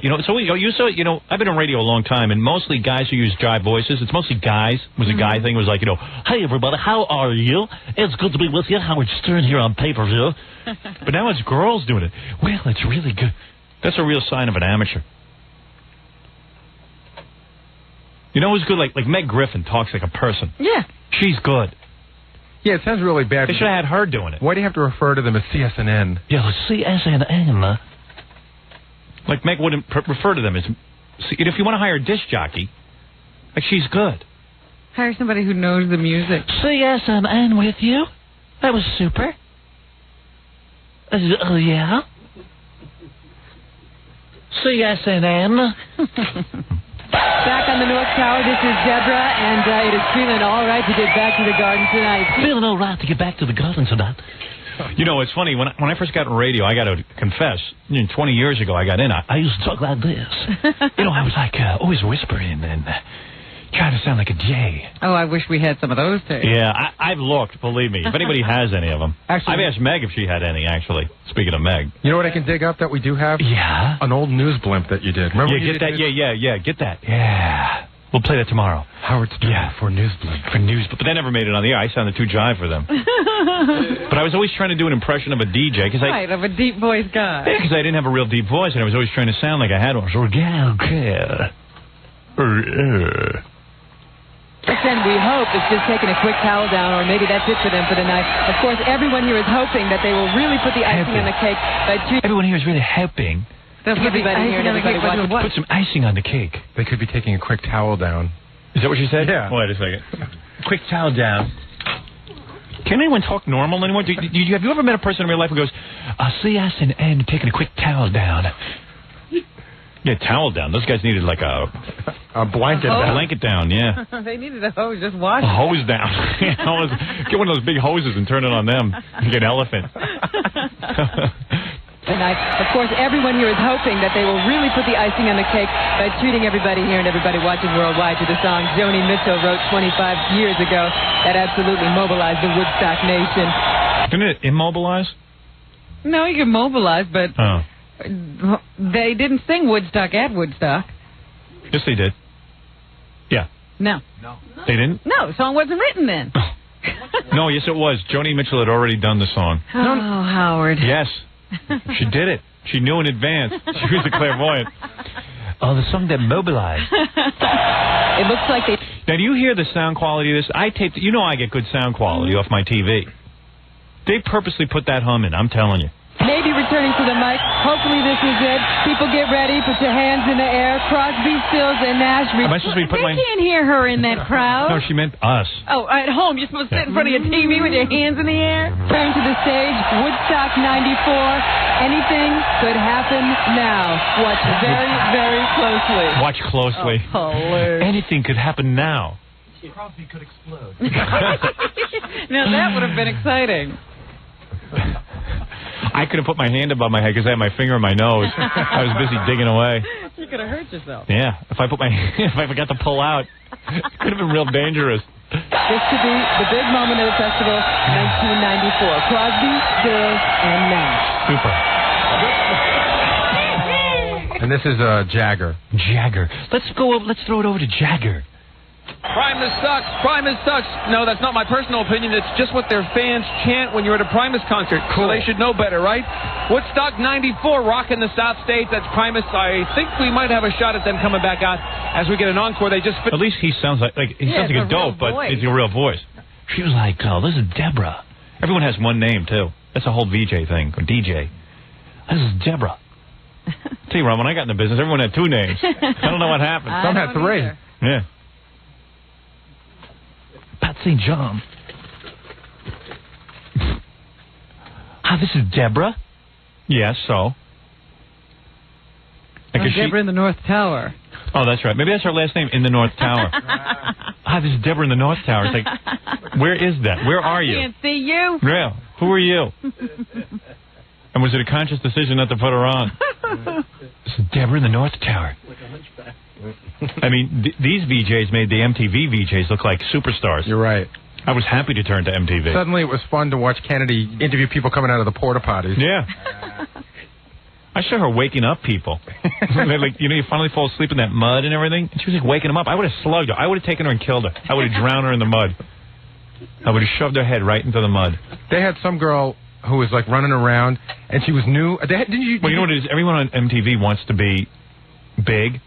S1: I've been on radio a long time, and mostly guys who use jive voices, it's mostly guys. It was a guy thing. It was like, hey, everybody, how are you? It's good to be with you. Howard Stern here on pay-per-view. But now it's girls doing it. Well, it's really good. That's a real sign of an amateur. You know who's good? Like Meg Griffin talks like a person.
S2: Yeah.
S1: She's good.
S3: Yeah, it sounds really bad.
S1: They should have had her doing it.
S3: Why do you have to refer to them as CSNN?
S16: Yeah, CSNN.
S1: Like Meg wouldn't refer to them as... If you want to hire a disc jockey, she's good.
S2: Hire somebody who knows the music.
S16: CSNN with you? That was super. Yeah? CSNN.
S2: Back on the North Tower, this is Deborah, and it is feeling all right to get back to the Garden tonight.
S16: Feeling all right to get back to the Garden tonight.
S1: It's funny. When I first got in radio, I got to confess, 20 years ago I got in, I used to talk like this. I was like always whispering and, trying to sound like a J.
S2: Oh, I wish we had some of those tapes.
S1: Yeah, I've looked, believe me. If anybody has any of them.
S3: Actually,
S1: I've asked Meg if she had any, actually. Speaking of Meg.
S3: You know what I can dig up that we do have?
S1: Yeah.
S3: An old news blimp that you did. Remember
S1: Yeah, get that. Yeah, get that. Yeah. We'll play that tomorrow.
S3: Howard Stern for news blimp.
S1: For news, but they never made it on the air. I sounded too jive for them. But I was always trying to do an impression of a DJ.
S2: Right, of a deep voice guy.
S1: Yeah, because I didn't have a real deep voice, and I was always trying to sound like I had one. So,
S2: And we hope it's just taking a quick towel down, or maybe that's it for them for the night. Of course, everyone here is hoping that they will really put the icing on the cake.
S1: Everyone here is really hoping.
S2: They'll put everybody here and everybody watching.
S1: Put some icing on the cake.
S3: They could be taking a quick towel down.
S1: Is that what you said?
S3: Yeah.
S1: Wait a second. Quick towel down. Can anyone talk normal anymore? Have you ever met a person in real life who goes, CSN taking a quick towel down? Yeah, towel down. Those guys needed like a
S3: blanket down.
S1: A blanket down, yeah.
S2: They needed a hose, just wash
S1: a hose down. Get one of those big hoses and turn it on them. Like an elephant.
S2: And of course, everyone here is hoping that they will really put the icing on the cake by treating everybody here and everybody watching worldwide to the song Joni Mitchell wrote 25 years ago that absolutely mobilized the Woodstock nation.
S1: Didn't it immobilize?
S2: No, you can mobilize, but they didn't sing Woodstock at Woodstock.
S1: Yes, they did. Yeah.
S2: No.
S1: They didn't?
S2: No, the song wasn't written then.
S1: No, yes, it was. Joni Mitchell had already done the song.
S2: Oh, Howard.
S1: Yes. She did it. She knew in advance. She was a clairvoyant. Oh, the song that mobilized.
S2: It looks like they...
S1: Now, do you hear the sound quality of this? I taped... You know I get good sound quality off my TV. They purposely put that hum in, I'm telling you.
S2: Maybe returning to the mic. Hopefully this is it. People get ready. Put your hands in the air. Crosby, Stills, and Nash.
S1: Am I supposed to be putting
S2: They can't hear her in that crowd.
S1: No, she meant us.
S2: Oh, at home, you're supposed to sit in front of your TV with your hands in the air? Turn to the stage, Woodstock 94. Anything could happen now. Watch very, very closely.
S1: Watch closely.
S2: Oh, hilarious.
S1: Anything could happen now.
S18: Crosby could explode.
S2: Now, that would have been exciting.
S1: I could have put my hand above my head because I had my finger in my nose. I was busy digging away.
S2: You could have hurt yourself.
S1: Yeah, if I forgot to pull out, it could have been real dangerous.
S2: This could be the big moment of the festival, 1994. Crosby, Stills, and Nash.
S1: Super.
S3: And this is Jagger.
S1: Jagger. Let's throw it over to Jagger.
S21: Primus sucks. Primus sucks. No, that's not my personal opinion. It's just what their fans chant when you're at a Primus concert. Cool. So they should know better, right? Woodstock 94, rocking the South Stage. That's Primus. I think we might have a shot at them coming back out as we get an encore. They just
S1: at least he sounds like he sounds like a dope, but it's a real voice. She was like, "Oh, this is Deborah." Everyone has one name too. That's a whole VJ thing or DJ. This is Deborah. Tell you, Ron, when I got in the business, everyone had two names. I don't know what happened.
S3: Some had three.
S2: Either.
S1: Yeah. Pat St. John. Hi, this is Deborah. Yes, so.
S2: Deborah in the North Tower.
S1: Oh, that's right. Maybe that's her last name, in the North Tower. Hi, this is Deborah in the North Tower. It's like, where is that? Where are you?
S2: I can't see you.
S1: Yeah. Who are you? And was it a conscious decision not to put her on? This is Deborah in the North Tower. I mean, these VJs made the MTV VJs look like superstars.
S3: You're right.
S1: I was happy to turn to MTV.
S3: Suddenly it was fun to watch Kennedy interview people coming out of the porta potties.
S1: Yeah. I saw her waking up people. Like, you finally fall asleep in that mud and everything. And she was like waking them up. I would have slugged her. I would have taken her and killed her. I would have drowned her in the mud. I would have shoved her head right into the mud.
S3: They had some girl who was like running around, and she was new. Well, you
S1: know what it is? Everyone on MTV wants to be big.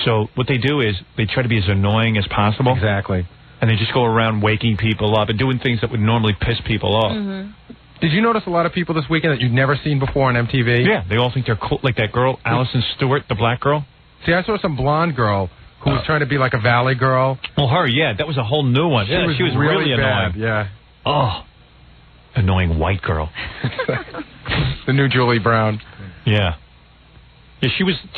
S1: So what they do is they try to be as annoying as possible.
S3: Exactly.
S1: And they just go around waking people up and doing things that would normally piss people off.
S2: Mm-hmm.
S3: Did you notice a lot of people this weekend that you'd never seen before on MTV?
S1: Yeah, they all think they're cool. Like that girl, Allison Stewart, the black girl.
S3: See, I saw some blonde girl who was trying to be like a valley girl.
S1: Well, her, yeah, that was a whole new one. She was really
S3: bad,
S1: annoying.
S3: Yeah.
S1: Oh, annoying white girl.
S3: The new Julie Brown.
S1: Yeah. Yeah,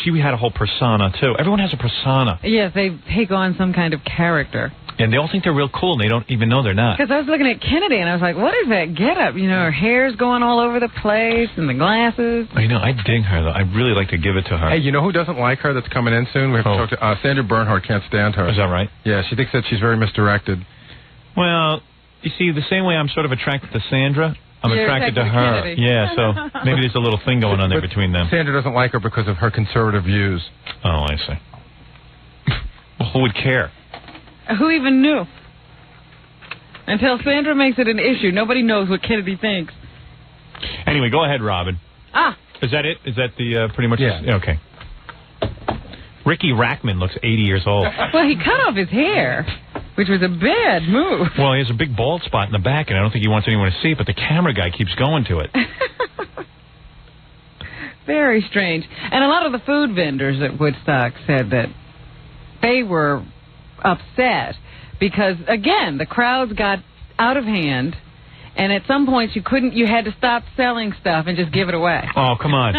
S1: she had a whole persona, too. Everyone has a persona.
S2: Yes, they take on some kind of character.
S1: And they all think they're real cool, and they don't even know they're not.
S2: Because I was looking at Kennedy, and I was like, what is that getup? You know, her hair's going all over the place, and the glasses.
S1: I know. I dig her, though. I'd really like to give it to her.
S3: Hey, you know who doesn't like her that's coming in soon? We have to talk to Sandra Bernhard. Can't stand her.
S1: Is that right?
S3: Yeah, she thinks that she's very misdirected.
S1: Well, you see, the same way I'm sort of attracted to Sandra, I'm
S2: You're
S1: attracted to her.
S2: Kennedy.
S1: Yeah, so maybe there's a little thing going on there between them.
S3: Sandra doesn't like her because of her conservative views.
S1: Oh, I see. Well, who would care?
S2: Who even knew? Until Sandra makes it an issue, nobody knows what Kennedy thinks.
S1: Anyway, go ahead, Robin. Is that it? Is that the pretty much?
S3: Yeah.
S1: Okay. Ricky Rackman looks 80 years old.
S2: Well, he cut off his hair, which was a bad move.
S1: Well, he has a big bald spot in the back, and I don't think he wants anyone to see it, but the camera guy keeps going to it.
S2: Very strange. And a lot of the food vendors at Woodstock said that they were upset because, again, the crowds got out of hand, and at some points you had to stop selling stuff and just give it away.
S1: Oh, come on.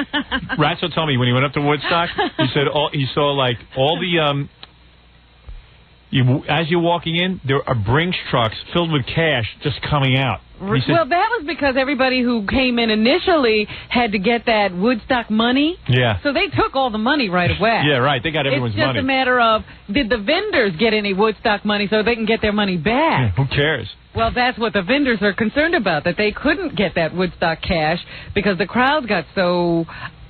S1: Ratzo told me when he went up to Woodstock, he said he saw like all the as you're walking in, there are Brinks trucks filled with cash just coming out. He said,
S2: well, that was because everybody who came in initially had to get that Woodstock money.
S1: Yeah.
S2: So they took all the money right away.
S1: Yeah, right. They got everyone's money.
S2: It's just a matter of, did the vendors get any Woodstock money so they can get their money back?
S1: Yeah, who cares?
S2: Well, that's what the vendors are concerned about, that they couldn't get that Woodstock cash because the crowds got so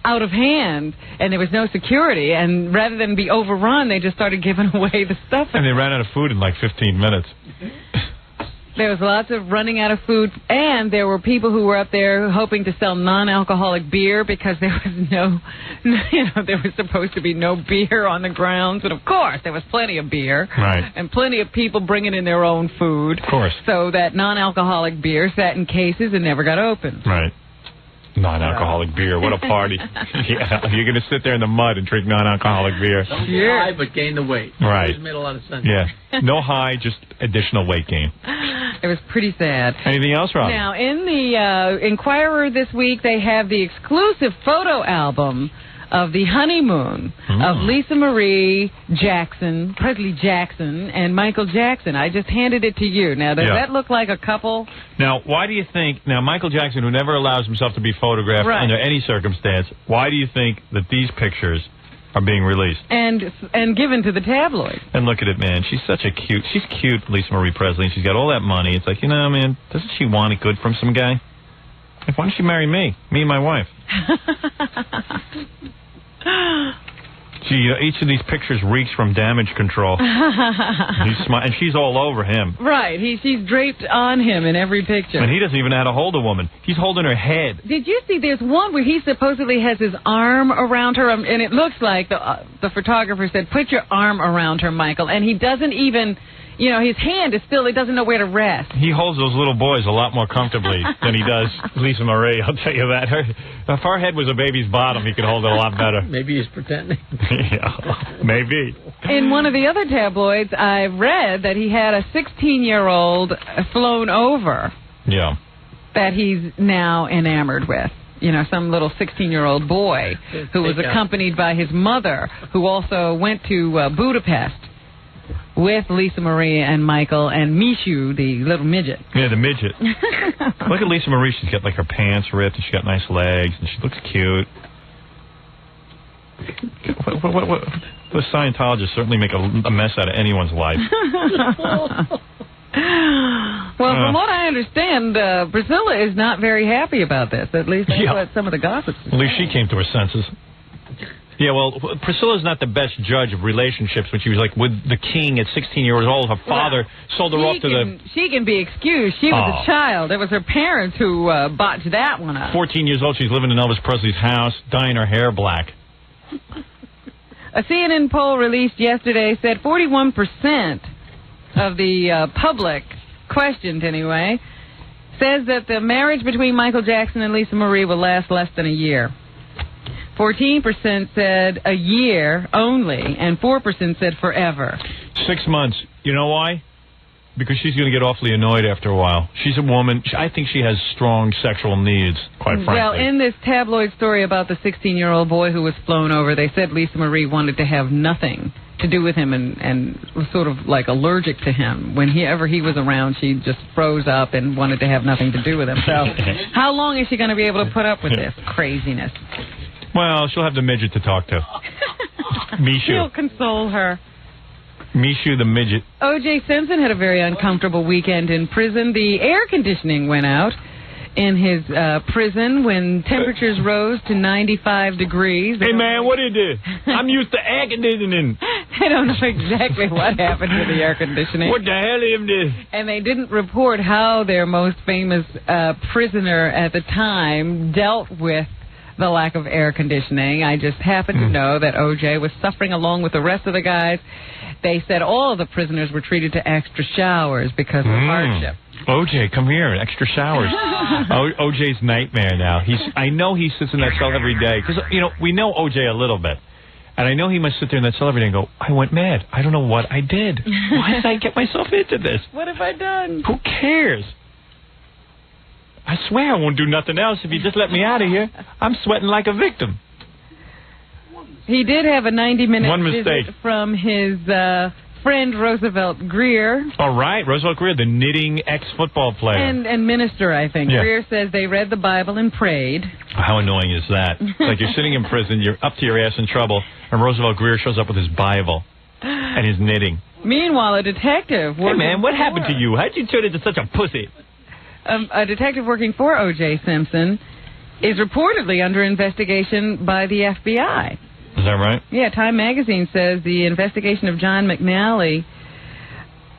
S2: out of hand and there was no security, and rather than be overrun, they just started giving away the stuff.
S1: And they ran out of food in like 15 minutes.
S2: There was lots of running out of food, and there were people who were up there hoping to sell non-alcoholic beer because there was there was supposed to be no beer on the grounds, and of course there was plenty of beer,
S1: right,
S2: and plenty of people bringing in their own food,
S1: of course.
S2: So that non-alcoholic beer sat in cases and never got opened.
S1: Right. Non-alcoholic beer. What a party. Yeah, you're going to sit there in the mud and drink non-alcoholic beer.
S18: Don't get high, but gain the weight.
S1: Right.
S18: It made a lot of sense.
S1: Yeah. No high, just additional weight gain.
S2: It was pretty sad.
S1: Anything else, Rob?
S2: Now, in the Inquirer this week, they have the exclusive photo album of the honeymoon of Lisa Marie Jackson, Presley Jackson, and Michael Jackson. I just handed it to you. Now, does that look like a couple?
S1: Now, why do you think, Michael Jackson, who never allows himself to be photographed under any circumstance, why do you think that these pictures are being released?
S2: And given to the tabloids.
S1: And look at it, man. She's cute, Lisa Marie Presley, and she's got all that money. It's like, man, doesn't she want it good from some guy? Like, why don't she marry me and my wife? Each of these pictures reeks from damage control. And she's all over him.
S2: Right. She's draped on him in every picture.
S1: And he doesn't even know how to hold a woman. He's holding her head.
S2: Did you see there's one where he supposedly has his arm around her, and it looks like the photographer said, put your arm around her, Michael, and he doesn't even... his hand is still, he doesn't know where to rest.
S1: He holds those little boys a lot more comfortably than he does Lisa Marie, I'll tell you that. If her head was a baby's bottom, he could hold it a lot better.
S18: Maybe he's pretending.
S1: Yeah, maybe.
S2: In one of the other tabloids, I read that he had a 16-year-old flown over.
S1: Yeah.
S2: That he's now enamored with. Some little 16-year-old boy who was accompanied by his mother, who also went to Budapest with Lisa Marie and Michael and Mishu, the little midget.
S1: Yeah, the midget. Look at Lisa Marie. She's got like her pants ripped, and she's got nice legs, and she looks cute. What those Scientologists certainly make a mess out of anyone's life.
S2: Well, from what I understand, Priscilla is not very happy about this. At least that's what some of the gossips
S1: At least she came to her senses. Yeah, well, Priscilla's not the best judge of relationships when she was like with the king at 16 years old. Her father sold her off to the...
S2: She can be excused. She was a child. It was her parents who botched that one up.
S1: 14 years old, she's living in Elvis Presley's house, dyeing her hair black.
S2: A CNN poll released yesterday said 41% of the public, questioned anyway, says that the marriage between Michael Jackson and Lisa Marie will last less than a year. 14% said a year only, and 4% said forever.
S1: 6 months. You know why? because she's going to get awfully annoyed after a while. She's a woman. I think she has strong sexual needs, quite frankly.
S2: Well, in this tabloid story about the 16-year-old boy who was flown over, they said Lisa Marie wanted to have nothing to do with him and was sort of like allergic to him. Whenever he was around, she just froze up and wanted to have nothing to do with him. So how long is she going to be able to put up with this craziness?
S1: Well, she'll have the midget to talk to. Mishu.
S2: He'll console her.
S1: Mishu the midget.
S2: O.J. Simpson had a very uncomfortable weekend in prison. The air conditioning went out in his prison when temperatures rose to 95 degrees.
S1: Hey, man, what did you do? I'm used to air conditioning.
S2: They don't know exactly what happened to the air conditioning.
S1: What the hell is this?
S2: And they didn't report how their most famous prisoner at the time dealt with the lack of air conditioning. I just happen to know that O.J. was suffering along with the rest of the guys. They said all of the prisoners were treated to extra showers because of hardship.
S1: O.J., come here, extra showers. O.J.'s nightmare now. I know he sits in that cell every day. Because, we know O.J. a little bit. And I know he must sit there in that cell every day and go, I went mad. I don't know what I did. Why did I get myself into this?
S2: What have I done?
S1: Who cares? I swear I won't do nothing else if you just let me out of here. I'm sweating like a victim.
S2: He did have a 90-minute
S1: mistake
S2: visit from his friend Roosevelt Greer.
S1: All right, Roosevelt Greer, the knitting ex-football player.
S2: And minister, I think.
S1: Yeah.
S2: Greer says they read the Bible and prayed.
S1: How annoying is that? Like you're sitting in prison, you're up to your ass in trouble, and Roosevelt Greer shows up with his Bible and his knitting.
S2: Meanwhile, a detective...
S1: Hey, man, what happened to you? How'd you turn into such a pussy?
S2: A detective working for O.J. Simpson is reportedly under investigation by the FBI.
S1: Is that right?
S2: Yeah, Time Magazine says the investigation of John McNally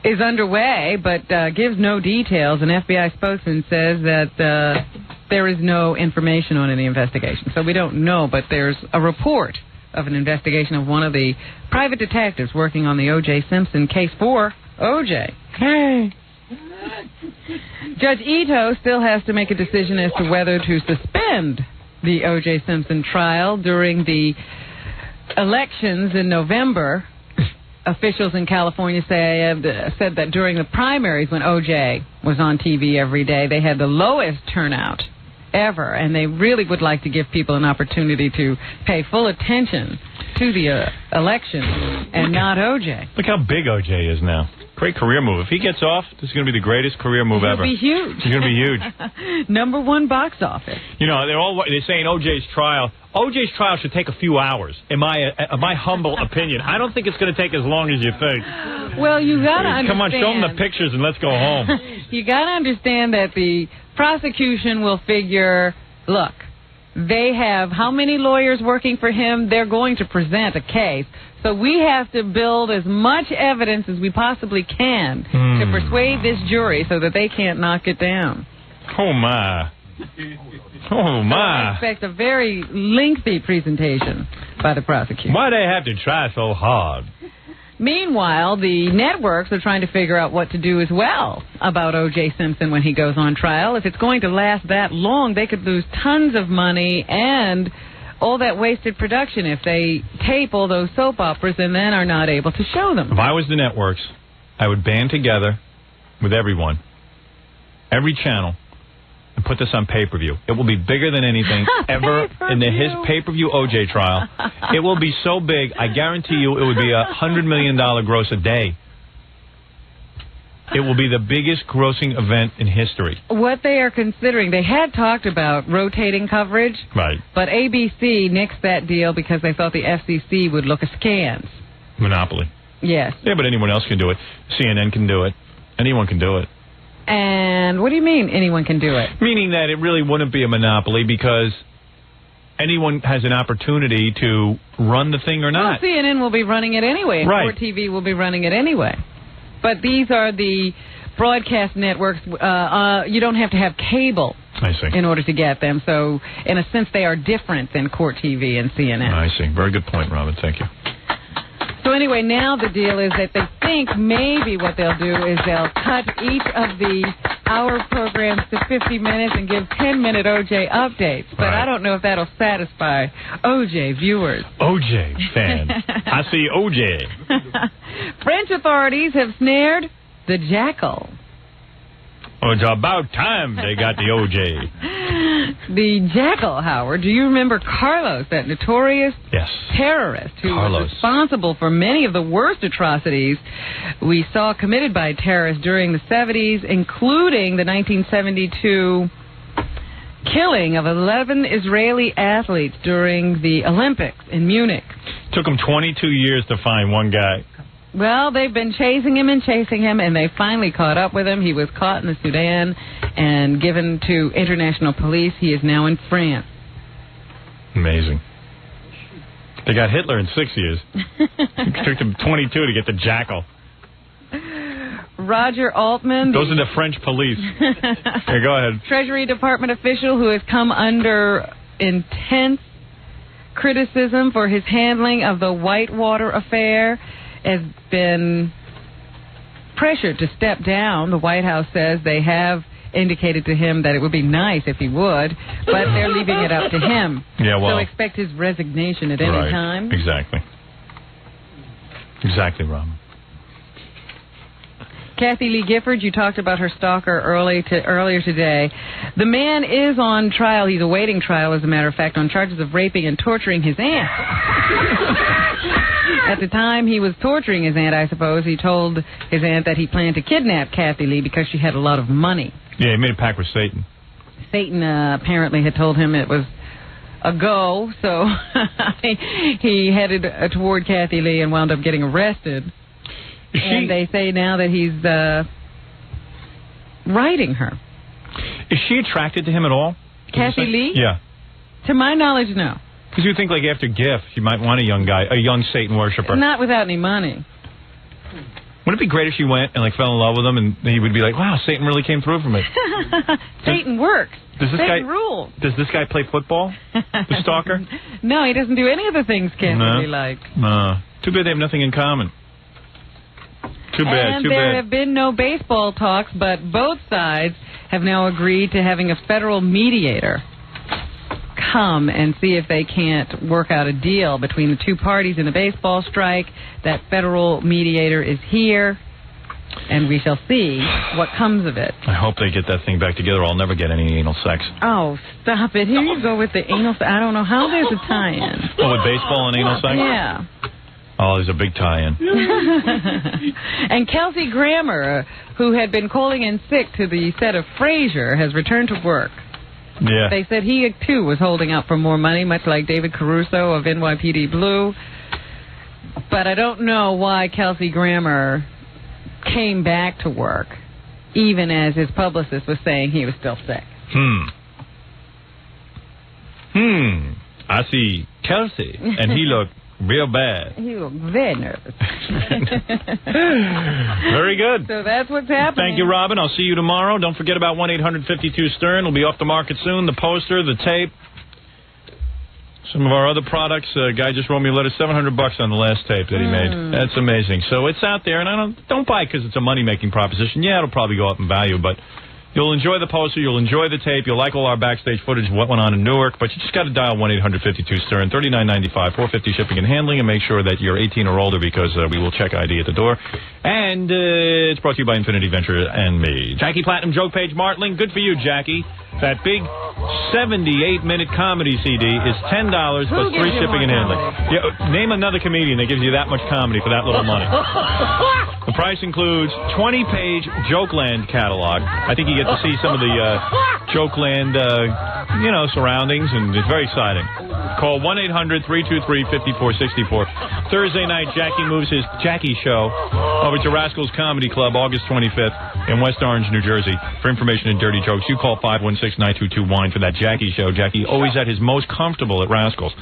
S2: is underway, but gives no details. An FBI spokesman says that there is no information on any investigation. So we don't know, but there's a report of an investigation of one of the private detectives working on the O.J. Simpson case for O.J. Hey. Judge Ito still has to make a decision as to whether to suspend the O.J. Simpson trial during the elections in November. Officials in California said that during the primaries when O.J. was on TV every day, they had the lowest turnout ever, and they really would like to give people an opportunity to pay full attention to the election and not O.J.
S1: Look how big O.J. is now. Great career move. If he gets off, this is going to be the greatest career move ever.
S2: It'll be huge.
S1: It's going to be huge.
S2: #1 box office.
S1: They're saying O.J.'s trial. O.J.'s trial should take a few hours, in my humble opinion. I don't think it's going to take as long as you think.
S2: Well, you got to understand.
S1: Come on, show them the pictures and let's go home.
S2: You got to understand that the prosecution will figure, look, they have how many lawyers working for him? They're going to present a case. So we have to build as much evidence as we possibly can to persuade this jury so that they can't knock it down.
S1: Oh, my. Oh, my.
S2: So I expect a very lengthy presentation by the prosecution.
S1: Why do they have to try so hard?
S2: Meanwhile, the networks are trying to figure out what to do as well about O.J. Simpson when he goes on trial. If it's going to last that long, they could lose tons of money and all that wasted production if they tape all those soap operas and then are not able to show them.
S1: If I was the networks, I would band together with everyone, every channel, and put this on pay-per-view. It will be bigger than anything ever in his pay-per-view O.J. trial. It will be so big, I guarantee you it would be $100 million gross a day. It will be the biggest grossing event in history.
S2: What they are considering, they had talked about rotating coverage,
S1: right?
S2: But ABC nixed that deal because they thought the FCC would look askance.
S1: Monopoly.
S2: Yes.
S1: Yeah, but anyone else can do it. CNN can do it. Anyone can do it.
S2: And what do you mean anyone can do it?
S1: Meaning that it really wouldn't be a monopoly because anyone has an opportunity to run the thing or not.
S2: Well, CNN will be running it anyway, and
S1: right.
S2: Court TV will be running it anyway. But these are the broadcast networks. You don't have to have cable in order to get them. So, in a sense, they are different than Court TV and CNN.
S1: I see. Very good point, Robin. Thank you.
S2: So anyway, now the deal is that they think maybe what they'll do is they'll cut each of the hour programs to 50 minutes and give 10-minute O.J. updates. But I don't know if that'll satisfy O.J. viewers.
S1: O.J. fan. I see O.J.
S2: French authorities have snared the Jackal.
S1: Oh, it's about time they got the OJ.
S2: The Jackal, Howard. Do you remember Carlos, that notorious terrorist who was responsible for many of the worst atrocities we saw committed by terrorists during the 70s, including the 1972 killing of 11 Israeli athletes during the Olympics in Munich.
S1: Took them 22 years to find one guy.
S2: Well, they've been chasing him, and they finally caught up with him. He was caught in the Sudan and given to international police. He is now in France.
S1: Amazing. They got Hitler in 6 years. It took them 22 to get the Jackal.
S2: Roger Altman.
S1: Those are the French police. Here, go ahead.
S2: Treasury Department official who has come under intense criticism for his handling of the Whitewater affair, has been pressured to step down. The White House says they have indicated to him that it would be nice if he would, but they're leaving it up to him.
S1: Yeah, well,
S2: so expect his resignation at any time.
S1: Exactly. Exactly, Rob.
S2: Kathy Lee Gifford, you talked about her stalker earlier today. The man is on trial. He's awaiting trial, as a matter of fact, on charges of raping and torturing his aunt. At the time he was torturing his aunt, I suppose, he told his aunt that he planned to kidnap Kathy Lee because she had a lot of money.
S1: Yeah, he made a pact with Satan.
S2: Satan apparently had told him it was a go, so he headed toward Kathy Lee and wound up getting arrested. And they say now that he's writing her.
S1: Is she attracted to him at all?
S2: Kathy Lee?
S1: Yeah.
S2: To my knowledge, no.
S1: Because you think, like, after Gift, you might want a young Satan worshiper.
S2: Not without any money.
S1: Wouldn't it be great if she went and, like, fell in love with him, and he would be like, wow, Satan really came through for me.
S2: Satan works. Satan rules.
S1: Does this guy play football, the stalker?
S2: No, he doesn't do any of the things Kathy Lee likes.
S1: No. Too bad they have nothing in common. Too bad,
S2: and there have been no baseball talks, but both sides have now agreed to having a federal mediator come and see if they can't work out a deal between the two parties in the baseball strike. That federal mediator is here, and we shall see what comes of it.
S1: I hope they get that thing back together. I'll never get any anal sex.
S2: Oh, stop it. Here you go with the anal sex. I don't know how there's a tie-in.
S1: Oh, with baseball and anal sex?
S2: Yeah.
S1: Oh, there's a big tie-in.
S2: And Kelsey Grammer, who had been calling in sick to the set of Frasier, has returned to work.
S1: Yeah.
S2: They said he, too, was holding out for more money, much like David Caruso of NYPD Blue. But I don't know why Kelsey Grammer came back to work, even as his publicist was saying he was still sick.
S1: I see Kelsey, and he looked real bad.
S2: He looked very nervous.
S1: Very good.
S2: So that's what's happening.
S1: Thank you, Robin. I'll see you tomorrow. Don't forget about 1-800-52-STERN. It'll be off the market soon. The poster, the tape, some of our other products. A guy just wrote me a letter, $700 on the last tape that he made. That's amazing. So it's out there, and don't buy it because it's a money-making proposition. Yeah, it'll probably go up in value, but you'll enjoy the poster, you'll enjoy the tape, you'll like all our backstage footage of what went on in Newark, but you just got to dial 1-800-52-STERN, $39.95, $4.50 shipping and handling, and make sure that you're 18 or older because we will check ID at the door. And it's brought to you by Infinity Venture and me. Jackie Platinum Joke Page Martling, good for you, Jackie. That big 78-minute comedy CD is $10 plus free shipping and handling. Yeah, name another comedian that gives you that much comedy for that little money. The price includes 20-page Jokeland catalog. I think you get to see some of the Jokeland, surroundings, and it's very exciting. Call 1-800-323-5464. Thursday night, Jackie moves his Jackie show over to Rascals Comedy Club, August 25th in West Orange, New Jersey. For information and dirty jokes, you call 516-922-WINE for that Jackie show. Jackie always at his most comfortable at Rascals.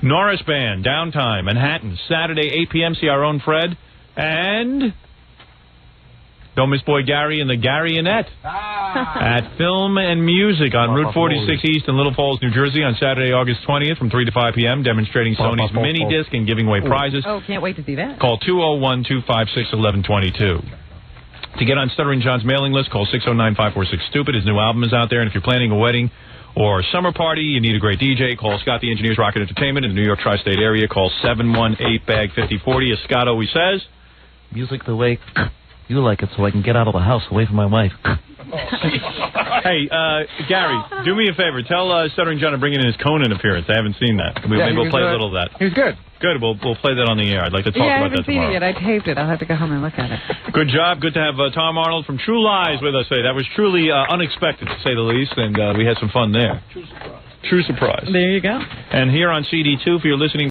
S1: Nora Span, Downtime, Manhattan, Saturday, 8 p.m. See our own Fred. And don't miss Boy Gary and the Garyonette at Film and Music on Route 46 East in Little Falls, New Jersey on Saturday, August 20th from 3 to 5 p.m. demonstrating Sony's mini disc and giving away prizes.
S2: Oh, can't wait to see that.
S1: Call 201-256-1122. To get on Stuttering John's mailing list, call 609-546-STUPID. His new album is out there, and if you're planning a wedding or a summer party, you need a great DJ, call Scott the Engineer's Rocket Entertainment in the New York Tri-State area. Call 718-BAG-5040. As Scott always says, music the way
S6: You like it so I can get out of the house away from my wife.
S1: Hey, Gary, do me a favor. Tell Stuttering John to bring in his Conan appearance. I haven't seen that. Maybe we'll play a little of that.
S3: He was good.
S1: Good. We'll play that on the air. I'd like to talk
S2: I
S1: about
S2: haven't
S1: that
S2: seen
S1: tomorrow.
S2: it yet. I taped it. I'll have to go home and look at it.
S1: Good job. Good to have Tom Arnold from True Lies with us today. That was truly unexpected, to say the least, and we had some fun there. True surprise.
S2: There you go.
S1: And here on CD2, if you're listening